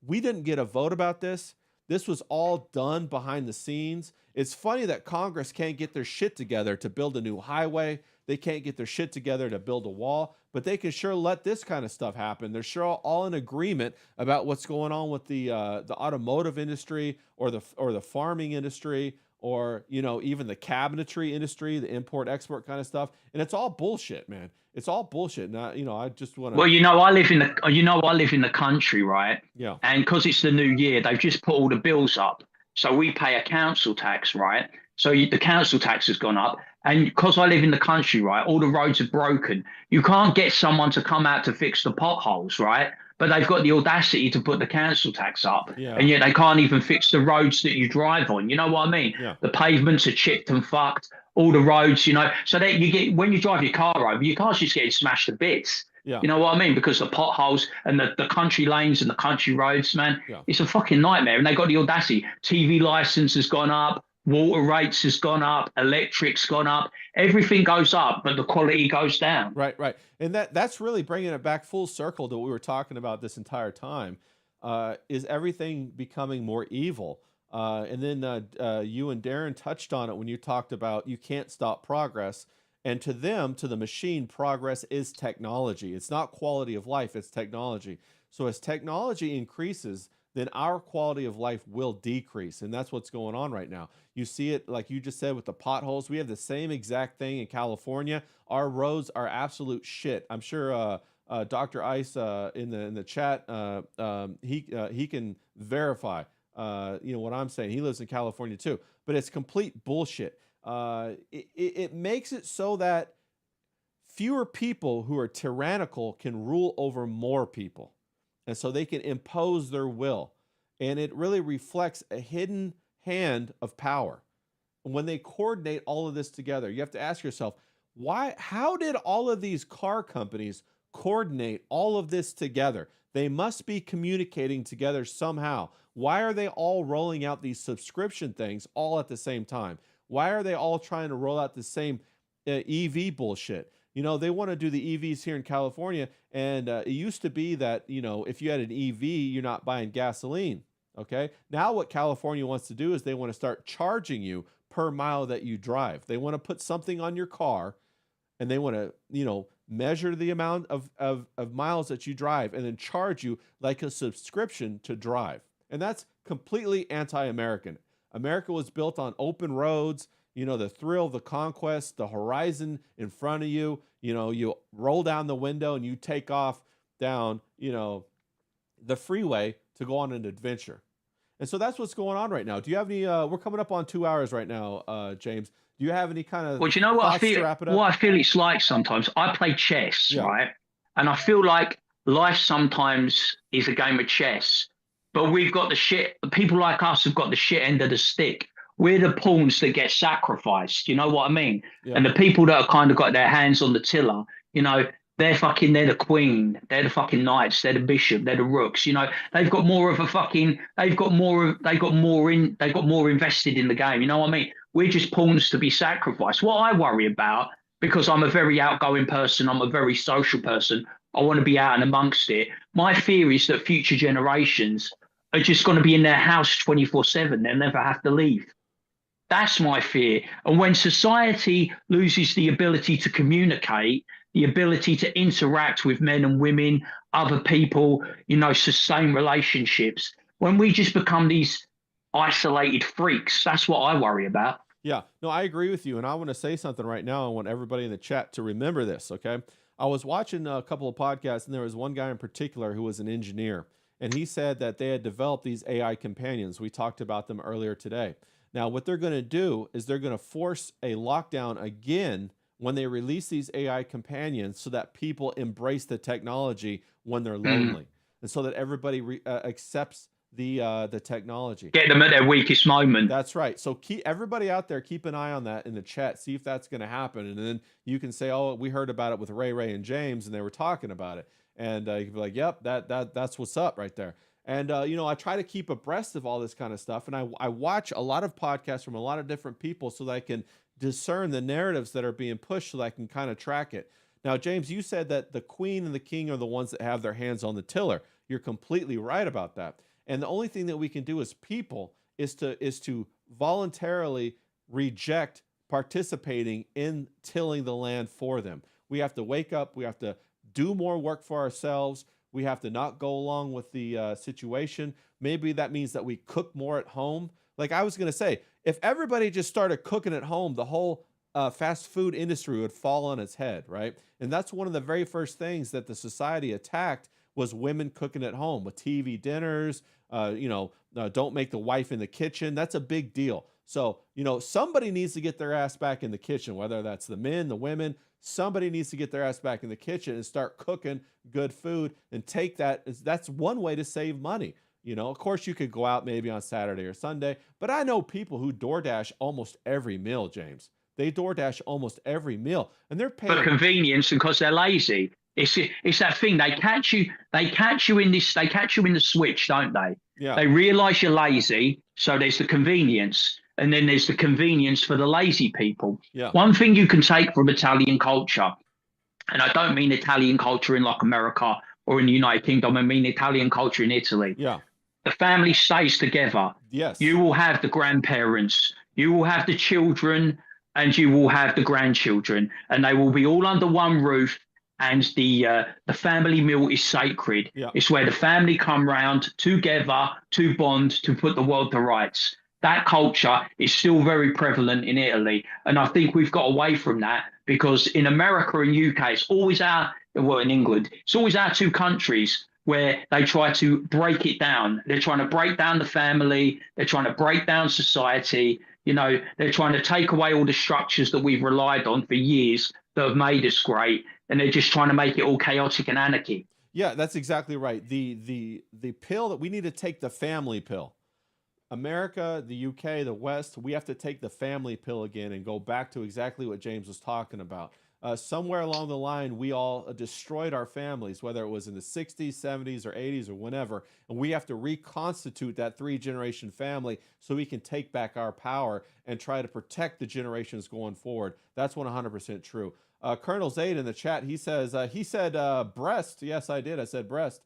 we didn't get a vote about this. This was all done behind the scenes. It's funny that Congress can't get their shit together to build a new highway. They can't get their shit together to build a wall, but they can sure let this kind of stuff happen. They're sure all in agreement about what's going on with the automotive industry or the farming industry, or even the cabinetry industry, the import export kind of stuff. And it's all bullshit, man. It's all bullshit. And I just want to. Well, I live in the country, right? Yeah. And because it's the new year, they've just put all the bills up. So we pay a council tax, right? So the council tax has gone up. And because I live in the country, right, all the roads are broken. You can't get someone to come out to fix the potholes, right? But they've got the audacity to put the council tax up. Yeah. And yet they can't even fix the roads that you drive on. You know what I mean? Yeah. The pavements are chipped and fucked. All the roads, so that when you drive your car over, your car's just getting smashed to bits. Yeah. You know what I mean? Because the potholes and the country lanes and the country roads, man, it's a fucking nightmare. And they got the audacity. TV license has gone up, water rates has gone up, electric's gone up. Everything goes up, but the quality goes down. Right. And that's really bringing it back full circle to what we were talking about this entire time. Is everything becoming more evil? And then you and Darren touched on it when you talked about you can't stop progress. And to the machine, progress is technology. It's not quality of life, it's technology. So as technology increases, then our quality of life will decrease. And that's what's going on right now. You see it, like you just said, with the potholes. We have the same exact thing in California. Our roads are absolute shit. I'm sure Dr. Ice in the chat, he can verify what I'm saying. He lives in California too. But it's complete bullshit. It makes it so that fewer people who are tyrannical can rule over more people. And so they can impose their will. And it really reflects a hidden hand of power. When they coordinate all of this together, you have to ask yourself, how did all of these car companies coordinate all of this together? They must be communicating together somehow. Why are they all rolling out these subscription things all at the same time? Why are they all trying to roll out the same EV bullshit? They want to do the EVs here in California, and it used to be that, if you had an EV, you're not buying gasoline, okay? Now what California wants to do is they want to start charging you per mile that you drive. They want to put something on your car, and they want to, measure the amount of miles that you drive and then charge you like a subscription to drive. And that's completely anti-American. America was built on open roads, the thrill of the conquest, the horizon in front of you. You roll down the window and you take off down, the freeway to go on an adventure. And so that's what's going on right now. Do you have any, we're coming up on 2 hours right now, James. Do you have any kind of Well, do you know what I feel? What I feel it's like sometimes. I play chess, right? And I feel like life sometimes is a game of chess. But we've got people like us have got the shit end of the stick. We're the pawns that get sacrificed. You know what I mean? Yeah. And the people that have kind of got their hands on the tiller, they're the queen, they're the fucking knights, they're the bishop, they're the rooks. They've got more invested in the game. You know what I mean? We're just pawns to be sacrificed. What I worry about, because I'm a very outgoing person, I'm a very social person, I want to be out and amongst it. My fear is that future generations are just going to be in their house 24/7. They'll never have to leave. That's my fear. And when society loses the ability to communicate, the ability to interact with men and women, other people, sustain relationships, when we just become these isolated freaks, that's what I worry about. Yeah, no, I agree with you. And I want to say something right now. I want everybody in the chat to remember this, okay? I was watching a couple of podcasts, and there was one guy in particular who was an engineer. And he said that they had developed these AI companions. We talked about them earlier today. Now, what they're going to do is they're going to force a lockdown again when they release these AI companions so that people embrace the technology when they're lonely. And so that everybody accepts the technology. Get them at their weakest moment. That's right. So everybody out there, keep an eye on that in the chat. See if that's going to happen. And then you can say, oh, we heard about it with Ray and James, and they were talking about it. And you can be like, yep, that's what's up right there. And, I try to keep abreast of all this kind of stuff. And I watch a lot of podcasts from a lot of different people so that I can discern the narratives that are being pushed so that I can kind of track it. Now, James, you said that the queen and the king are the ones that have their hands on the tiller. You're completely right about that. And the only thing that we can do as people is to voluntarily reject participating in tilling the land for them. We have to wake up. We have to do more work for ourselves. We have to not go along with the situation. Maybe that means that we cook more at home. Like I was going to say, if everybody just started cooking at home, the whole fast food industry would fall on its head, right? And that's one of the very first things that the society attacked was women cooking at home with TV dinners, don't make the wife in the kitchen. That's a big deal. So, somebody needs to get their ass back in the kitchen, whether that's the men, the women, somebody needs to get their ass back in the kitchen and start cooking good food and take that. That's one way to save money. Of course you could go out maybe on Saturday or Sunday, but I know people who DoorDash almost every meal, James. They DoorDash almost every meal and they're paying for convenience and because they're lazy. It's that thing. They catch you in the switch, don't they? Yeah. They realize you're lazy. So there's the convenience. And then there's the convenience for the lazy people. Yeah. One thing you can take from Italian culture, and I don't mean Italian culture in like America or in the United Kingdom, I mean Italian culture in Italy. Yeah. The family stays together. Yes. You will have the grandparents, you will have the children, and you will have the grandchildren, and they will be all under one roof. And the family meal is sacred. Yeah. It's where the family come round together to bond, to put the world to rights. That culture is still very prevalent in Italy. And I think we've got away from that because in America and UK, in England, it's always our two countries where they try to break it down. They're trying to break down the family. They're trying to break down society. They're trying to take away all the structures that we've relied on for years that have made us great. And they're just trying to make it all chaotic and anarchy. Yeah, that's exactly right. The pill that we need to take, the family pill. America, the UK, the West, we have to take the family pill again and go back to exactly what James was talking about. Somewhere along the line, we all destroyed our families, whether it was in the 60s, 70s, or 80s, or whenever, and we have to reconstitute that three-generation family so we can take back our power and try to protect the generations going forward. That's 100% true. Colonel Zaid in the chat, he said breast. Yes, I did. I said breast.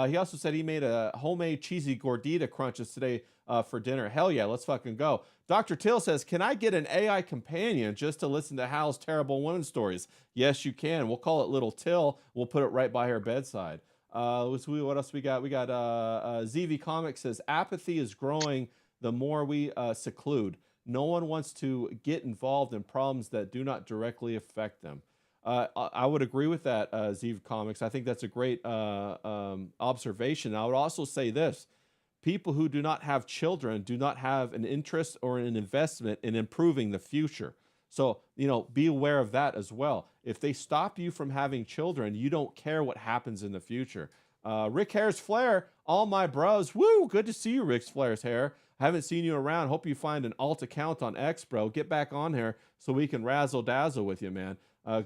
He also said he made a homemade cheesy gordita crunches today for dinner. Hell yeah, let's fucking go. Dr. Till says, can I get an AI companion just to listen to Hal's terrible women stories? Yes, you can. We'll call it Little Till. We'll put it right by her bedside. What else we got? We got ZV Comics says, apathy is growing the more we seclude. No one wants to get involved in problems that do not directly affect them. I would agree with that, ZV Comics. I think that's a great observation. I would also say this. People who do not have children do not have an interest or an investment in improving the future. So, be aware of that as well. If they stop you from having children, you don't care what happens in the future. Rick Hair's Flair, all my bros. Woo, good to see you, Rick Flair's Hair. I haven't seen you around. Hope you find an alt account on X, bro. Get back on here so we can razzle dazzle with you, man.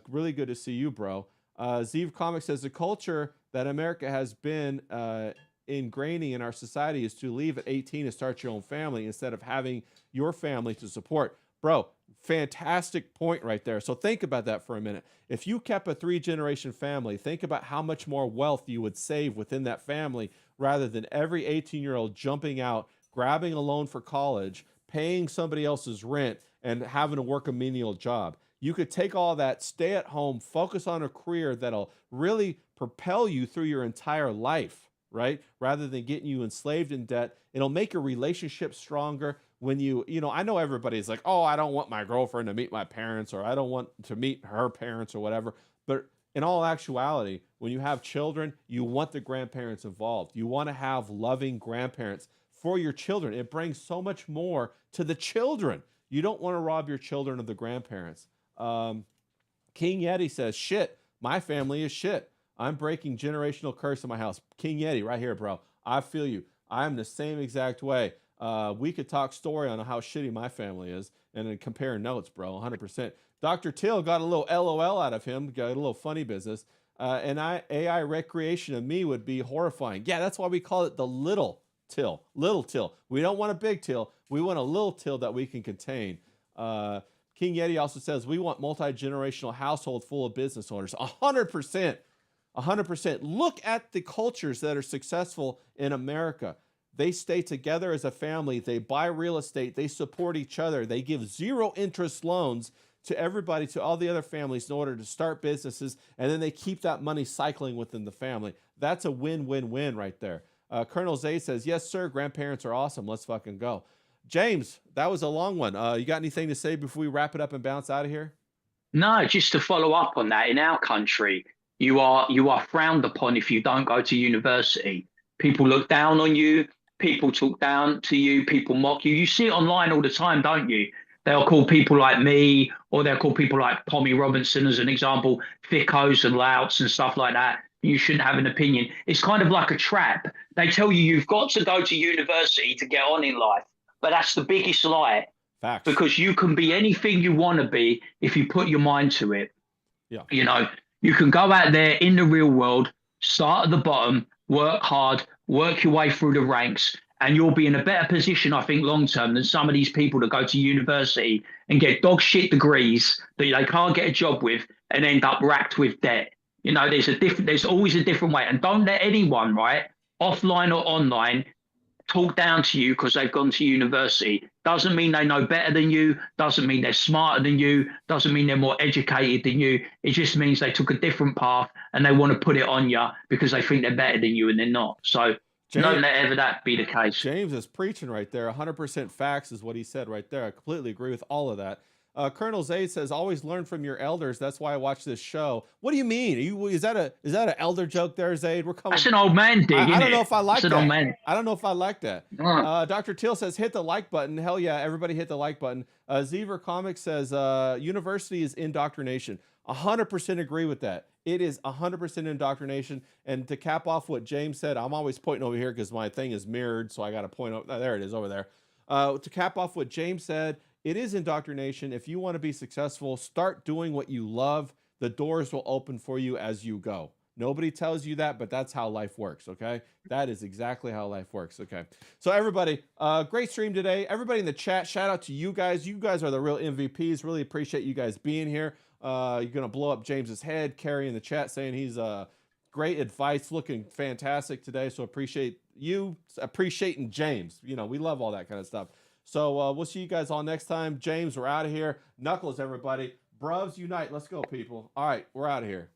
Really good to see you, bro. Zeev Comics says the culture that America has been ingraining in our society is to leave at 18 and start your own family instead of having your family to support. Bro, fantastic point right there. So think about that for a minute. If you kept a three-generation family, think about how much more wealth you would save within that family rather than every 18-year-old jumping out, grabbing a loan for college, paying somebody else's rent, and having to work a menial job. You could take all that, stay at home, focus on a career that'll really propel you through your entire life, right? Rather than getting you enslaved in debt. It'll make your relationship stronger when I know everybody's like, oh, I don't want my girlfriend to meet my parents, or I don't want to meet her parents or whatever. But in all actuality, when you have children, you want the grandparents involved. You want to have loving grandparents for your children. It brings so much more to the children. You don't want to rob your children of the grandparents. King Yeti says, shit, my family is shit. I'm breaking generational curse in my house. King Yeti, right here, bro. I feel you. I'm the same exact way. We could talk story on how shitty my family is and then compare notes, bro, 100%. Dr. Till got a little LOL out of him, got a little funny business. And AI recreation of me would be horrifying. Yeah, that's why we call it the little till. Little till. We don't want a big till. We want a little till that we can contain. King Yeti also says, we want multi-generational household full of business owners. 100%. 100%. Look at the cultures that are successful in America. They stay together as a family. They buy real estate. They support each other. They give zero interest loans to everybody, to all the other families in order to start businesses. And then they keep that money cycling within the family. That's a win-win-win right there. Colonel Zay says, yes, sir. Grandparents are awesome. Let's fucking go. James, that was a long one. You got anything to say before we wrap it up and bounce out of here? No, just to follow up on that, in our country, you are frowned upon if you don't go to university. People look down on you. People talk down to you. People mock you. You see it online all the time, don't you? They'll call people like me, or they'll call people like Tommy Robinson, as an example, thickos and louts and stuff like that. You shouldn't have an opinion. It's kind of like a trap. They tell you you've got to go to university to get on in life. But that's the biggest lie. Facts. Because you can be anything you want to be if you put your mind to it. Yeah. You know, you can go out there in the real world, start at the bottom, work hard, work your way through the ranks, and you'll be in a better position, I think, long term than some of these people that go to university and get dog shit degrees that they can't get a job with and end up racked with debt. You know, there's always a different way. And don't let anyone, right, offline or online, talk down to you because they've gone to university. Doesn't mean they know better than you, doesn't mean they're smarter than you, doesn't mean they're more educated than you. It just means they took a different path and they want to put it on you because they think they're better than you and they're not. So don't let ever that be the case. James is preaching right there. 100% facts is what he said right there. I completely agree with all of that. Colonel Zaid says, always learn from your elders. That's why I watch this show. What do you mean? Is that an elder joke there, Zaid? We're coming. That's an old man dig, I don't know if I like that. Old man. I don't know if I like that. Dr. Teal says, hit the like button. Hell yeah, everybody hit the like button. Zever Comics says, university is indoctrination. 100% agree with that. It is 100% indoctrination. And to cap off what James said, I'm always pointing over here because my thing is mirrored, so I got to point over. There it is over there. To cap off what James said, it is indoctrination. If you want to be successful, start doing what you love. The doors will open for you as you go. Nobody tells you that, but that's how life works, okay? That is exactly how life works, okay? So everybody, great stream today. Everybody in the chat, shout out to you guys. You guys are the real MVPs. Really appreciate you guys being here. You're going to blow up James's head. Carrie in the chat saying he's great advice, looking fantastic today. So appreciate you appreciating James. You know, we love all that kind of stuff. So we'll see you guys all next time. James, we're out of here. Knuckles, everybody. Bruvs unite. Let's go, people. All right, we're out of here.